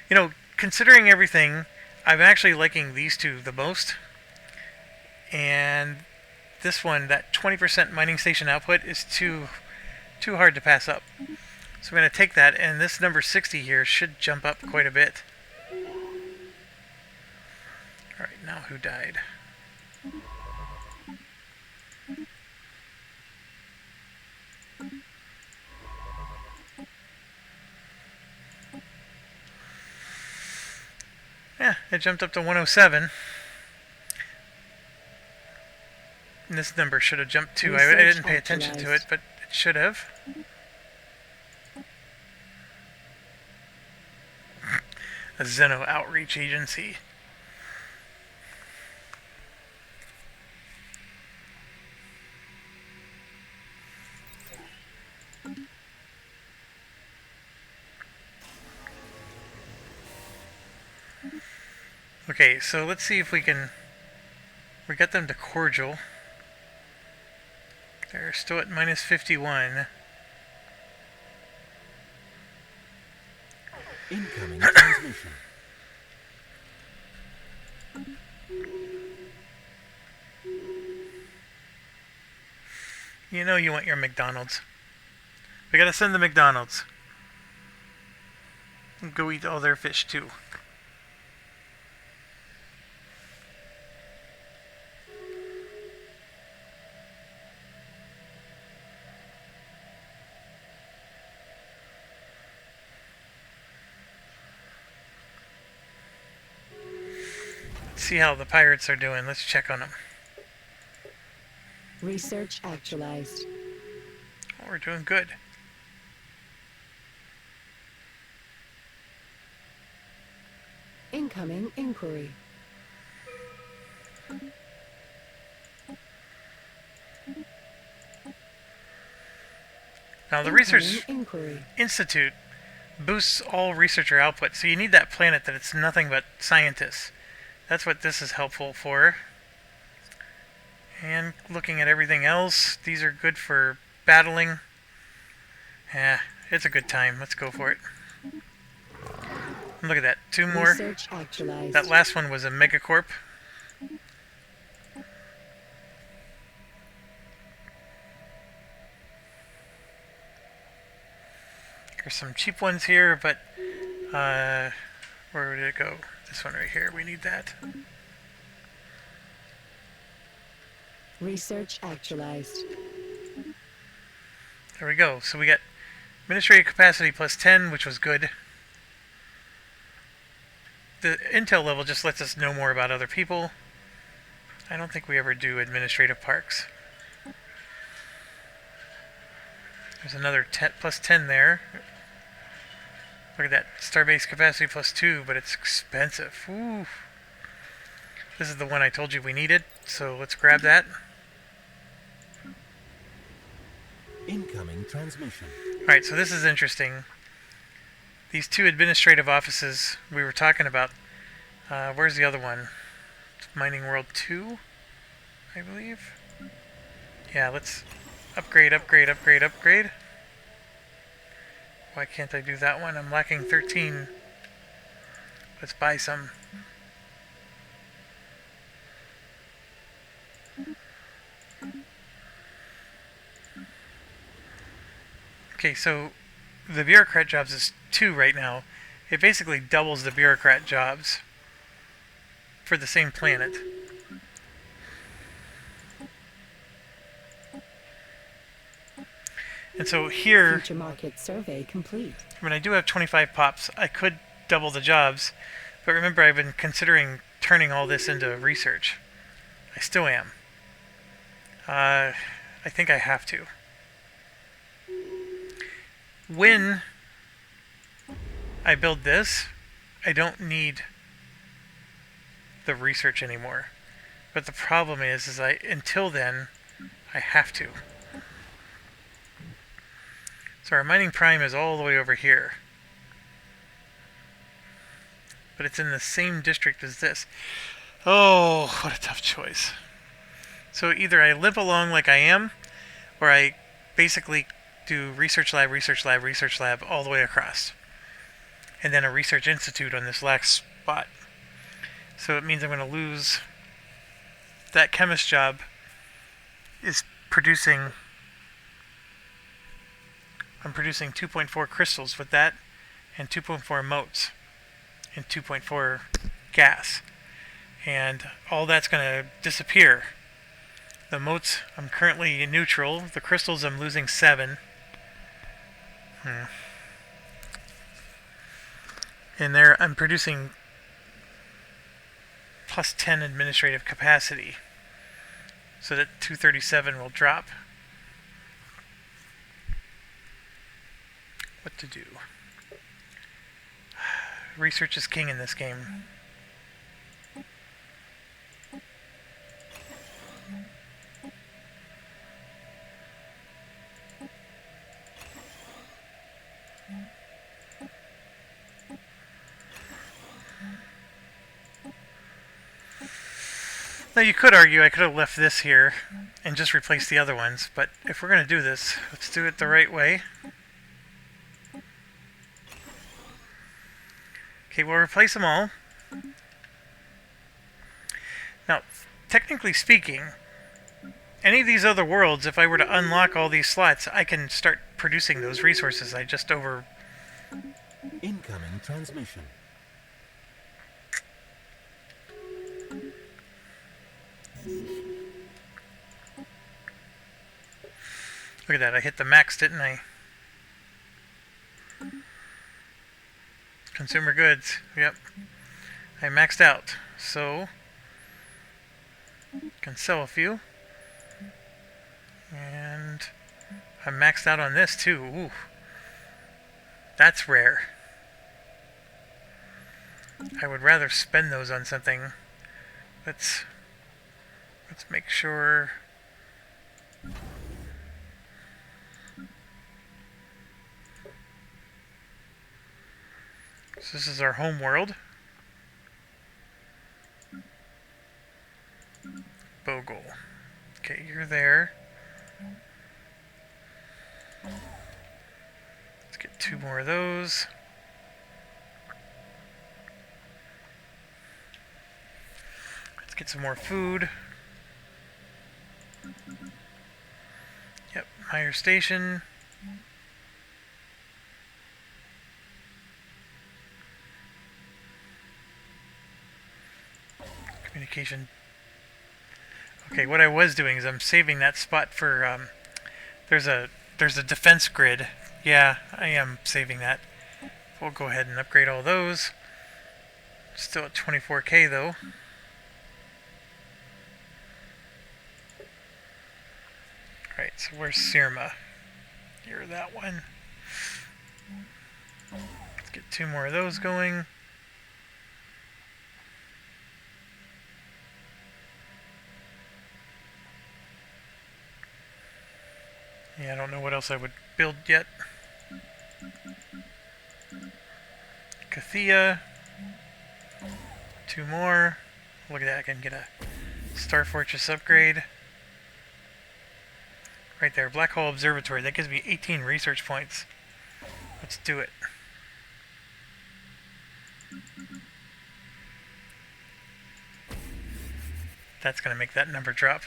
Speaker 1: You know, considering everything, I'm actually liking these two the most. And this one, that 20% mining station output is too hard to pass up. So I'm going to take that, and this number 60 here should jump up quite a bit. Alright, now who died? Yeah, it jumped up to 107. And this number should have jumped too. I didn't pay attention to it, but it should have. A Xeno outreach agency. Okay, so let's see if we can... We got them to cordial. They're still at minus 51.
Speaker 3: Incoming transmission.
Speaker 1: You know you want your McDonald's. We gotta send the McDonald's. Go eat all their fish too. See how the pirates are doing. Let's check on them.
Speaker 4: Research actualized.
Speaker 1: Oh, we're doing good.
Speaker 4: Incoming inquiry.
Speaker 1: Now the
Speaker 4: Incoming
Speaker 1: Research
Speaker 4: inquiry.
Speaker 1: Institute boosts all researcher output, so you need that planet that it's nothing but scientists. That's what this is helpful for. And looking at everything else, these are good for battling. Yeah, it's a good time. Let's go for it. Look at that. 2 more.
Speaker 4: Research actualized.
Speaker 1: That last one was a megacorp. There's some cheap ones here, but where did it go? This one right here. We need that.
Speaker 4: Research actualized.
Speaker 1: There we go. So we got administrative capacity plus 10, which was good. The intel level just lets us know more about other people. I don't think we ever do administrative parks. There's another plus 10 there. Look at that. Starbase capacity plus 2, but it's expensive. Ooh. This is the one I told you we needed, so let's grab that.
Speaker 3: Incoming transmission.
Speaker 1: Alright, so this is interesting. These 2 administrative offices we were talking about. Where's the other one? It's Mining World 2, I believe. Yeah, let's upgrade. Why can't I do that one? I'm lacking 13. Let's buy some. Okay, so the bureaucrat jobs is 2 right now. It basically doubles the bureaucrat jobs for the same planet. And so here,
Speaker 4: Future market survey complete.
Speaker 1: when I do have 25 pops, I could double the jobs. But remember, I've been considering turning all this into research. I still am. I think I have to. When I build this, I don't need the research anymore. But the problem is until then, I have to. So our mining prime is all the way over here. But it's in the same district as this. Oh, what a tough choice. So either I limp along like I am, or I basically do research lab, research lab, research lab all the way across. And then a research institute on this last spot. So it means I'm going to lose that chemist job is producing. I'm producing 2.4 crystals with that and 2.4 motes and 2.4 gas. And all that's going to disappear. The motes, I'm currently in neutral. The crystals, I'm losing 7. And there, I'm producing plus 10 administrative capacity. So that 237 will drop. What to do? Research is king in this game. Now you could argue I could have left this here and just replaced the other ones, but if we're going to do this, let's do it the right way. Okay, we'll replace them all. Now, technically speaking, any of these other worlds, if I were to unlock all these slots, I can start producing those resources I just over...
Speaker 3: Incoming transmission.
Speaker 1: Look at that, I hit the max, didn't I? Consumer goods, yep. I maxed out, so can sell a few. And I'm maxed out on this too. Ooh. That's rare. I would rather spend those on something. Let's make sure. So this is our home world. Bogle. Okay, you're there. Let's get 2 more of those. Let's get some more food. Yep, higher station. Communication. Okay, what I was doing is I'm saving that spot for there's a defense grid. Yeah, I am saving that. We'll go ahead and upgrade all those. Still at 24K though. Right, so where's Sirma? You're that one. Let's get 2 more of those going. Yeah, I don't know what else I would build yet. Cathia. 2 more. Look at that, I can get a Star Fortress upgrade. Right there, Black Hole Observatory. That gives me 18 research points. Let's do it. That's going to make that number drop.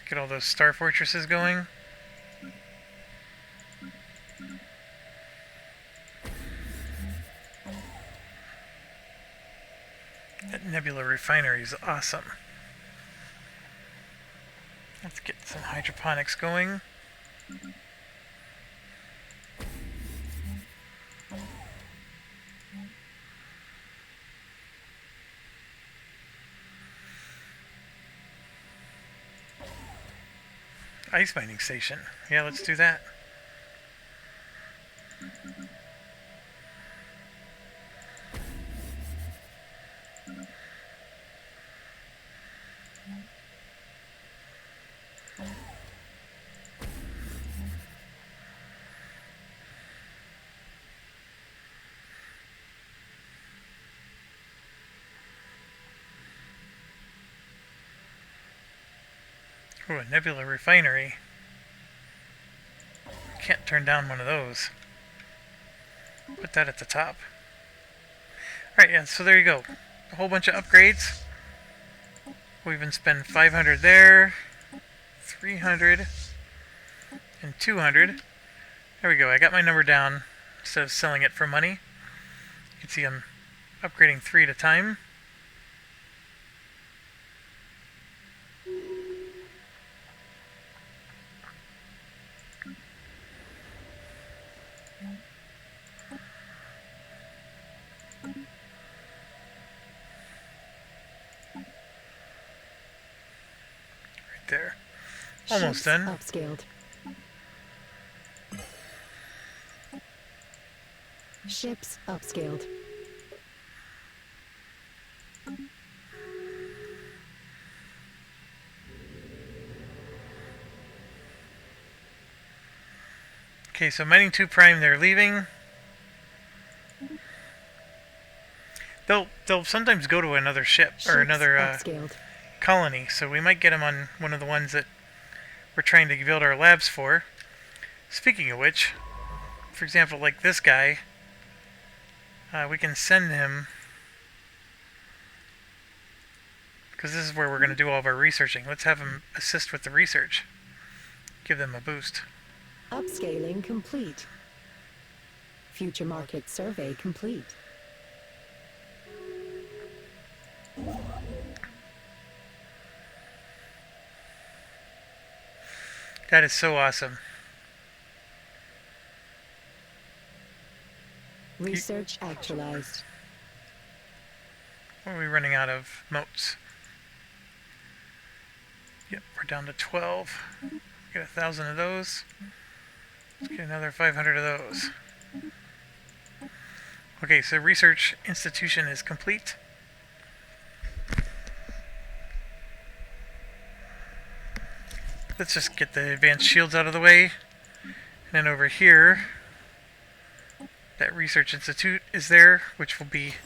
Speaker 1: Get all those Star Fortresses going. That Nebula Refinery is awesome. Let's get some hydroponics going. Ice mining station. Yeah, let's do that. Ooh, a nebula refinery. Can't turn down one of those. Put that at the top. Alright, yeah, so there you go. A whole bunch of upgrades. We'll even spend 500 there, 300, and 200. There we go, I got my number down instead of selling it for money. You can see I'm upgrading 3 at a time. There. Almost
Speaker 4: Ships
Speaker 1: done.
Speaker 4: Upscaled. Ships upscaled.
Speaker 1: Okay, so Mining 2 Prime, they're leaving. They'll sometimes go to another ship
Speaker 4: Ships
Speaker 1: or another
Speaker 4: upscaled.
Speaker 1: colony, so we might get them on one of the ones that we're trying to build our labs for. Speaking of which, for example, like this guy, we can send him, because this is where we're going to do all of our researching. Let's have him assist with the research. Give them a boost.
Speaker 4: Upscaling complete. Future market survey complete.
Speaker 1: That is so awesome.
Speaker 4: Research actualized.
Speaker 1: What are we running out of motes? Yep, we're down to 12. Get 1,000 of those. Let's get another 500 of those. Okay, so research institution is complete. Let's just get the advanced shields out of the way. And then over here, that research institute is there, which will be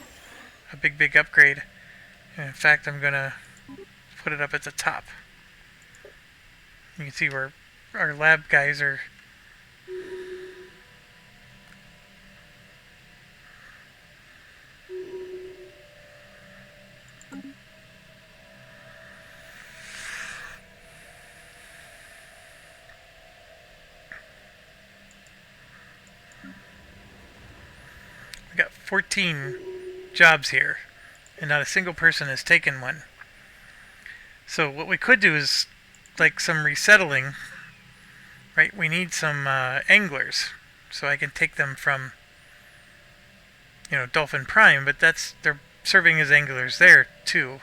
Speaker 1: a big upgrade. And in fact, I'm gonna put it up at the top. You can see where our lab guys are. We got 14 jobs here, and not a single person has taken one. So what we could do is like some resettling, right? We need some anglers, so I can take them from, you know, Dolphin Prime, but they're serving as anglers there too.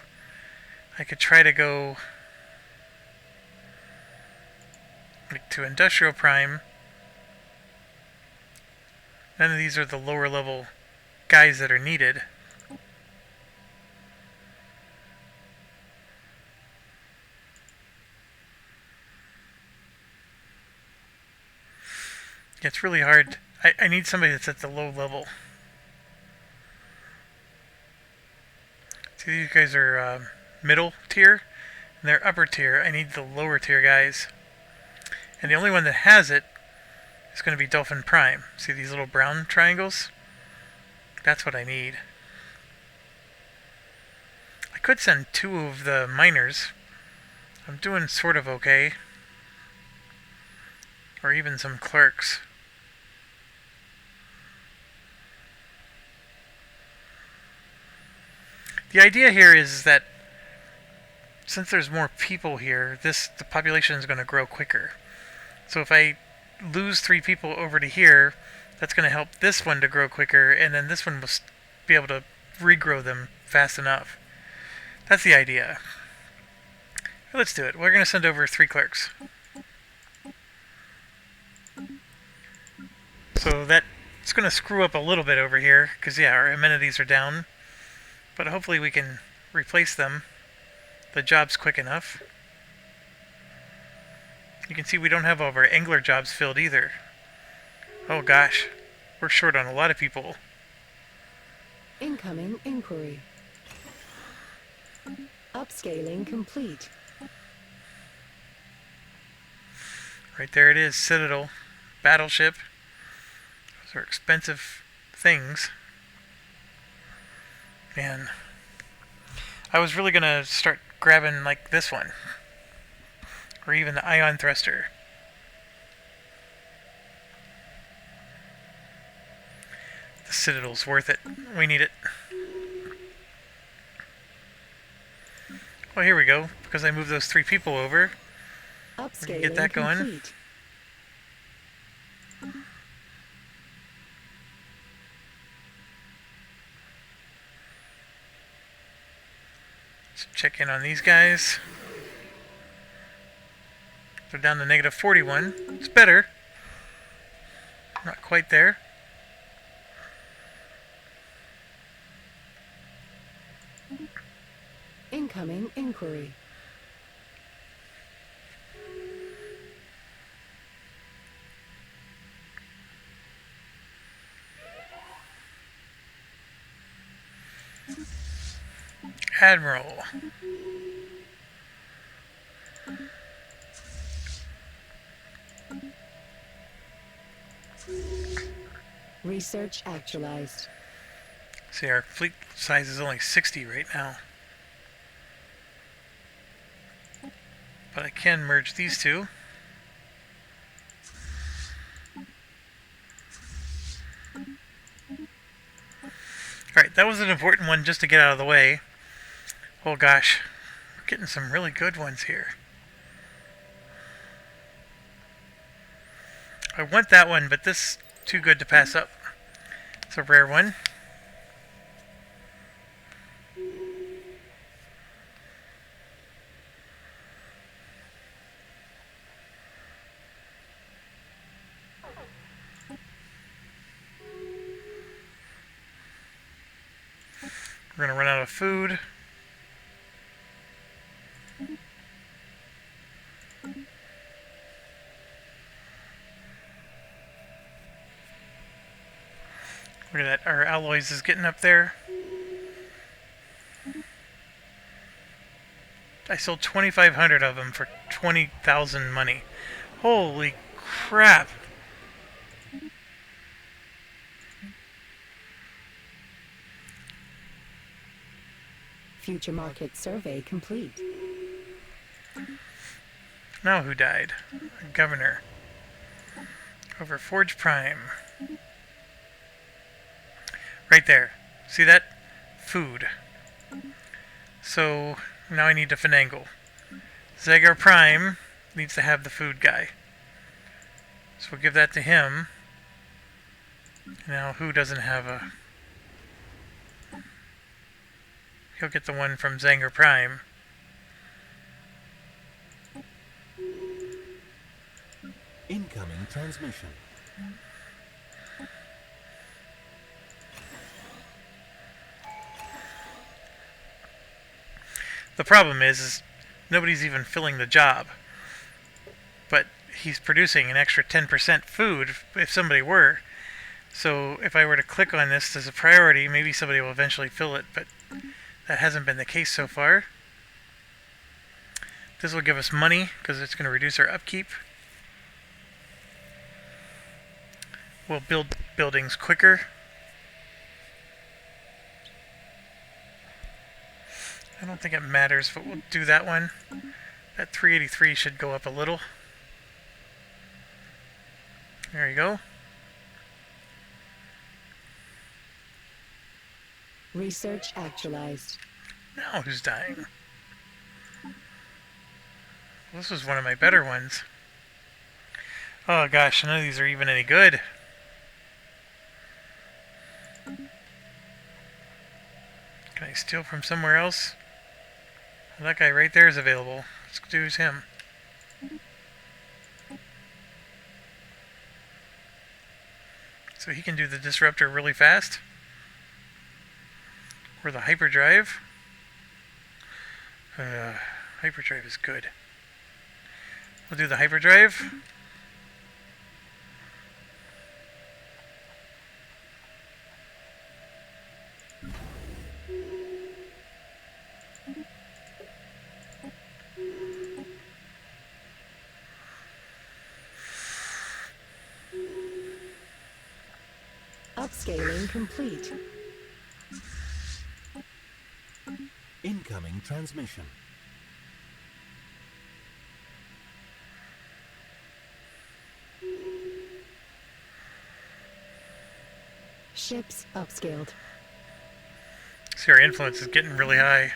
Speaker 1: I could try to go like to Industrial Prime. None of these are the lower level guys that are needed. It's really hard. I need somebody that's at the low level. See, these guys are middle tier, and they're upper tier. I need the lower tier guys. And the only one that has it is going to be Dolphin Prime. See these little brown triangles? That's what I need. I could send 2 of the miners. I'm doing sort of okay. Or even some clerks. The idea here is that since there's more people here, the population is going to grow quicker. So if I lose 3 people over to here, that's going to help this one to grow quicker, and then this one will be able to regrow them fast enough. That's the idea. Let's do it. We're going to send over 3 clerks. So that's going to screw up a little bit over here, because yeah, our amenities are down. But hopefully we can replace them. The job's quick enough. You can see we don't have all of our angler jobs filled either. Oh gosh, we're short on a lot of people.
Speaker 4: Incoming inquiry. Upscaling complete.
Speaker 1: Right there it is, Citadel, Battleship. Those are expensive things. Man, I was really gonna start grabbing like this one. Or even the ion thruster. The Citadel's worth it. We need it. Well, here we go. Because I moved those 3 people over. We can get that going.
Speaker 4: Complete.
Speaker 1: Let's check in on these guys. They're down to negative 41. It's better. Not quite there.
Speaker 4: Incoming inquiry.
Speaker 1: Admiral.
Speaker 4: Research actualized.
Speaker 1: See, our fleet size is only 60 right now. But I can merge these two. Alright, that was an important one just to get out of the way. Oh gosh, we're getting some really good ones here. I want that one, but this is too good to pass up. It's a rare one. We're gonna run out of food. Look at that, our alloys is getting up there. I sold 2,500 of them for 20,000 money. Holy crap!
Speaker 4: Future market survey complete.
Speaker 1: Now who died? Governor. Over Forge Prime. Right there. See that? Food. So now I need to finagle. Zagar Prime needs to have the food guy. So we'll give that to him. Now who doesn't have a... He'll get the one from Zanger Prime.
Speaker 3: Incoming transmission.
Speaker 1: The problem is nobody's even filling the job. But he's producing an extra 10% food if somebody were. So if I were to click on this as a priority, maybe somebody will eventually fill it, but that hasn't been the case so far. This will give us money because it's going to reduce our upkeep. We'll build buildings quicker. I don't think it matters, but we'll do that one. That 383 should go up a little. There you go.
Speaker 4: Research actualized.
Speaker 1: Now who's dying? This was one of my better ones. Oh gosh, none of these are even any good. Can I steal from somewhere else? Well, that guy right there is available. Let's do him. So he can do the disruptor really fast. Or the hyperdrive. Hyperdrive is good. We'll do the hyperdrive.
Speaker 4: Upscaling complete.
Speaker 3: Incoming transmission.
Speaker 4: Ships upscaled.
Speaker 1: See, our influence is getting really high.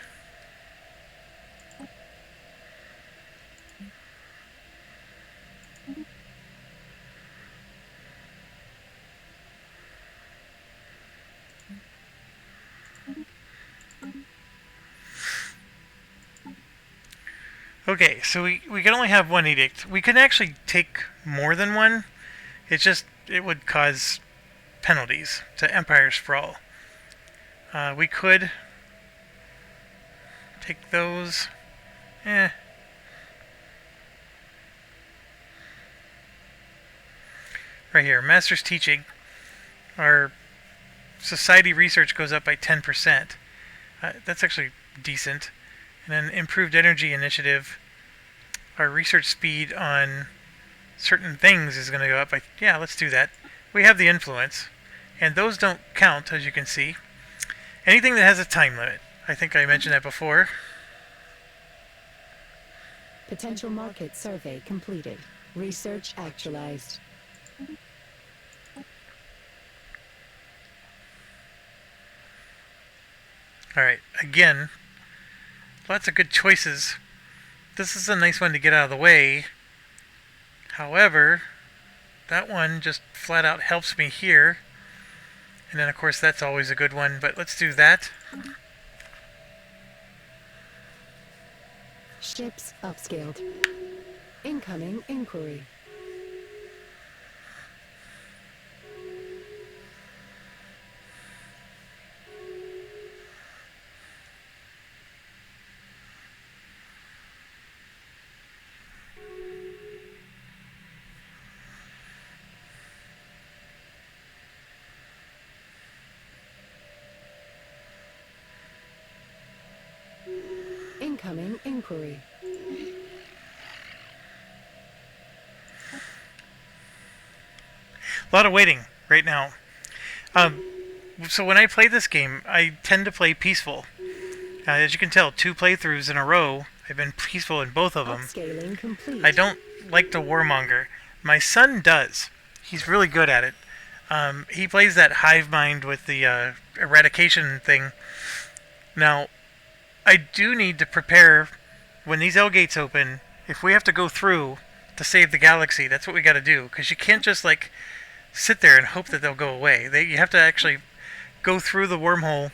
Speaker 1: Okay, so we can only have one edict. We can actually take more than one. It's just, it would cause penalties to Empire Sprawl. We could take those. Right here, Master's Teaching. Our society research goes up by 10%. That's actually decent. And then improved energy initiative. Our research speed on certain things is going to go up by... Yeah, let's do that. We have the influence. And those don't count, as you can see. Anything that has a time limit. I think I mentioned that before.
Speaker 4: Potential market survey completed. Research actualized.
Speaker 1: Alright, again, lots of good choices. This is a nice one to get out of the way. However, that one just flat out helps me here. And then of course that's always a good one, but let's do that.
Speaker 4: Ships upscaled. Incoming inquiry. Incoming inquiry.
Speaker 1: A lot of waiting right now. So when I play this game, I tend to play peaceful. As you can tell, 2 playthroughs in a row, I've been peaceful in both of them.
Speaker 4: Upscaling complete.
Speaker 1: I don't like to warmonger. My son does. He's really good at it. He plays that hive mind with the eradication thing. Now, I do need to prepare when these L gates open. If we have to go through to save the galaxy, that's what we got to do. Because you can't just like sit there and hope that they'll go away. You have to actually go through the wormhole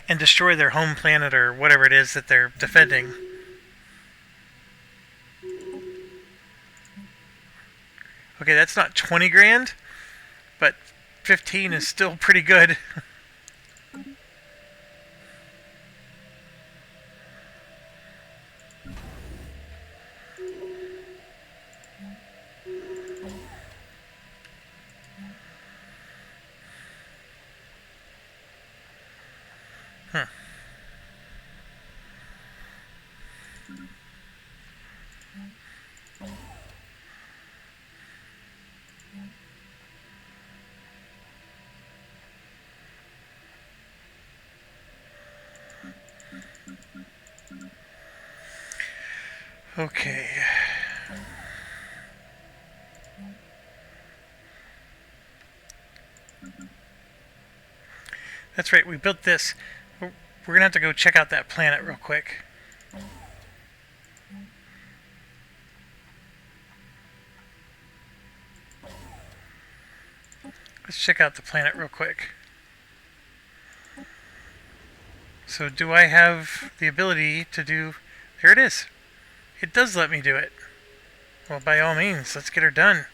Speaker 1: and destroy their home planet or whatever it is that they're defending. Okay, that's not 20 grand, but 15 is still pretty good. Okay. That's right, we built this. We're going to have to go check out that planet real quick. Let's check out the planet real quick. So do I have the ability to do... There it is. It does let me do it. Well, by all means, let's get her done.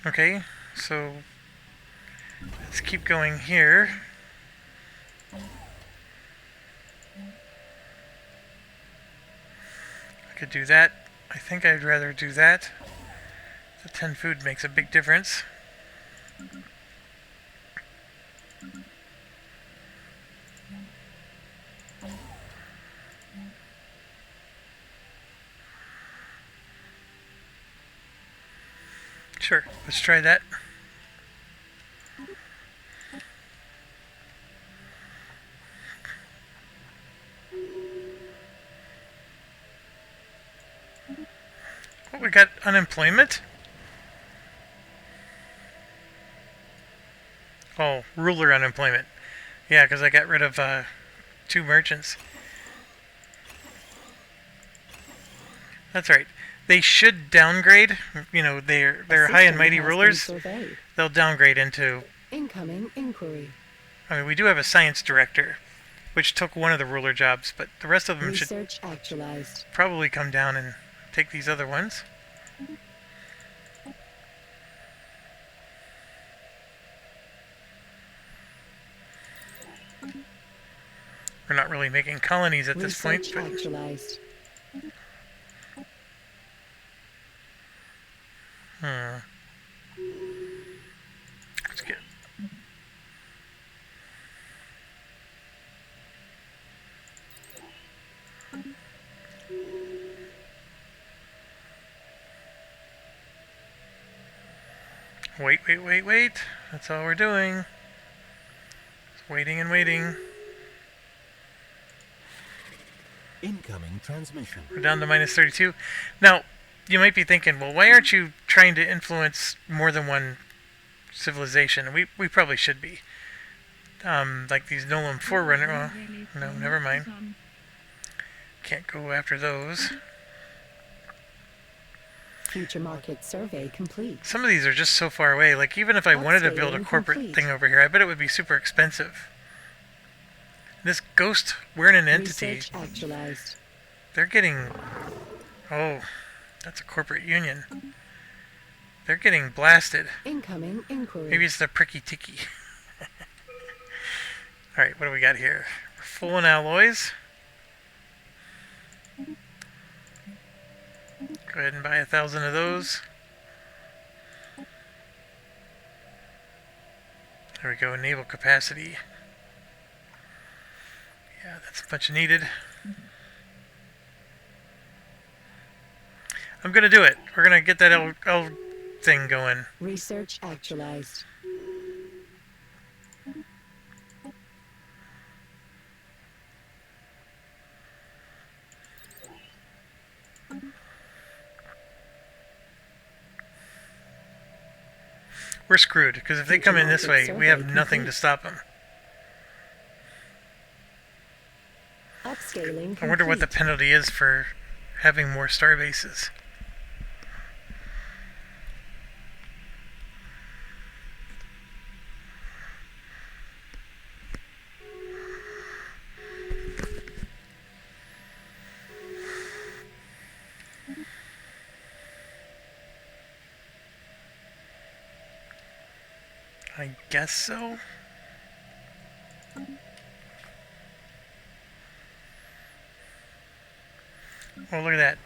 Speaker 1: Okay, so let's keep going here. I could do that. I think I'd rather do that. The 10 food makes a big difference. Sure, let's try that. Oh, we got unemployment? Oh, ruler unemployment. Yeah, because I got rid of 2 merchants. That's right. They should downgrade. You know, they're high and mighty rulers. They'll downgrade into...
Speaker 4: Incoming inquiry.
Speaker 1: I mean, we do have a science director, which took one of the ruler jobs, but the rest of them
Speaker 4: Research
Speaker 1: should
Speaker 4: actualized.
Speaker 1: probably come down and take these other ones. We're not really making colonies at this point, but...
Speaker 4: Actualized.
Speaker 1: Let's get... Wait. That's all we're doing. Just waiting and waiting.
Speaker 3: Incoming transmission.
Speaker 1: We're down to minus 32. Now, you might be thinking, well, why aren't you trying to influence more than one civilization? We probably should be. Like these Nolan Forerunner. Oh, no, never mind. Can't go after those.
Speaker 4: Future market survey complete.
Speaker 1: Some of these are just so far away. Like, even if I wanted to build a corporate thing over here, I bet it would be super expensive. This ghost, we're in an entity.
Speaker 4: Research actualized.
Speaker 1: They're getting... Oh, that's a corporate union. They're getting blasted.
Speaker 4: Incoming inquiry.
Speaker 1: Maybe it's the pricky ticky. Alright, what do we got here? We're full in alloys. Go ahead and buy 1,000 of those. There we go, naval capacity. Yeah, that's much needed. I'm gonna do it. We're gonna get that L thing going.
Speaker 4: Research actualized.
Speaker 1: We're screwed, because if they come in this way, we have nothing to stop them.
Speaker 4: Upscaling.
Speaker 1: I wonder what the penalty is for having more star bases. I guess so. Oh, look at that.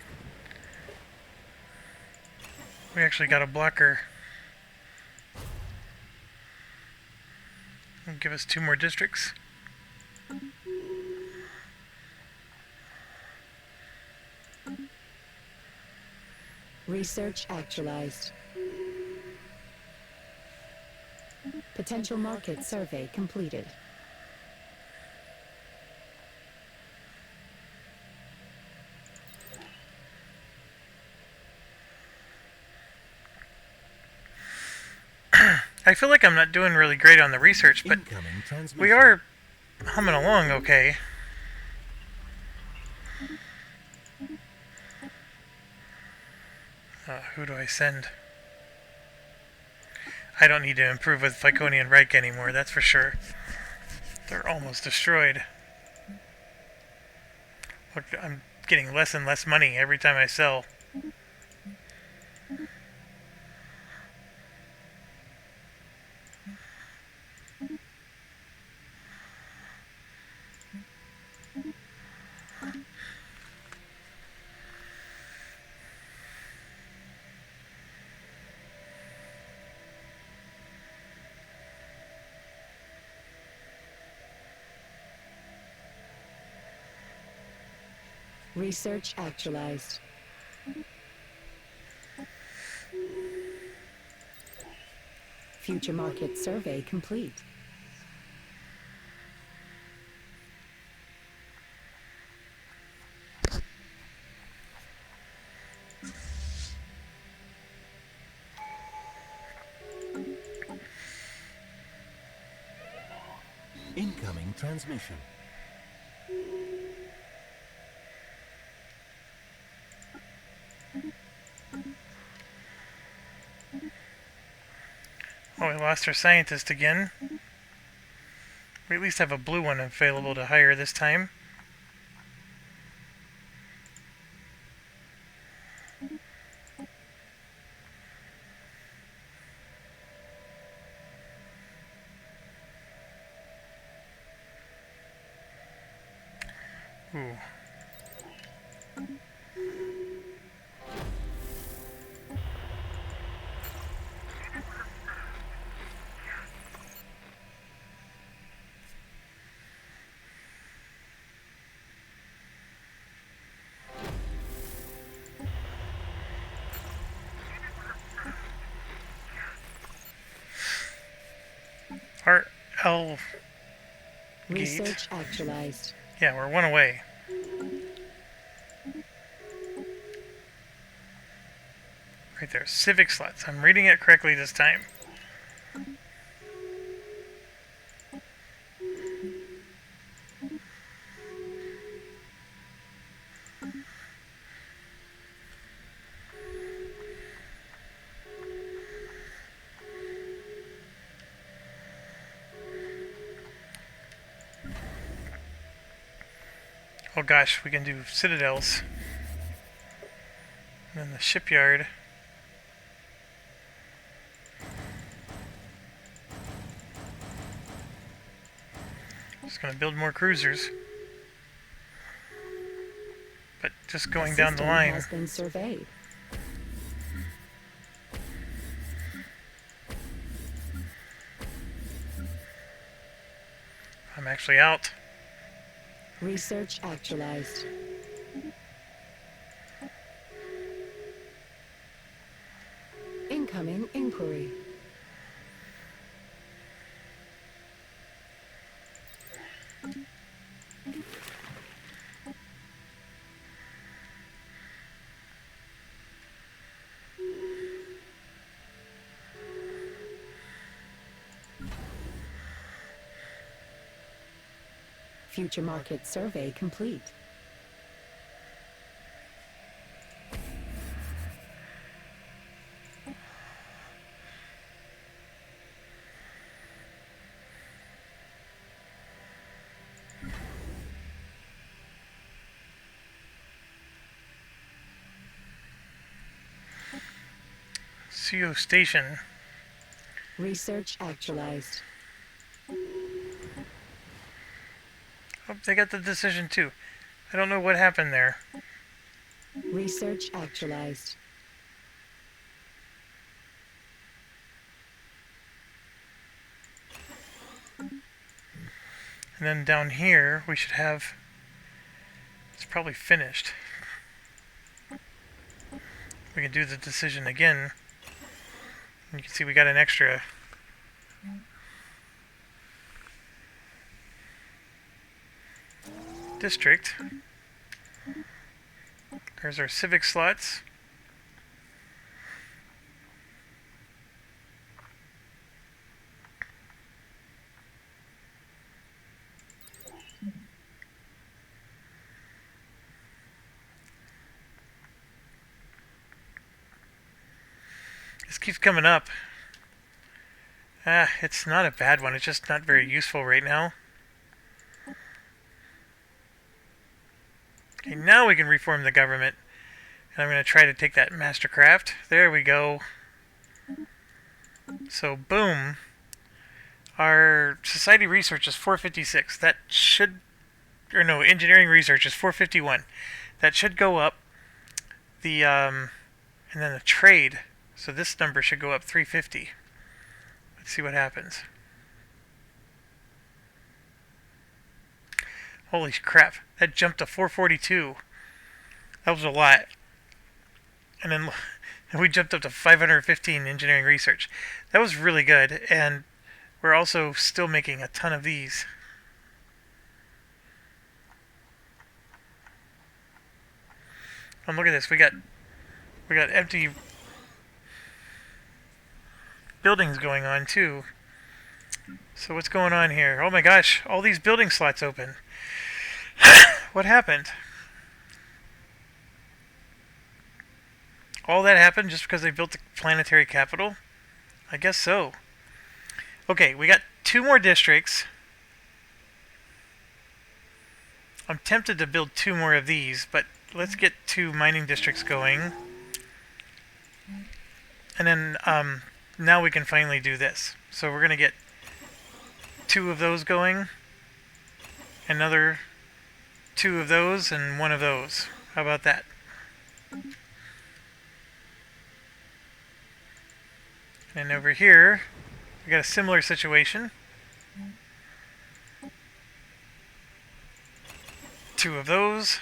Speaker 1: We actually got a blocker. It'll give us 2 more districts.
Speaker 4: Research actualized. Potential market survey completed.
Speaker 1: I feel like I'm not doing really great on the research, but we are humming along okay. Who do I send? I don't need to improve with Viconian Reich anymore, that's for sure. They're almost destroyed. Look, I'm getting less and less money every time I sell.
Speaker 4: Research actualized. Future market survey complete.
Speaker 3: Incoming transmission.
Speaker 2: Oh, we lost our scientist again. We at least have a blue one available to hire this time. Ooh. Our L gate.
Speaker 4: Research actualized.
Speaker 2: Yeah, we're one away. Right there, civic slots. I'm reading it correctly this time. Oh gosh, we can do citadels. And then the shipyard. Just gonna build more cruisers. But just going down the
Speaker 4: System
Speaker 2: line.
Speaker 4: has been surveyed.
Speaker 2: I'm actually out.
Speaker 4: Research actualized. Incoming inquiry. Future market survey complete.
Speaker 2: CO station.
Speaker 4: Research actualized.
Speaker 2: Oh, they got the decision too. I don't know what happened there.
Speaker 4: Research actualized.
Speaker 2: And then down here, we should have... It's probably finished. We can do the decision again. And you can see we got an extra. District. There's our civic slots. This keeps coming up. It's not a bad one. It's just not very useful right now. Okay, now we can reform the government. And I'm going to try to take that Mastercraft. There we go. So, boom. Our society research is 456. That should... Or no, engineering research is 451. That should go up. The, and then the trade. So this number should go up 350. Let's see what happens. Holy crap. That jumped to 442. That was a lot. And then we jumped up to 515 engineering research. That was really good, and we're also still making a ton of these. Look at this. We got empty buildings going on too. So what's going on here? Oh my gosh, all these building slots open. What happened? All that happened just because they built the planetary capital? I guess so. Okay, we got 2 more districts. I'm tempted to build 2 more of these, but let's get 2 mining districts going. And then now we can finally do this. So we're going to get 2 of those going. Another 2 of those and 1 of those. How about that? And over here, we got a similar situation. 2 of those,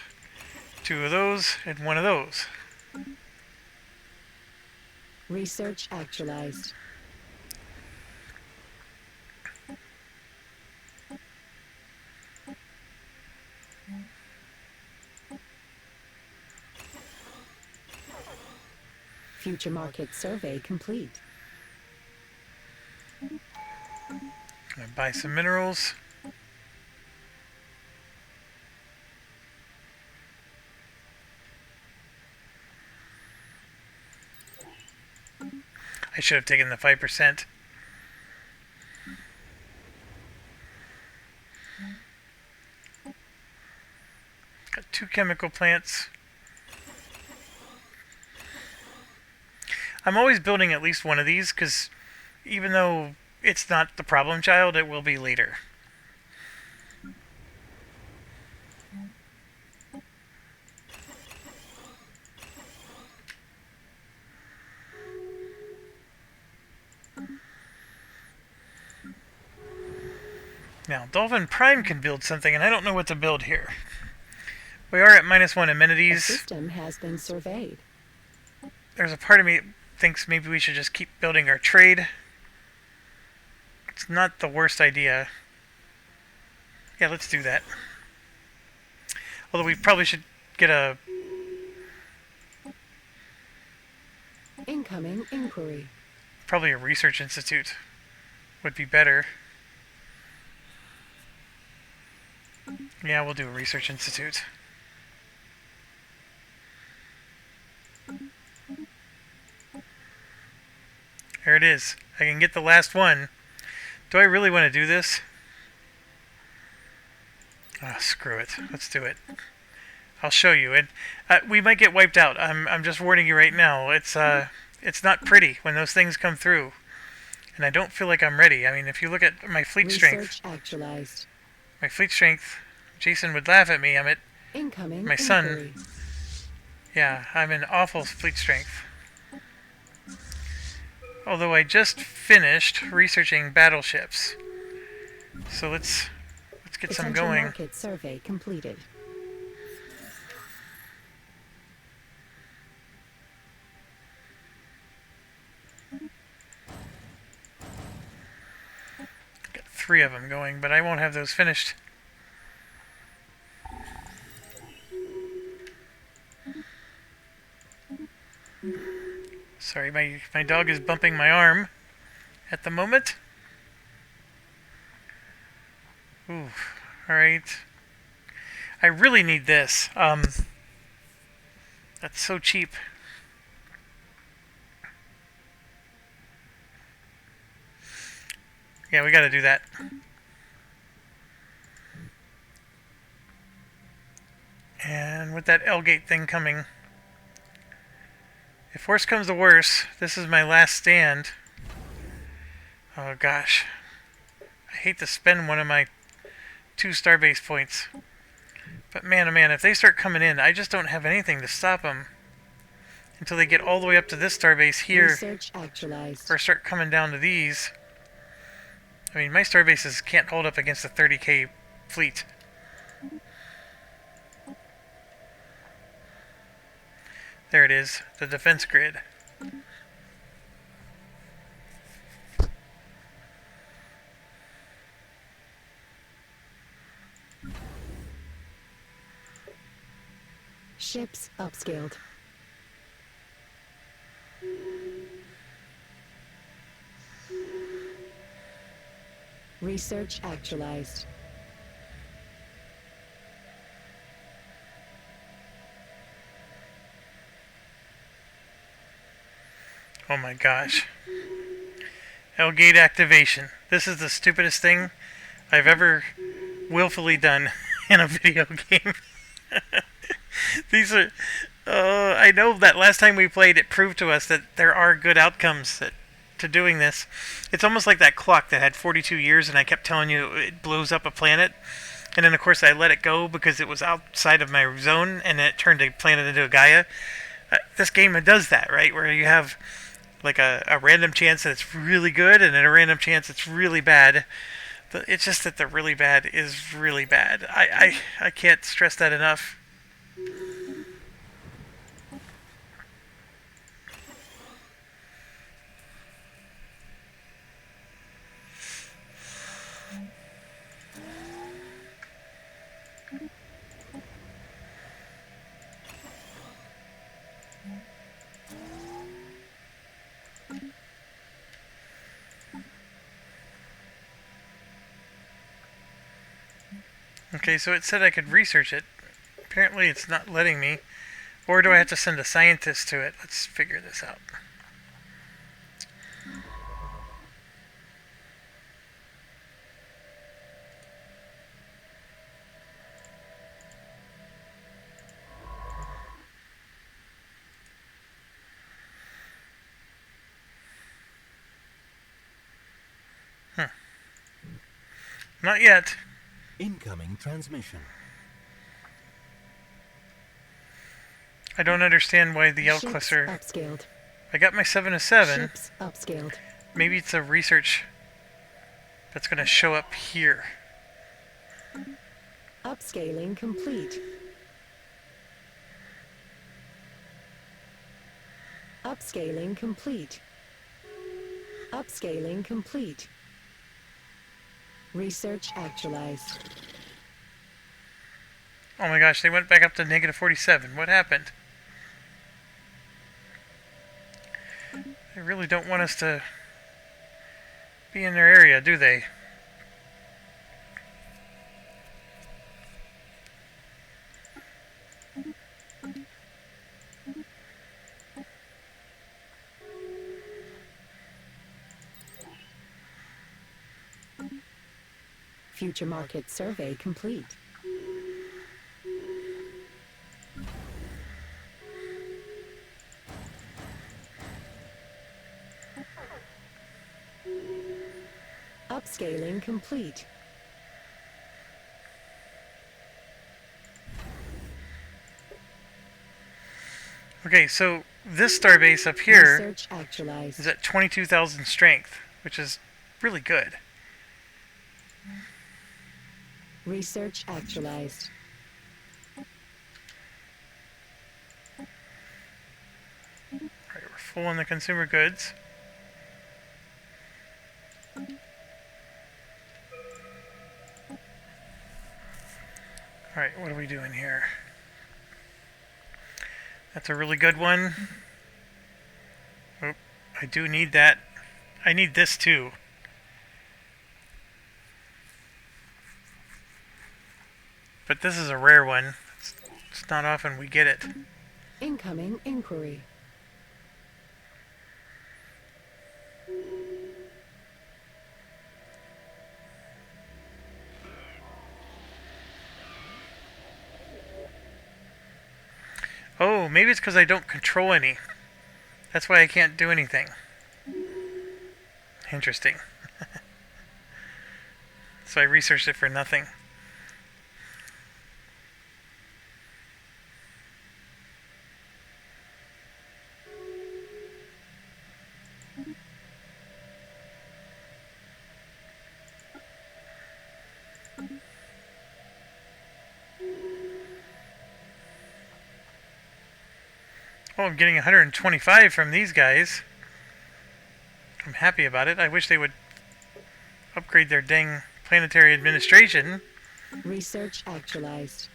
Speaker 2: 2 of those, and 1 of those.
Speaker 4: Research actualized. Future market survey complete.
Speaker 2: I'm gonna buy some minerals. I should have taken the 5%. Got 2 chemical plants. I'm always building at least one of these because even though it's not the problem child, it will be later. Now, Dolphin Prime can build something, and I don't know what to build here. We are at -1
Speaker 4: The
Speaker 2: amenities.
Speaker 4: system has been surveyed.
Speaker 2: There's a part of me that thinks maybe we should just keep building our trade. It's not the worst idea. Yeah, let's do that. Although we probably should get a...
Speaker 4: Incoming inquiry.
Speaker 2: Probably a research institute would be better. Yeah, we'll do a research institute. There it is. I can get the last one. Do I really want to do this? Ah, screw it. Let's do it. I'll show you. And we might get wiped out. I'm just warning you right now. It's not pretty when those things come through. And I don't feel like I'm ready. I mean, if you look at my fleet strength,
Speaker 4: Research actualized.
Speaker 2: my fleet strength, Jason would laugh at me. I'm at,
Speaker 4: Incoming
Speaker 2: My son.
Speaker 4: inquiry.
Speaker 2: yeah, I'm in awful fleet strength. Although I just finished researching battleships. So let's get some
Speaker 4: Potential
Speaker 2: going.
Speaker 4: market survey completed.
Speaker 2: Got 3 of them going, but I won't have those finished. Sorry, my dog is bumping my arm at the moment. Ooh, alright. I really need this. That's so cheap. Yeah, we gotta do that. And with that L-gate thing coming, if worse comes to worse, this is my last stand. Oh gosh. I hate to spend one of my 2 starbase points. But man, oh man, if they start coming in, I just don't have anything to stop them. Until they get all the way up to this starbase here,
Speaker 4: Research actualized.
Speaker 2: or start coming down to these. I mean, my starbases can't hold up against a 30k fleet. There it is, the defense grid.
Speaker 4: Ships upscaled. Research actualized.
Speaker 2: Oh my gosh. L-gate activation. This is the stupidest thing I've ever willfully done in a video game. These are... I know that last time we played, it proved to us that there are good outcomes to doing this. It's almost like that clock that had 42 years, and I kept telling you it blows up a planet. And then, of course, I let it go because it was outside of my zone, and it turned a planet into a Gaia. This game does that, right? Where you have like a random chance that it's really good, and then a random chance it's really bad. But it's just that the really bad is really bad. I can't stress that enough. Okay, so it said I could research it. Apparently it's not letting me. Or do I have to send a scientist to it? Let's figure this out. Not yet.
Speaker 3: Incoming transmission.
Speaker 2: I don't understand why the
Speaker 4: Ships
Speaker 2: L-cluster...
Speaker 4: upscaled.
Speaker 2: I got my 7 of 7.
Speaker 4: Ships upscaled.
Speaker 2: Maybe it's a research that's going to show up here.
Speaker 4: Upscaling complete. Upscaling complete. Upscaling complete. Research actualized.
Speaker 2: Oh my gosh, they went back up to negative 47. What happened? They really don't want us to be in their area, do they?
Speaker 4: Future market survey complete. Upscaling complete.
Speaker 2: Okay, so this starbase up here
Speaker 4: Research actualized.
Speaker 2: is at 22,000 strength, which is really good.
Speaker 4: Research actualized.
Speaker 2: Alright, we're full on the consumer goods. Alright, what are we doing here? That's a really good one. Oh, I do need that. I need this too. But this is a rare one. It's not often we get it.
Speaker 4: Incoming inquiry.
Speaker 2: Oh, maybe it's because I don't control any. That's why I can't do anything. Interesting. So I researched it for nothing. Oh, I'm getting 125 from these guys. I'm happy about it. I wish they would upgrade their dang planetary administration.
Speaker 4: Research actualized.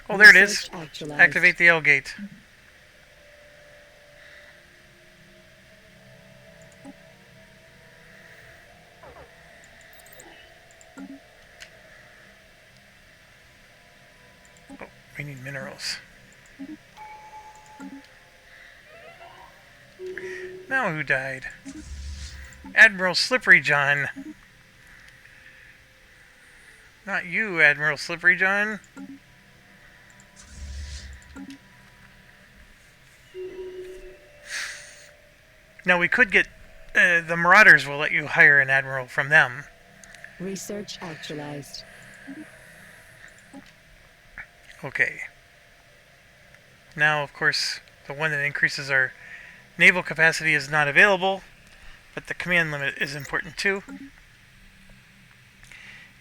Speaker 2: Oh, there it is.
Speaker 4: Research actualized.
Speaker 2: Activate the L gate. Oh, we need minerals. Now who died? Admiral Slippery John. Not you, Admiral Slippery John. Now we could get... the Marauders will let you hire an admiral from them.
Speaker 4: Research actualized.
Speaker 2: Okay. Now, of course, the one that increases our naval capacity is not available, but the command limit is important too.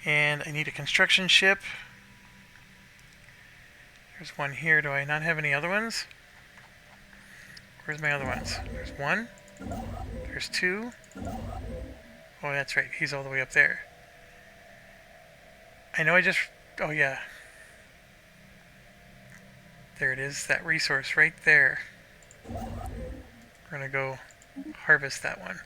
Speaker 2: And I need a construction ship. There's one here. Do I not have any other ones? Where's my other ones? There's one. There's two. Oh, that's right. He's all the way up there. I know I just... Oh, yeah. There it is. That resource right there. We're going to go harvest that one.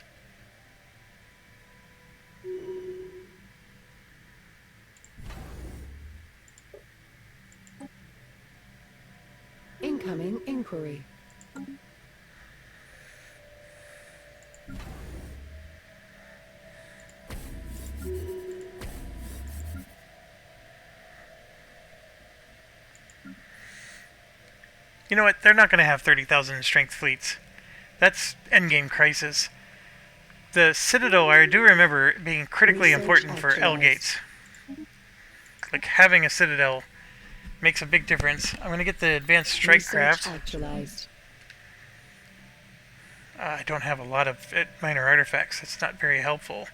Speaker 4: Incoming inquiry.
Speaker 2: You know what? They're not going to have 30,000 strength fleets. That's endgame crisis. The Citadel, I do remember being critically
Speaker 4: Research
Speaker 2: important for L
Speaker 4: actualized.
Speaker 2: gates. Like having a Citadel makes a big difference. I'm going to get the advanced strike
Speaker 4: Research
Speaker 2: craft.
Speaker 4: actualized.
Speaker 2: I don't have a lot of minor artifacts. It's not very helpful.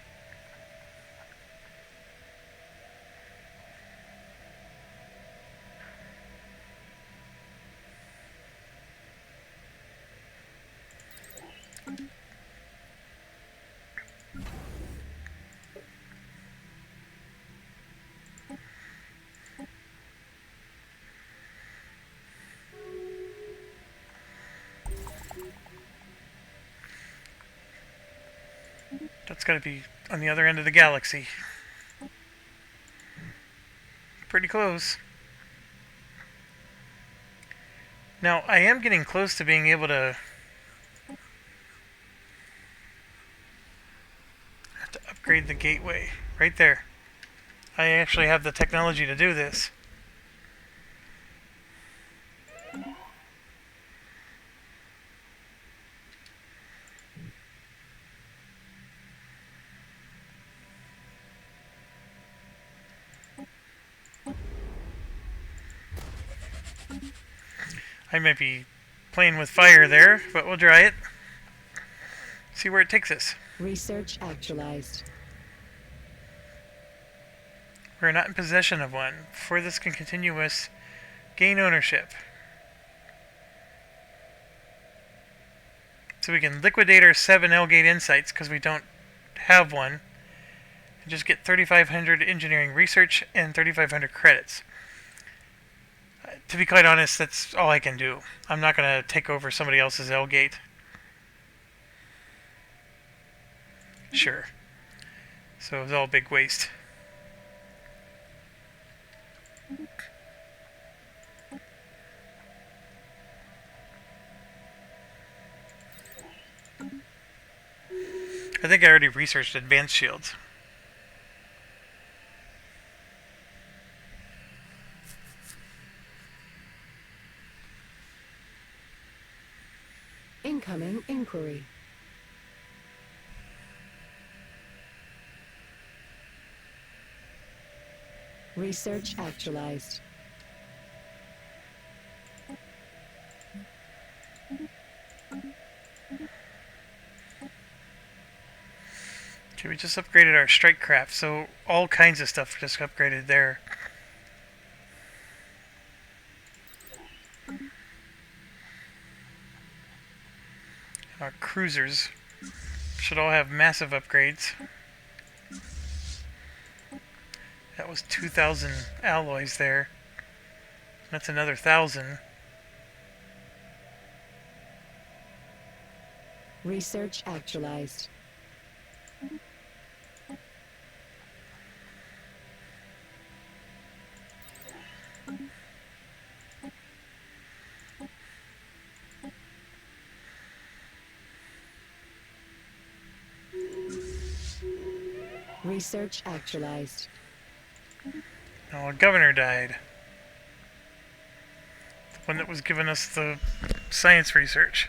Speaker 2: That's got to be on the other end of the galaxy. Pretty close. Now, I am getting close to being able to... have to upgrade the gateway. Right there. I actually have the technology to do this. I might be playing with fire there, but we'll try it. See where it takes us.
Speaker 4: Research actualized.
Speaker 2: We're not in possession of one. Before this can continue, us gain ownership. So we can liquidate our 7 L-Gate insights because we don't have one. And just get 3,500 engineering research and 3,500 credits. To be quite honest, that's all I can do. I'm not going to take over somebody else's L-Gate. Sure. So it was all a big waste. I think I already researched advanced shields.
Speaker 4: Incoming inquiry. Research actualized.
Speaker 2: Okay, we just upgraded our strike craft, so all kinds of stuff just upgraded there. cruisers should all have massive upgrades. That was 2,000 alloys there. That's another 1,000.
Speaker 4: Research actualized. Research actualized.
Speaker 2: Oh, a governor died. The one that was giving us the science research.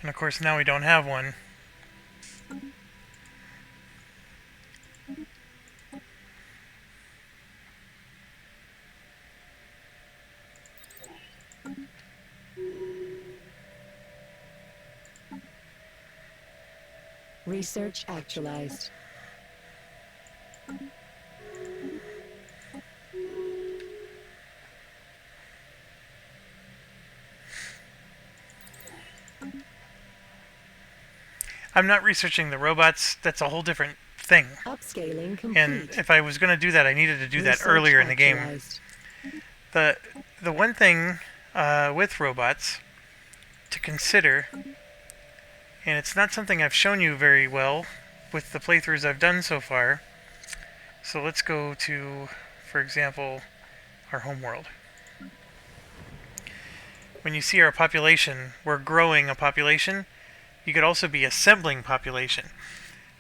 Speaker 2: And of course now we don't have one.
Speaker 4: Research actualized.
Speaker 2: I'm not researching the robots. That's a whole different thing.
Speaker 4: Upscaling complete.
Speaker 2: And if I was going to do that, I needed to do that
Speaker 4: Research
Speaker 2: earlier in the game.
Speaker 4: actualized.
Speaker 2: The one thing with robots to consider, and it's not something I've shown you very well with the playthroughs I've done so far. So let's go to, for example, our home world. When you see our population, we're growing a population. You could also be assembling population.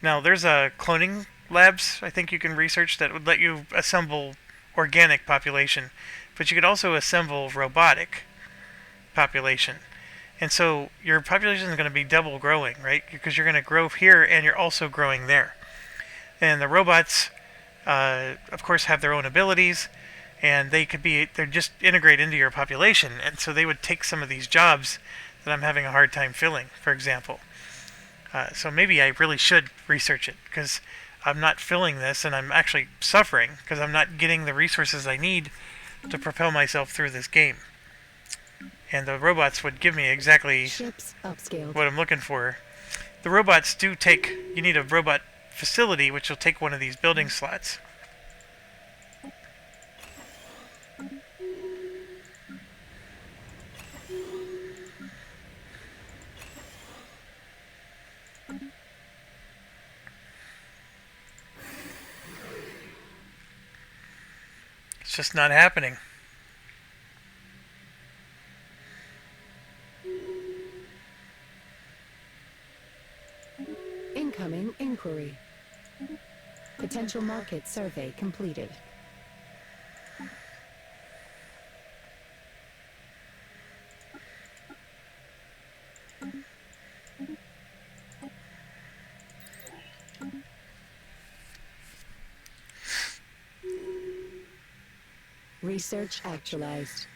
Speaker 2: Now, there's a cloning labs I think you can research that would let you assemble organic population, but you could also assemble robotic population. And so your population is going to be double growing, right? Because you're going to grow here and you're also growing there. And the robots, of course, have their own abilities, and they're just integrate into your population. And so they would take some of these jobs that I'm having a hard time filling, for example. So maybe I really should research it, because I'm not filling this and I'm actually suffering because I'm not getting the resources I need to propel myself through this game. And the robots would give me exactly
Speaker 4: Ships upscaled.
Speaker 2: what I'm looking for. The robots do take, you need a robot facility which will take one of these building slots. It's just not happening.
Speaker 4: Incoming inquiry. Potential market survey completed. Research actualized.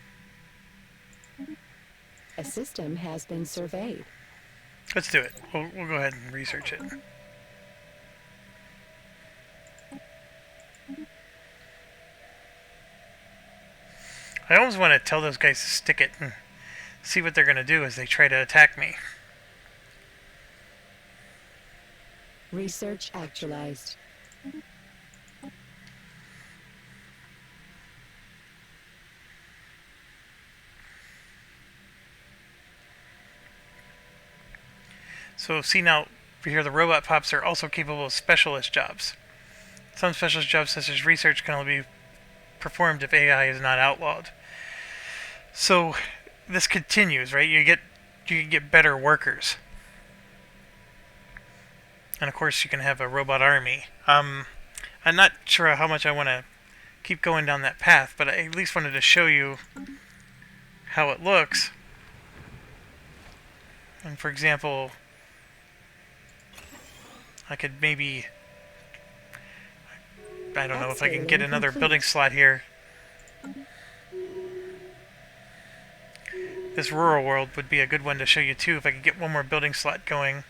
Speaker 4: A system has been surveyed.
Speaker 2: Let's do it. We'll go ahead and research it. I almost want to tell those guys to stick it and see what they're going to do as they try to attack me.
Speaker 4: Research actualized.
Speaker 2: So see now, here the robot pops are also capable of specialist jobs. Some specialist jobs such as research can only be performed if AI is not outlawed. So this continues, right? You can get better workers. And of course you can have a robot army. I'm not sure how much I want to keep going down that path, but I at least wanted to show you how it looks. And for example, I could maybe, I don't know if I can get another building slot here. This rural world would be a good one to show you too, if I could get one more building slot going.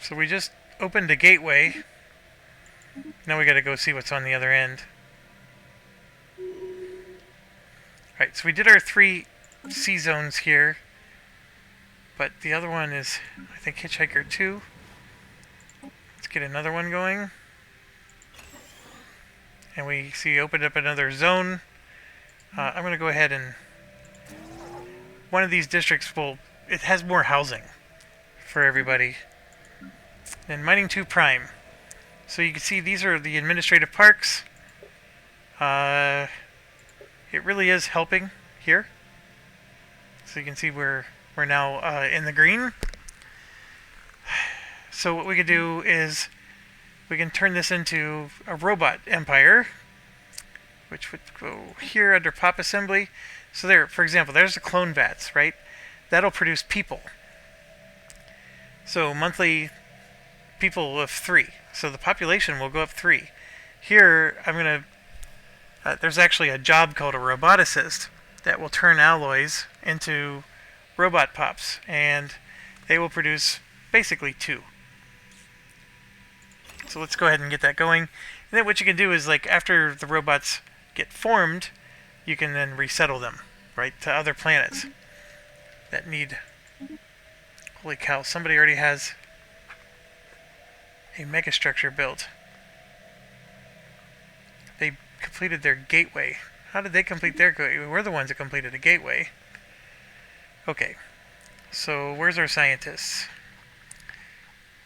Speaker 2: So we just opened a gateway. Now we gotta go see what's on the other end. Alright, so we did our 3 sea zones here. But the other one is, I think, Hitchhiker 2. Let's get another one going. And we see opened up another zone. I'm going to go ahead and... One of these districts it has more housing for everybody. And Mining 2 Prime. So you can see these are the administrative parks. It really is helping here. So you can see we're now in the green. So what we could do is we can turn this into a robot empire, which would go here under pop assembly. So there, for example, there's the clone vats, right? That'll produce people. So monthly people of 3. So the population will go up 3. Here, I'm going to... there's actually a job called a roboticist that will turn alloys into robot pops, and they will produce basically 2. So let's go ahead and get that going. And then what you can do is, like, after the robots get formed, you can then resettle them, right, to other planets that need... Holy cow, somebody already has a megastructure built. They completed their gateway. How did they complete their gateway? We're the ones that completed a gateway. Okay, so where's our scientists?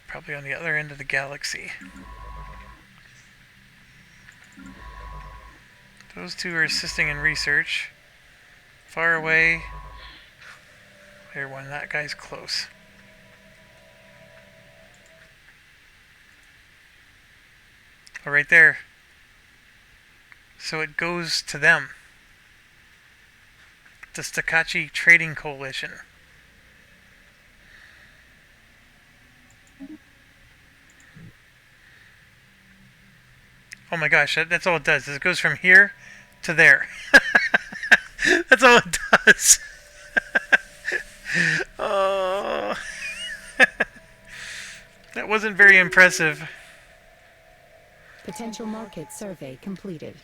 Speaker 2: Probably on the other end of the galaxy. Those 2 are assisting in research. Far away. There, one. That guy's close. Oh, right there. So it goes to them. The Stakachi Trading Coalition. Oh my gosh, that's all it does. It goes from here to there. That's all it does. Oh. That wasn't very impressive.
Speaker 4: Potential market survey completed.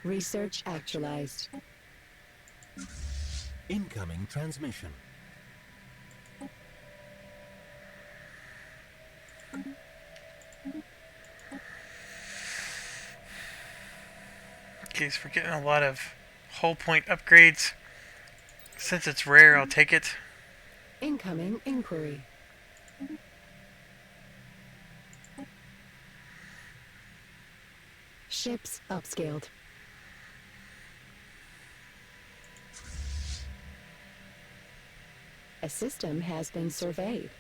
Speaker 4: Research actualized.
Speaker 3: Incoming transmission.
Speaker 2: Okay, so we're getting a lot of hull point upgrades. Since it's rare, I'll take it.
Speaker 4: Incoming inquiry. Ships upscaled. A system has been surveyed.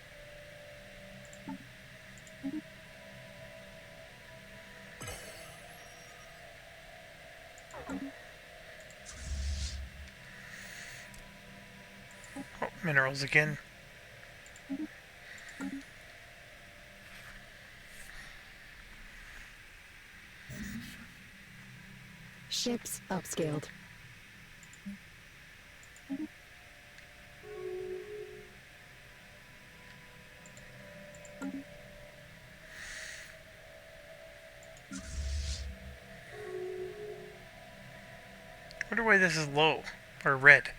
Speaker 2: Oh, minerals again.
Speaker 4: Ships upscaled.
Speaker 2: Wonder why this is low or red.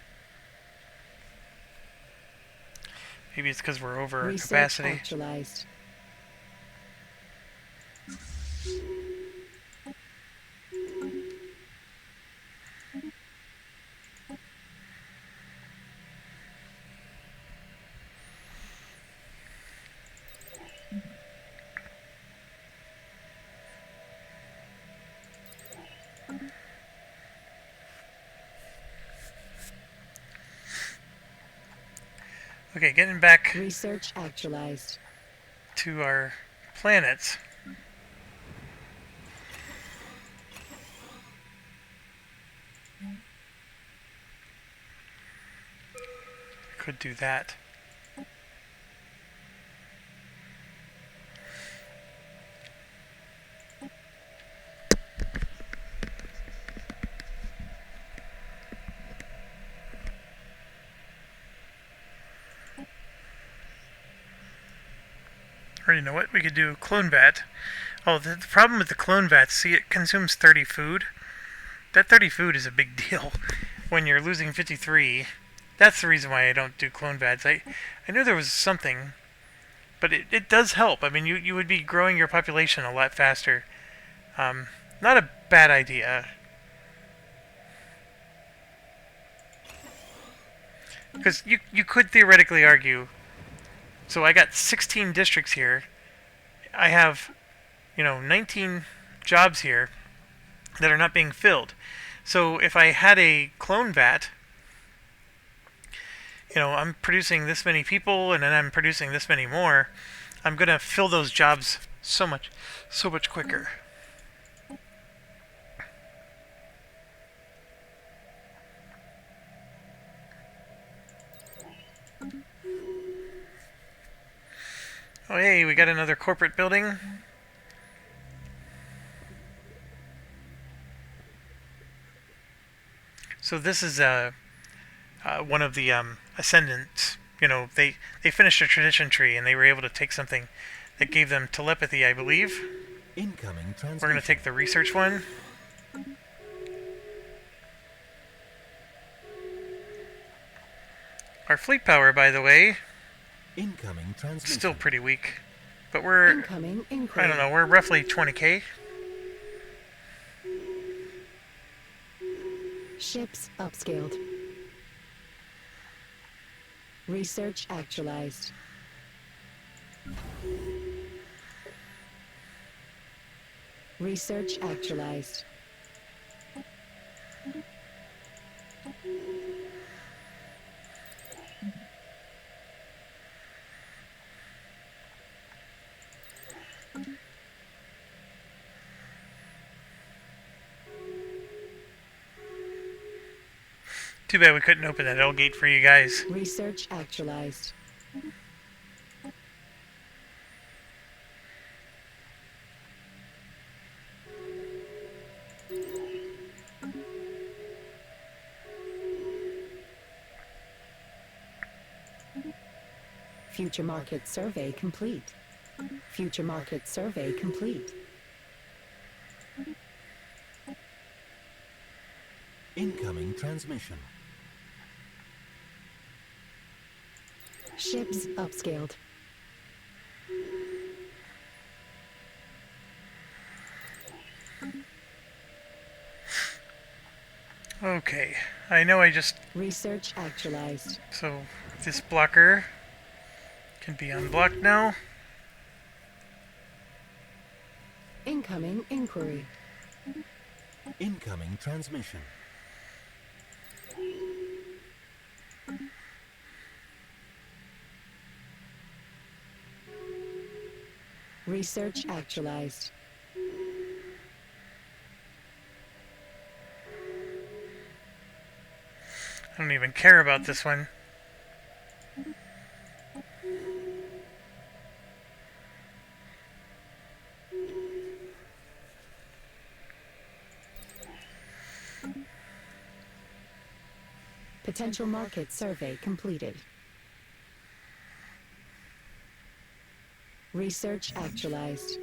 Speaker 2: Maybe it's because we're over
Speaker 4: Research
Speaker 2: capacity.
Speaker 4: actualized.
Speaker 2: Okay, getting back
Speaker 4: Research actualized.
Speaker 2: to our planets. Could do that.
Speaker 1: Or you know what? We could do clone vat. Oh, the problem with the clone vat, see, it consumes 30 food. That 30 food is a big deal when you're losing 53. That's the reason why I don't do clone vats. I knew there was something, but it does help. I mean, you would be growing your population a lot faster. Not a bad idea. Because you could theoretically argue, so I got 16 districts here. I have, 19 jobs here that are not being filled. So if I had a clone vat, I'm producing this many people and then I'm producing this many more, I'm going to fill those jobs so much quicker. Oh, hey, we got another corporate building. So this is one of the ascendants. They finished a tradition tree and they were able to take something that gave them telepathy, I believe.
Speaker 3: Incoming transmission.
Speaker 1: We're going to take the research one. Our fleet power, by the way,
Speaker 3: Incoming transmission.
Speaker 1: still pretty weak. But we're,
Speaker 4: Incoming inquiry.
Speaker 1: I don't know, we're roughly 20k.
Speaker 4: Ships upscaled. Research actualized. Research actualized.
Speaker 1: Too bad we couldn't open that L gate for you guys.
Speaker 4: Research actualized. Future market survey complete. Future market survey complete.
Speaker 3: Incoming transmission.
Speaker 4: Ships upscaled.
Speaker 1: Okay, I know I just...
Speaker 4: Research actualized.
Speaker 1: So, this blocker can be unblocked now.
Speaker 4: Incoming inquiry.
Speaker 3: Incoming transmission.
Speaker 4: Research actualized.
Speaker 1: I don't even care about this one.
Speaker 4: Potential market survey completed. Research actualized.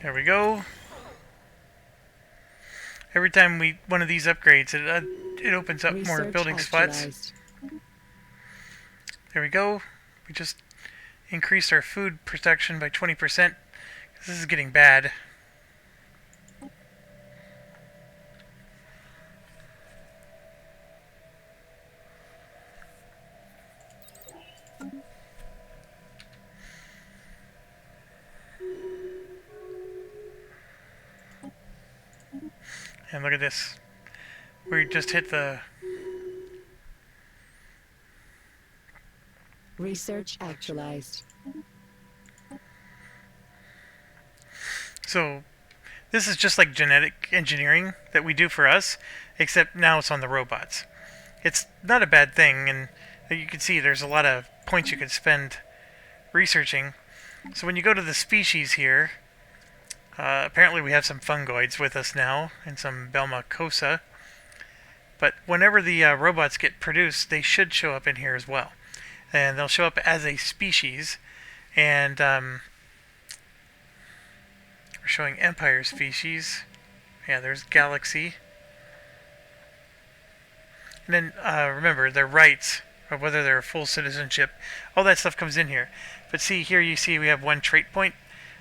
Speaker 1: There we go. Every time one of these upgrades, it opens up more
Speaker 4: Research
Speaker 1: building spots.
Speaker 4: actualized.
Speaker 1: There we go. We just increased our food production by 20%. This is getting bad. And look at this. We just hit the...
Speaker 4: Research actualized.
Speaker 1: So, this is just like genetic engineering that we do for us, except now it's on the robots. It's not a bad thing, and you can see there's a lot of
Speaker 2: points you could spend researching. So when you go to the species here, apparently we have some fungoids with us now, and some Belmacosa. But whenever the robots get produced, they should show up in here as well. And they'll show up as a species. And we're showing Empire species. Yeah, there's Galaxy. And then remember, their rights, or whether they're full citizenship, all that stuff comes in here. But see, here you see we have one trait point.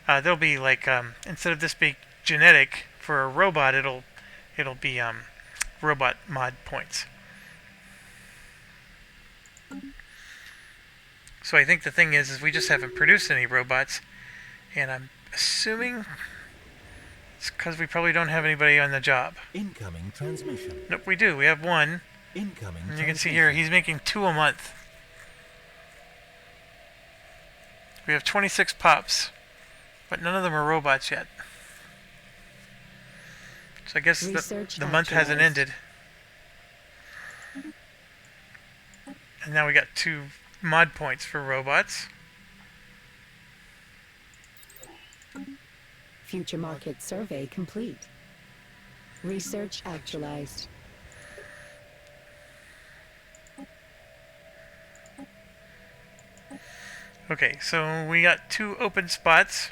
Speaker 2: There'll be like, instead of this being genetic for a robot, it'll be robot mod points. So I think the thing is we just haven't produced any robots, and I'm assuming it's because we probably don't have anybody on the job.
Speaker 3: Incoming transmission.
Speaker 2: Nope, we do. We have one.
Speaker 3: Incoming
Speaker 2: And you can see here, he's making 2 a month. We have 26 pops, but none of them are robots yet. So I guess the month hasn't ended. And now we got 2 mod points for robots.
Speaker 4: Future market survey complete. Research actualized.
Speaker 2: Okay, so we got 2 open spots.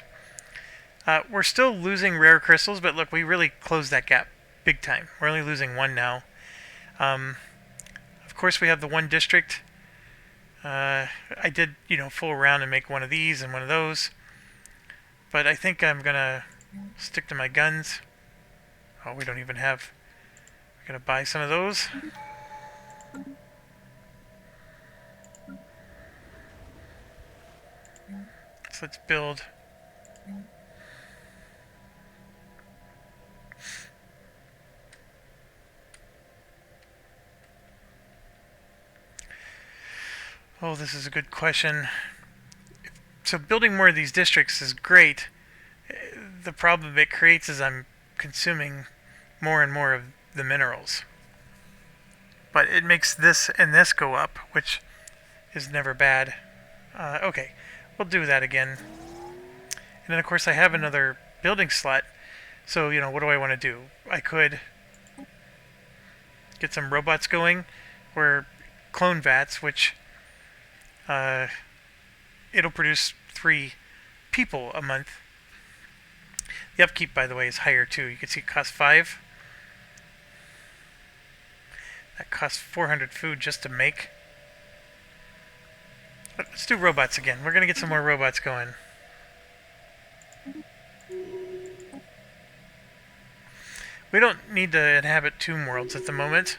Speaker 2: We're still losing rare crystals, but look, we really closed that gap big time. We're only losing 1 now. Of course, we have the 1 district. I did, fool around and make one of these and one of those. But I think I'm going to stick to my guns. Oh, we don't even have... We're going to buy some of those. So let's build... Oh, this is a good question. So building more of these districts is great. The problem it creates is I'm consuming more and more of the minerals. But it makes this and this go up, which is never bad. Okay, we'll do that again. And then of course I have another building slot. So, what do I want to do? I could get some robots going, or clone vats, which... it'll produce 3 people a month. The upkeep, by the way, is higher too. You can see it costs 5. That costs 400 food just to make. But let's do robots again. We're going to get some more robots going. We don't need to inhabit Tomb Worlds at the moment.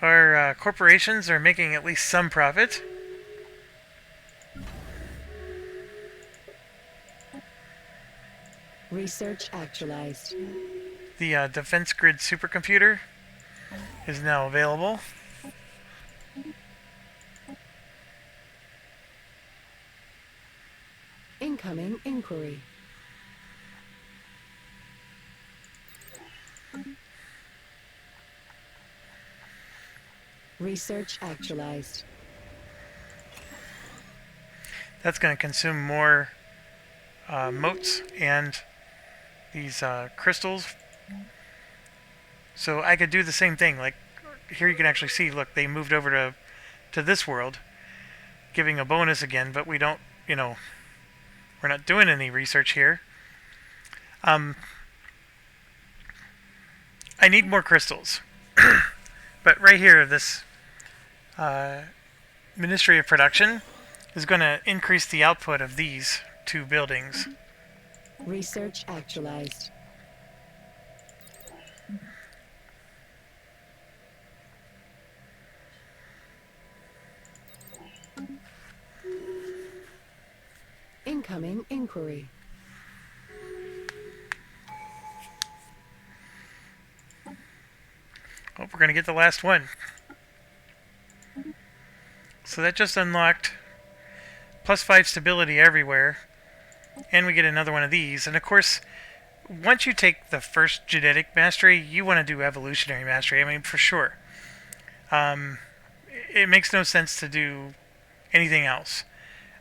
Speaker 2: Our corporations are making at least some profit.
Speaker 4: Research actualized.
Speaker 2: The Defense Grid supercomputer is now available.
Speaker 4: Incoming inquiry. Research actualized.
Speaker 2: That's going to consume more motes and these crystals. So I could do the same thing. Like here you can actually see, look, they moved over to this world, giving a bonus again, but we don't, we're not doing any research here. I need more crystals. But right here, this Ministry of Production is going to increase the output of these 2 buildings.
Speaker 4: Research actualized. Incoming inquiry.
Speaker 2: Oh, we're going to get the last one. So that just unlocked +5 stability everywhere, and we get another one of these. And of course, once you take the first genetic mastery, you want to do evolutionary mastery. I mean, for sure. It makes no sense to do anything else.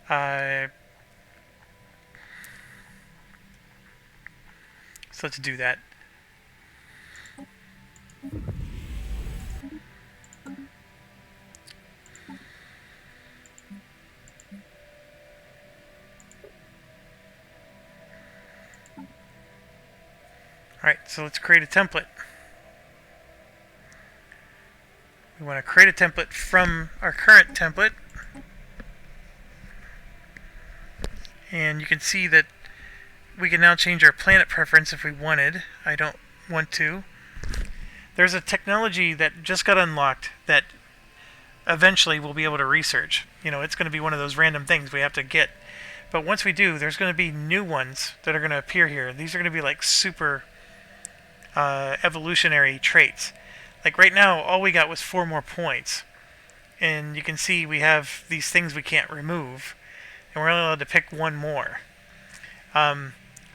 Speaker 2: So let's do that. Alright, so let's create a template. We want to create a template from our current template. And you can see that we can now change our planet preference if we wanted. I don't want to. There's a technology that just got unlocked that eventually we'll be able to research. You know, it's going to be one of those random things we have to get. But once we do, there's going to be new ones that are going to appear here. These are going to be like super evolutionary traits. Like right now, all we got was 4 more points. And you can see we have these things we can't remove. And we're only allowed to pick 1 more.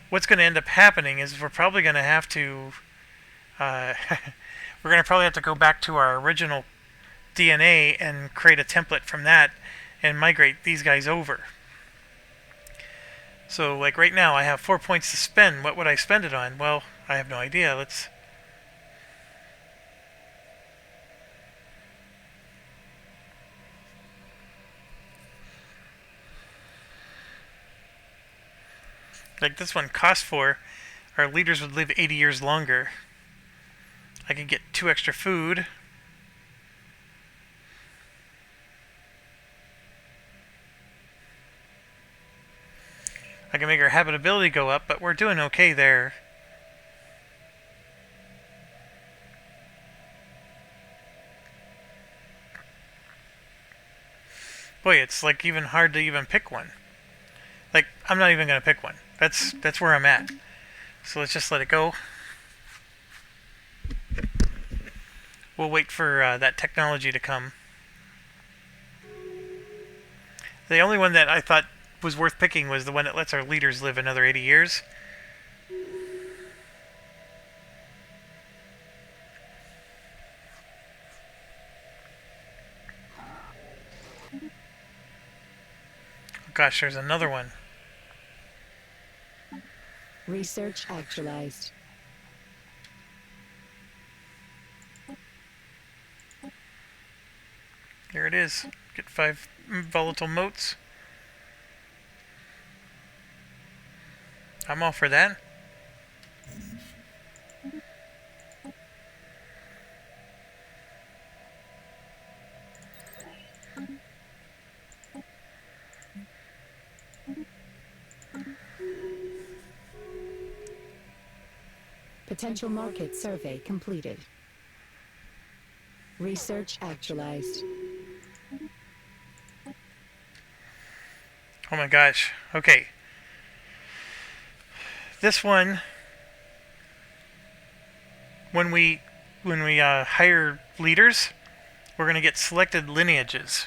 Speaker 2: What's going to end up happening is we're probably going to have to... we're going to probably have to go back to our original DNA and create a template from that and migrate these guys over. So like right now I have 4 points to spend. What would I spend it on? Well, I have no idea. Let's... Like this one costs 4. Our leaders would live 80 years longer. I can get 2 extra food. I can make our habitability go up, but we're doing okay there. Boy, it's like even hard to even pick one. Like, I'm not even going to pick one. That's where I'm at. So let's just let it go. We'll wait for that technology to come. The only one that I thought was worth picking was the one that lets our leaders live another 80 years. Oh gosh, there's another one.
Speaker 4: Research actualized.
Speaker 2: Here it is. Get 5 volatile motes. I'm all for that.
Speaker 4: Potential market survey completed. Research actualized.
Speaker 2: Oh my gosh. Okay. This one, when we hire leaders, we're going to get selected lineages.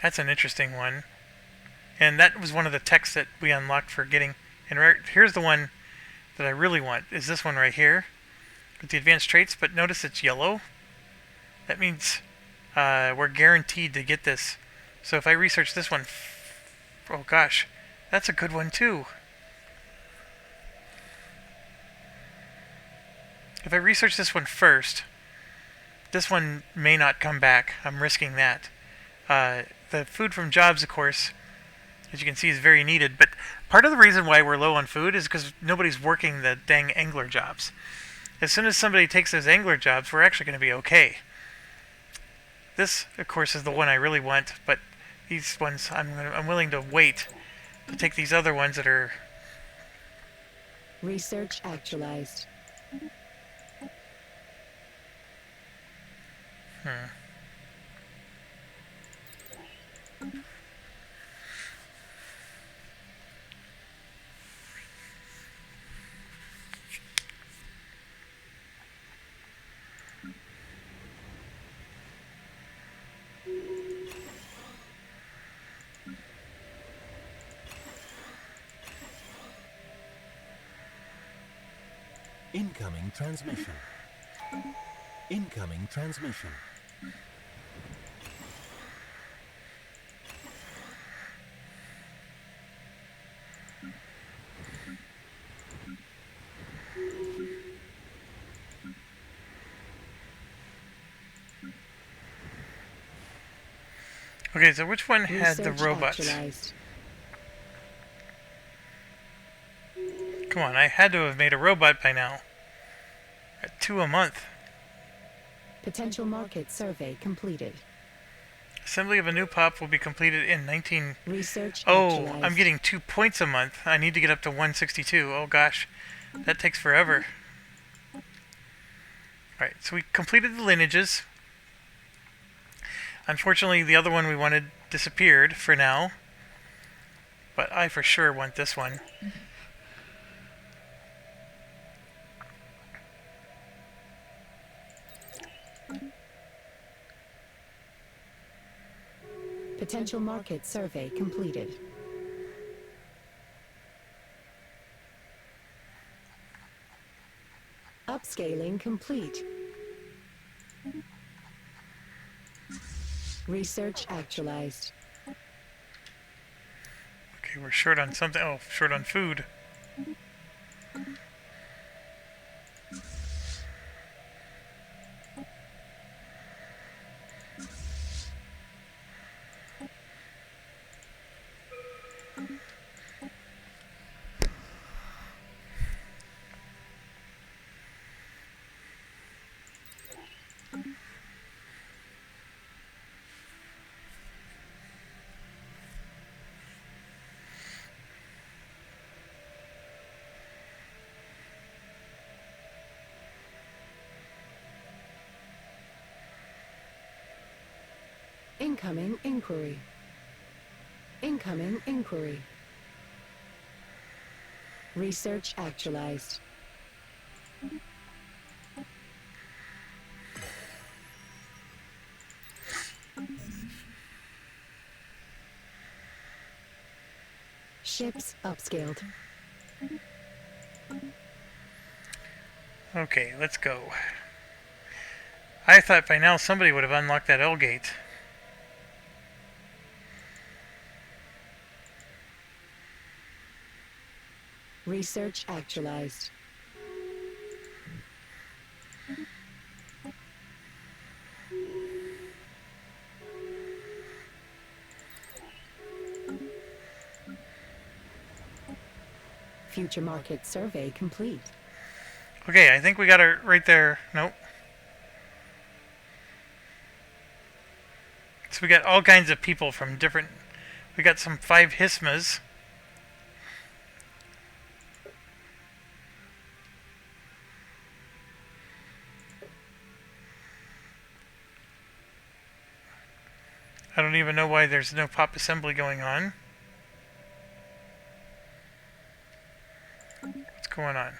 Speaker 2: That's an interesting one. And that was one of the techs that we unlocked for getting. And here's the one that I really want, is this one right here with the advanced traits, but notice it's yellow. That means we're guaranteed to get this. So if I research this one, oh gosh, that's a good one too. If I research this one first, this one may not come back. I'm risking that. The food from jobs, of course, as you can see, is very needed. But part of the reason why we're low on food is because nobody's working the dang angler jobs. As soon as somebody takes those angler jobs, we're actually going to be okay. This, of course, is the one I really want, but these ones, I'm willing to wait to take these other ones that are...
Speaker 4: Research actualized.
Speaker 3: Incoming transmission. Incoming transmission.
Speaker 2: Okay, so which one had the
Speaker 4: Research
Speaker 2: robots?
Speaker 4: actualized.
Speaker 2: Come on, I had to have made a robot by now. At 2 a month.
Speaker 4: Potential market survey completed.
Speaker 2: Assembly of a new pop will be completed in 19...
Speaker 4: Research
Speaker 2: Oh,
Speaker 4: actualized.
Speaker 2: I'm getting 2 points a month. I need to get up to 162. Oh gosh, that takes forever. Alright, so we completed the lineages. Unfortunately, the other one we wanted disappeared for now. But I for sure want this one.
Speaker 4: Potential market survey completed. Upscaling complete. Research actualized.
Speaker 2: Okay, we're short on something. Oh, short on food.
Speaker 4: Incoming inquiry. Incoming inquiry. Research actualized. Ships upscaled.
Speaker 2: Okay, let's go. I thought by now somebody would have unlocked that L gate.
Speaker 4: Research actualized. Future market survey complete.
Speaker 2: Okay, I think we got her right there. Nope. So we got all kinds of people from different... We got some 5 Hismas. I don't even know why there's no pop assembly going on. What's going on?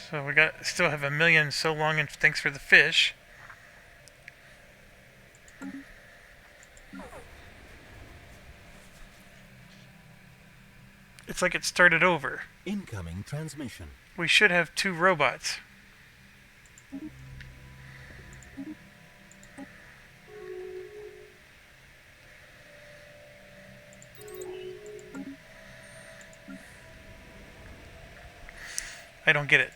Speaker 2: So we still have a million so long, and thanks for the fish. It's like it started over.
Speaker 3: Incoming transmission.
Speaker 2: We should have 2 robots. I don't get it.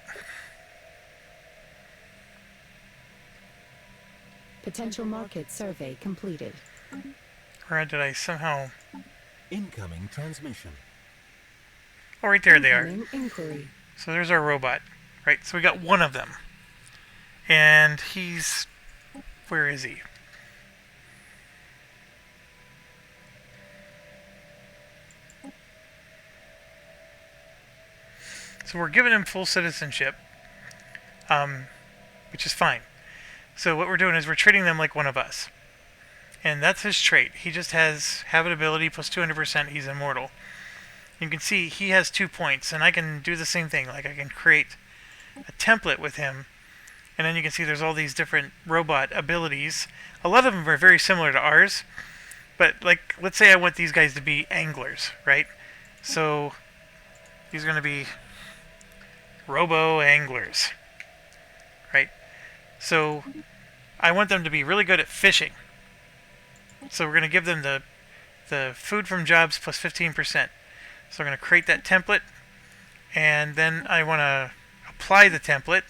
Speaker 4: Potential market survey completed.
Speaker 2: Or did I somehow...
Speaker 3: Incoming transmission.
Speaker 2: Oh, right there they are.
Speaker 4: Incoming inquiry.
Speaker 2: So there's our robot. Right, so we got one of them. And he's... Where is he? So we're giving him full citizenship, which is fine. So what we're doing is we're treating them like one of us. And that's his trait. He just has habitability plus 200%. He's immortal. You can see he has 2 points, and I can do the same thing. Like I can create a template with him, and then you can see there's all these different robot abilities. A lot of them are very similar to ours, but like let's say I want these guys to be anglers, right? So These are going to be robo-anglers, right? So I want them to be really good at fishing. So we're going to give them the food from jobs plus 15%. So we're going to create that template, and then I want to apply the template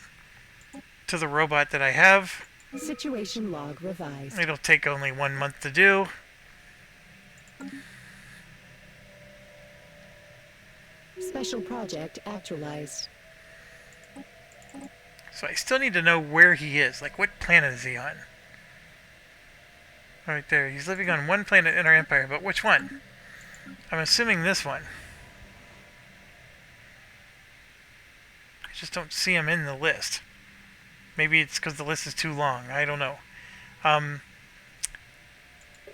Speaker 2: to the robot that I have.
Speaker 4: Situation log revised.
Speaker 2: It'll take only 1 month to do.
Speaker 4: Special project actualized.
Speaker 2: So I still need to know where he is. Like, what planet is he on? Right there. He's living on one planet in our empire, but which one? I'm assuming this one. I just don't see him in the list. Maybe it's because the list is too long. I don't know.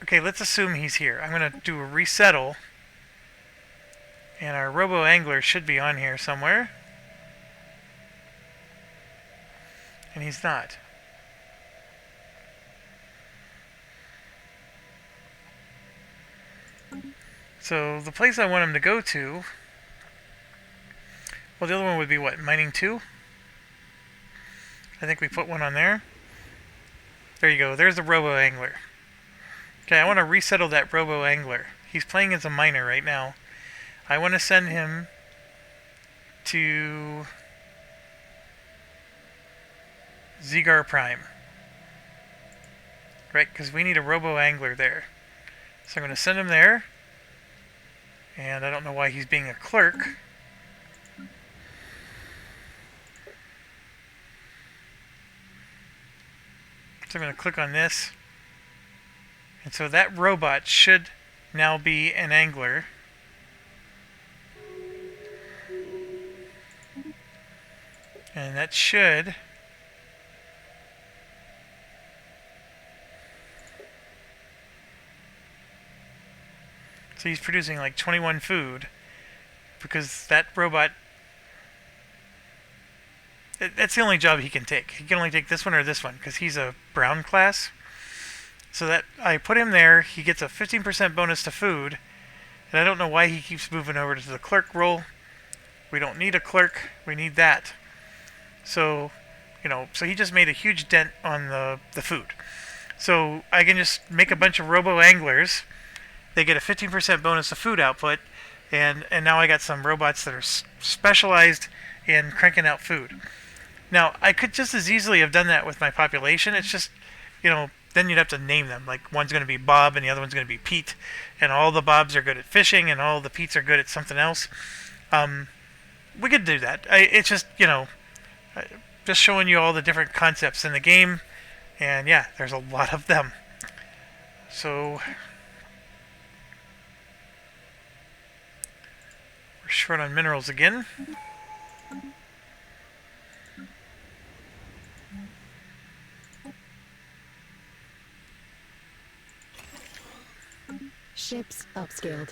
Speaker 2: Okay, let's assume he's here. I'm going to do a resettle. And our robo-angler should be on here somewhere. And he's not. So the place I want him to go to... Well, the other one would be what? Mining 2? I think we put one on there. There you go. There's the robo-angler. Okay, I want to resettle that robo-angler. He's playing as a miner right now. I want to send him to Zigar Prime. Right, because we need a robo-angler there. So I'm going to send him there. And I don't know why he's being a clerk. So I'm going to click on this. And so that robot should now be an angler. And that should... So he's producing like 21 food. Because that robot... That's the only job he can take. He can only take this one or this one, because he's a brown class. So that I put him there, he gets a 15% bonus to food. And I don't know why he keeps moving over to the clerk role. We don't need a clerk, we need that. So, so he just made a huge dent on the food. So I can just make a bunch of robo-anglers. They get a 15% bonus to food output. And now I got some robots that are specialized in cranking out food. Now, I could just as easily have done that with my population. It's just, then you'd have to name them. Like, one's going to be Bob and the other one's going to be Pete. And all the Bobs are good at fishing and all the Petes are good at something else. We could do that. It's just, just showing you all the different concepts in the game. And yeah, there's a lot of them. So... we're short on minerals again.
Speaker 4: Ships upscaled.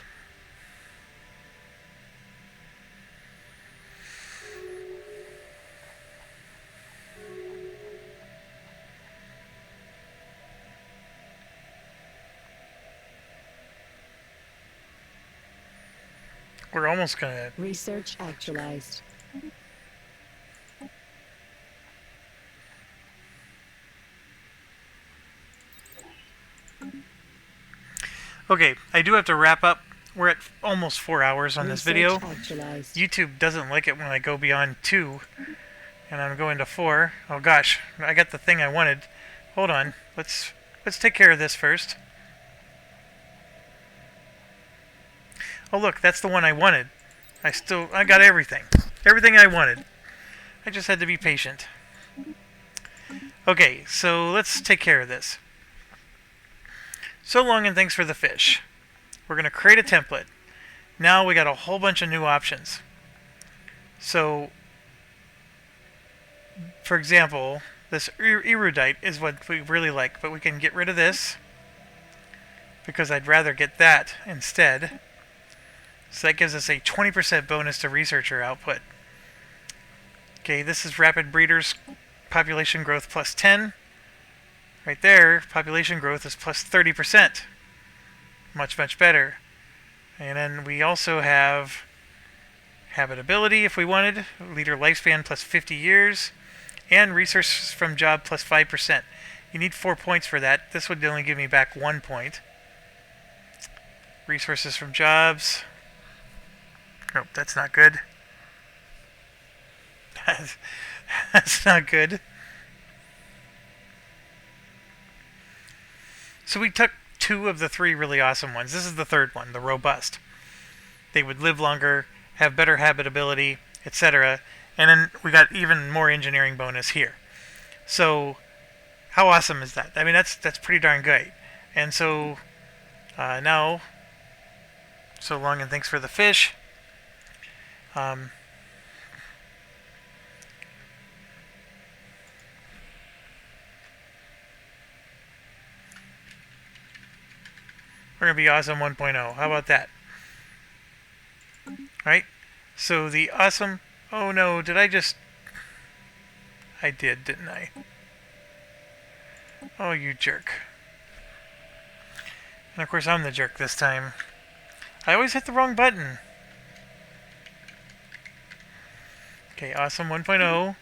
Speaker 2: We're almost gonna...
Speaker 4: Research actualized.
Speaker 2: Okay, I do have to wrap up. We're at almost 4 hours on this video.
Speaker 4: Actualized.
Speaker 2: YouTube doesn't like it when I go beyond 2. And I'm going to 4. Oh gosh, I got the thing I wanted. Hold on. Let's take care of this first. Oh look, that's the one I wanted. I got everything. Everything I wanted. I just had to be patient. Okay, so let's take care of this. So long and thanks for the fish. We're going to create a template. Now we got a whole bunch of new options. So, for example, this erudite is what we really like, but we can get rid of this because I'd rather get that instead. So that gives us a 20% bonus to researcher output. Okay, this is rapid breeders, population growth plus 10. Right there, population growth is plus 30%. Much, much better. And then we also have Habitability, if we wanted. Leader lifespan plus 50 years. And resources from job plus 5%. You need 4 points for that. This would only give me back 1 point. Resources from jobs. Nope, that's not good. That's not good. So we took 2 of the 3 really awesome ones. This is the third one, the robust. They would live longer, have better habitability, etc. And then we got even more engineering bonus here. So how awesome is that? I mean, that's pretty darn good. And so now, so long and thanks for the fish. We're going to be awesome 1.0. How about that? Right? So the awesome... Oh no, did I just... I did, didn't I? Oh, you jerk. And of course I'm the jerk this time. I always hit the wrong button. Okay, awesome 1.0.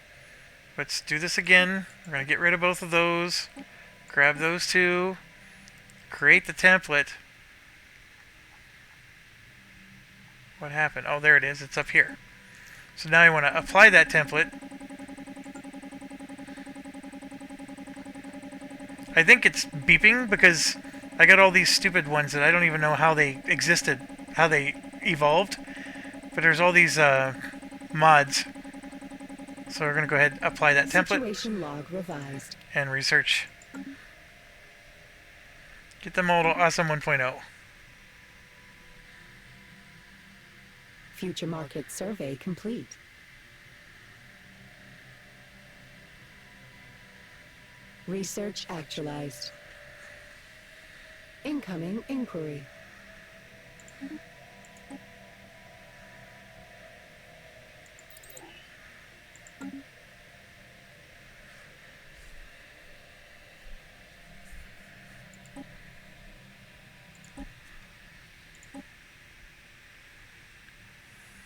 Speaker 2: Let's do this again. We're going to get rid of both of those. Grab those 2. Create the template. What happened? Oh, there it is. It's up here. So now I want to apply that template. I think it's beeping because I got all these stupid ones that I don't even know how they existed, how they evolved. But there's all these mods. So we're going to go ahead and apply that template.
Speaker 4: Situation log revised.
Speaker 2: And research. Get them all to awesome 1.0.
Speaker 4: Future market survey complete. Research actualized. Incoming inquiry.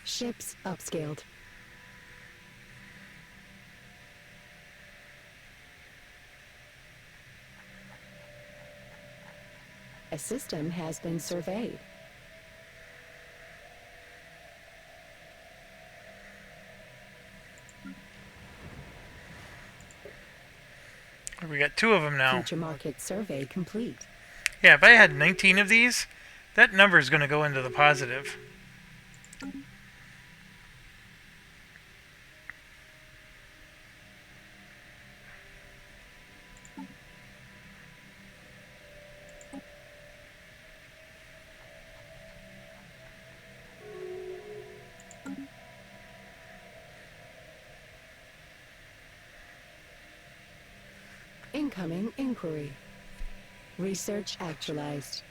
Speaker 4: Ships upscaled. A system has been surveyed.
Speaker 2: We got 2 of them now.
Speaker 4: Future market survey complete.
Speaker 2: Yeah, if I had 19 of these, that number is going to go into the positive.
Speaker 4: Incoming inquiry. Research actualized.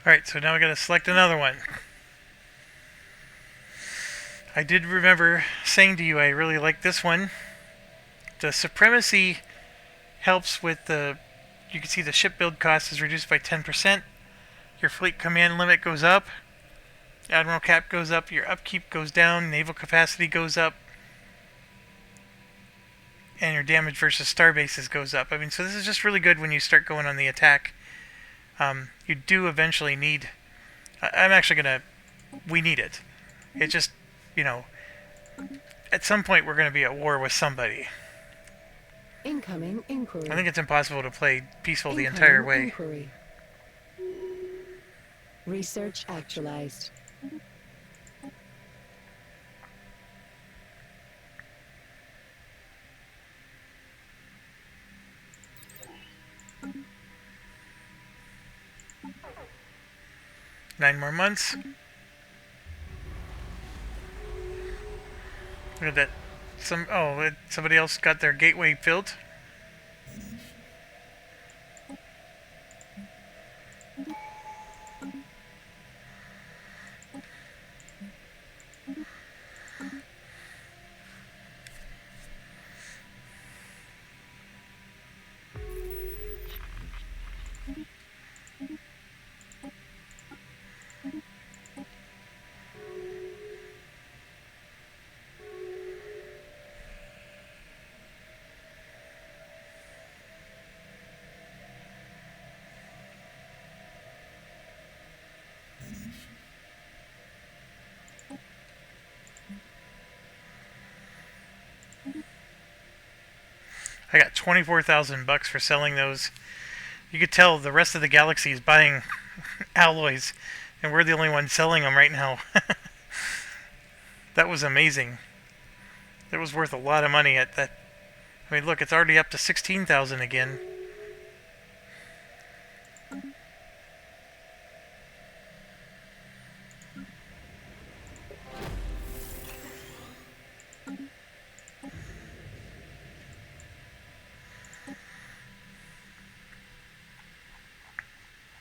Speaker 2: Alright, so now we got to select another one. I did remember saying to you I really like this one. The supremacy helps with the... You can see the ship build cost is reduced by 10%. Your fleet command limit goes up. Admiral cap goes up. Your upkeep goes down. Naval capacity goes up. And your damage versus star bases goes up. I mean, so this is just really good when you start going on the attack. You do eventually need... I'm actually going to... We need it. It just, you know... At some point we're going to be at war with somebody.
Speaker 4: Incoming inquiry.
Speaker 2: I think it's impossible to play peaceful the entire way.
Speaker 4: Inquiry. Research actualized.
Speaker 2: Nine more months. Look at that. Somebody else got their gateway filled. I got 24,000 bucks for selling those. You could tell the rest of the galaxy is buying alloys, and we're the only ones selling them right now. That was amazing. It was worth a lot of money at that. I mean, look, it's already up to 16,000 again.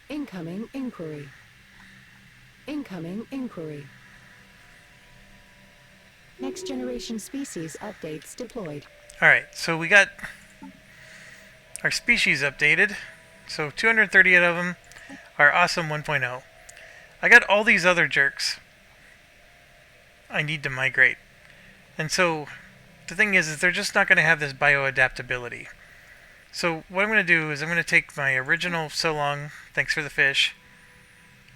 Speaker 4: Incoming inquiry. Incoming inquiry. Next generation species updates deployed.
Speaker 2: Alright, so we got our species updated. So 238 of them are awesome 1.0. I got all these other jerks I need to migrate. And so the thing is they're just not going to have this bioadaptability. So what I'm going to do is I'm going to take my original so long, thanks for the fish.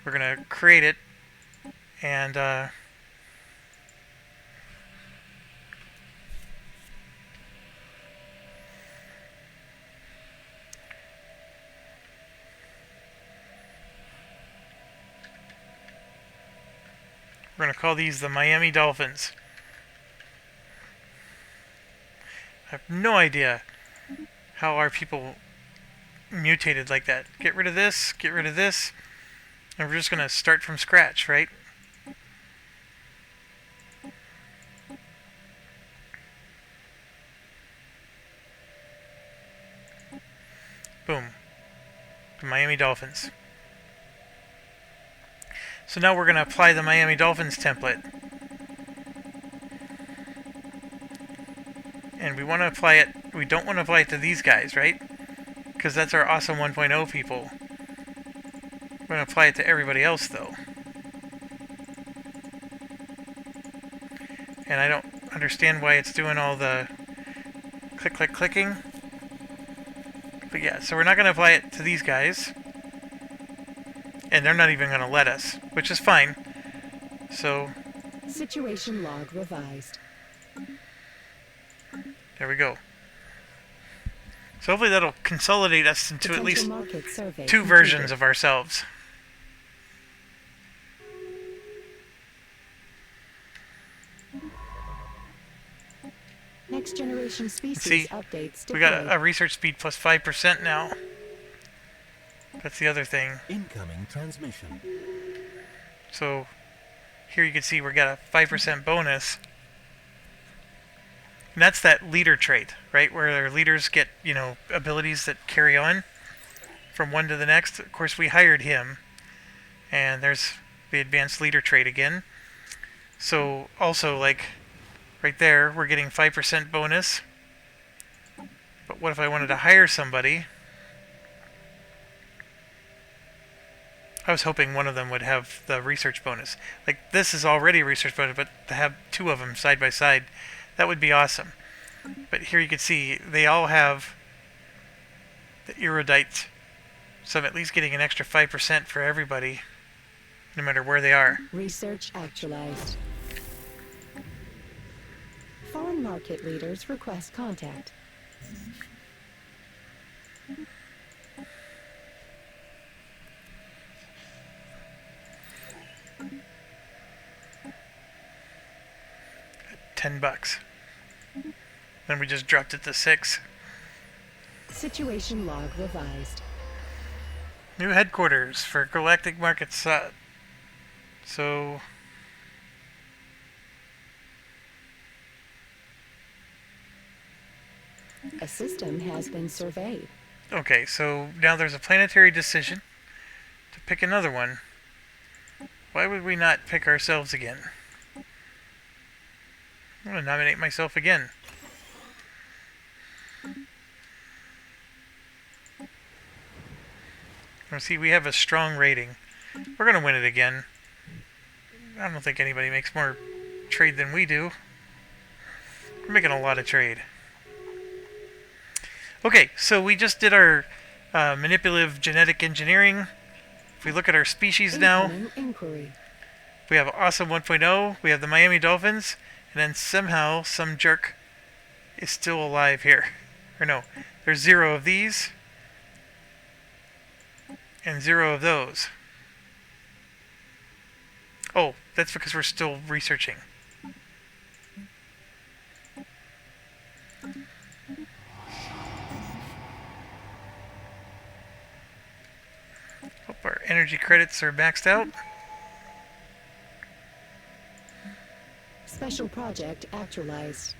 Speaker 2: We're going to create it, and we're going to call these the Miami Dolphins. I have no idea how our people mutated like that. Get rid of this, and we're just going to start from scratch, right? Boom. The Miami Dolphins. So now we're going to apply the Miami Dolphins template. And we want to apply it, we don't want to apply it to these guys, right? Because that's our awesome 1.0 people. We're going to apply it to everybody else, though. And I don't understand why it's doing all the clicking. But yeah, so we're not going to apply it to these guys. And they're not even going to let us, which is fine. So
Speaker 4: Situation log revised.
Speaker 2: there we go. So hopefully that'll consolidate us into at least
Speaker 4: Market survey
Speaker 2: two
Speaker 4: completed.
Speaker 2: versions of ourselves.
Speaker 4: Next generation species
Speaker 2: See,
Speaker 4: updates
Speaker 2: we
Speaker 4: deployed.
Speaker 2: got a research speed plus 5% now. That's the other thing.
Speaker 3: Incoming transmission.
Speaker 2: So here you can see we got a 5% bonus. And that's that leader trait, right? Where our leaders get, abilities that carry on from one to the next. Of course, we hired him. And there's the advanced leader trait again. So also, like, right there, we're getting 5% bonus. But what if I wanted to hire somebody? I was hoping one of them would have the research bonus. Like, this is already a research bonus, but to have two of them side by side, that would be awesome. But here you can see they all have the erudite. So I'm at least getting an extra 5% for everybody, no matter where they are.
Speaker 4: Research actualized. Foreign market leaders request contact.
Speaker 2: $10. Then we just dropped it to 6.
Speaker 4: Situation log revised.
Speaker 2: New headquarters for Galactic Market. So
Speaker 4: A system has been surveyed.
Speaker 2: okay, so now there's a planetary decision to pick another one. Why would we not pick ourselves again? I'm going to nominate myself again. Now see, we have a strong rating. We're going to win it again. I don't think anybody makes more trade than we do. We're making a lot of trade. Okay, so we just did our manipulative genetic engineering. If we look at our species now,
Speaker 4: Incoming inquiry.
Speaker 2: we have Awesome 1.0, we have the Miami Dolphins, and then somehow some jerk is still alive here. Or no, there's 0 of these and 0 of those. Oh, that's because we're still researching. Hope our energy credits are maxed out.
Speaker 4: Special project actualized.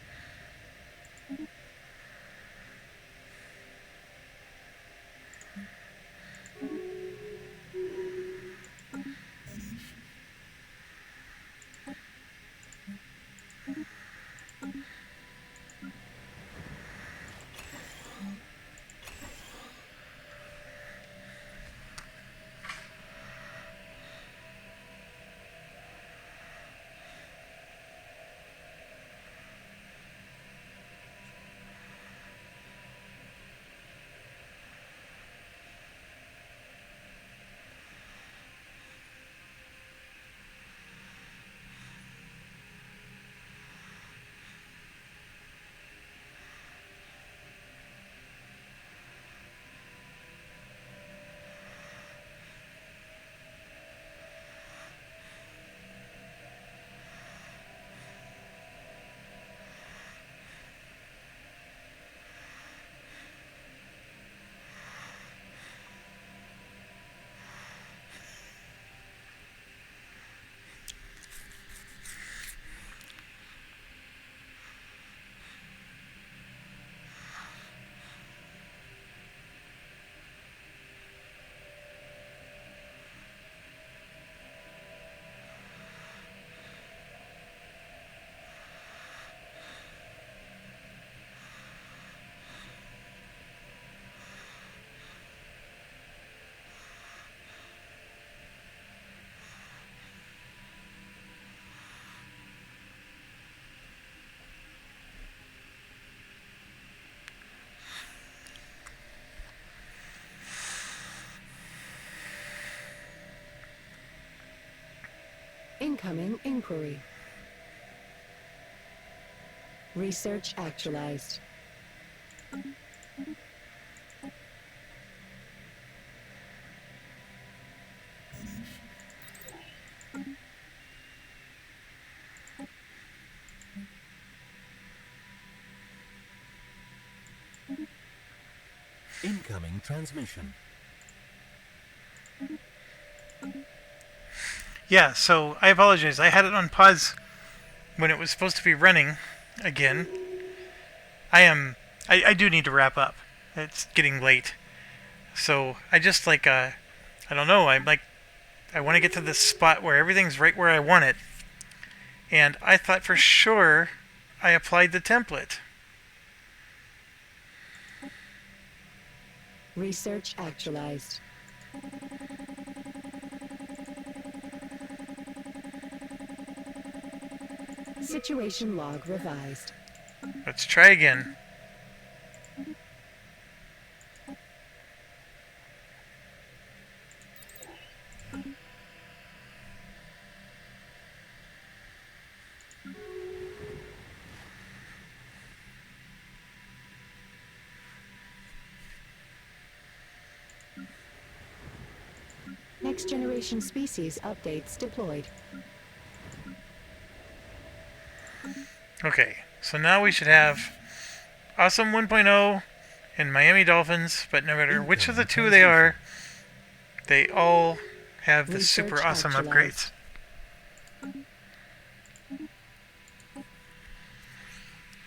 Speaker 4: Incoming inquiry. Research actualized.
Speaker 3: Incoming transmission.
Speaker 2: Yeah, so I apologize. I had it on pause when it was supposed to be running again. I do need to wrap up. It's getting late. So I just I don't know, I want to get to this spot where everything's right where I want it. And I thought for sure I applied the template.
Speaker 4: Research actualized. Situation log revised.
Speaker 2: Let's try again.
Speaker 4: Next generation species updates deployed.
Speaker 2: Okay, so now we should have Awesome 1.0 and Miami Dolphins, but no matter which of the two they are, they all have the
Speaker 4: Research
Speaker 2: super awesome
Speaker 4: actualized.
Speaker 2: upgrades.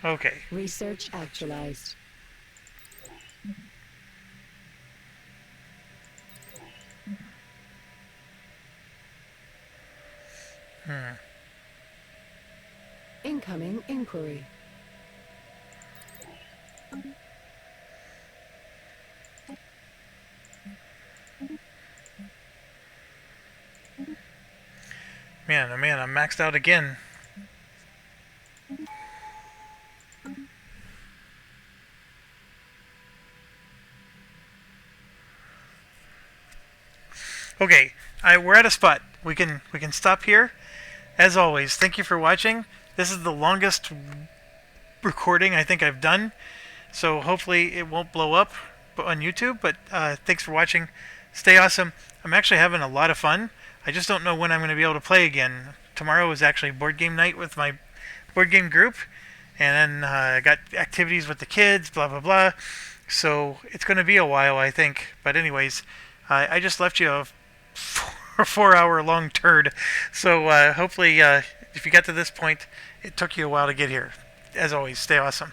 Speaker 2: Okay,
Speaker 4: Research actualized. Incoming inquiry.
Speaker 2: man, oh man, I'm maxed out again. Okay, we're at a spot. We can stop here. As always, thank you for watching. This is the longest recording I think I've done. So hopefully it won't blow up on YouTube. But thanks for watching. Stay awesome. I'm actually having a lot of fun. I just don't know when I'm going to be able to play again. Tomorrow is actually board game night with my board game group. And then I got activities with the kids, blah, blah, blah. So it's going to be a while, I think. But anyways, I just left you a 4-hour long turd. So hopefully if you got to this point, it took you a while to get here. As always, stay awesome.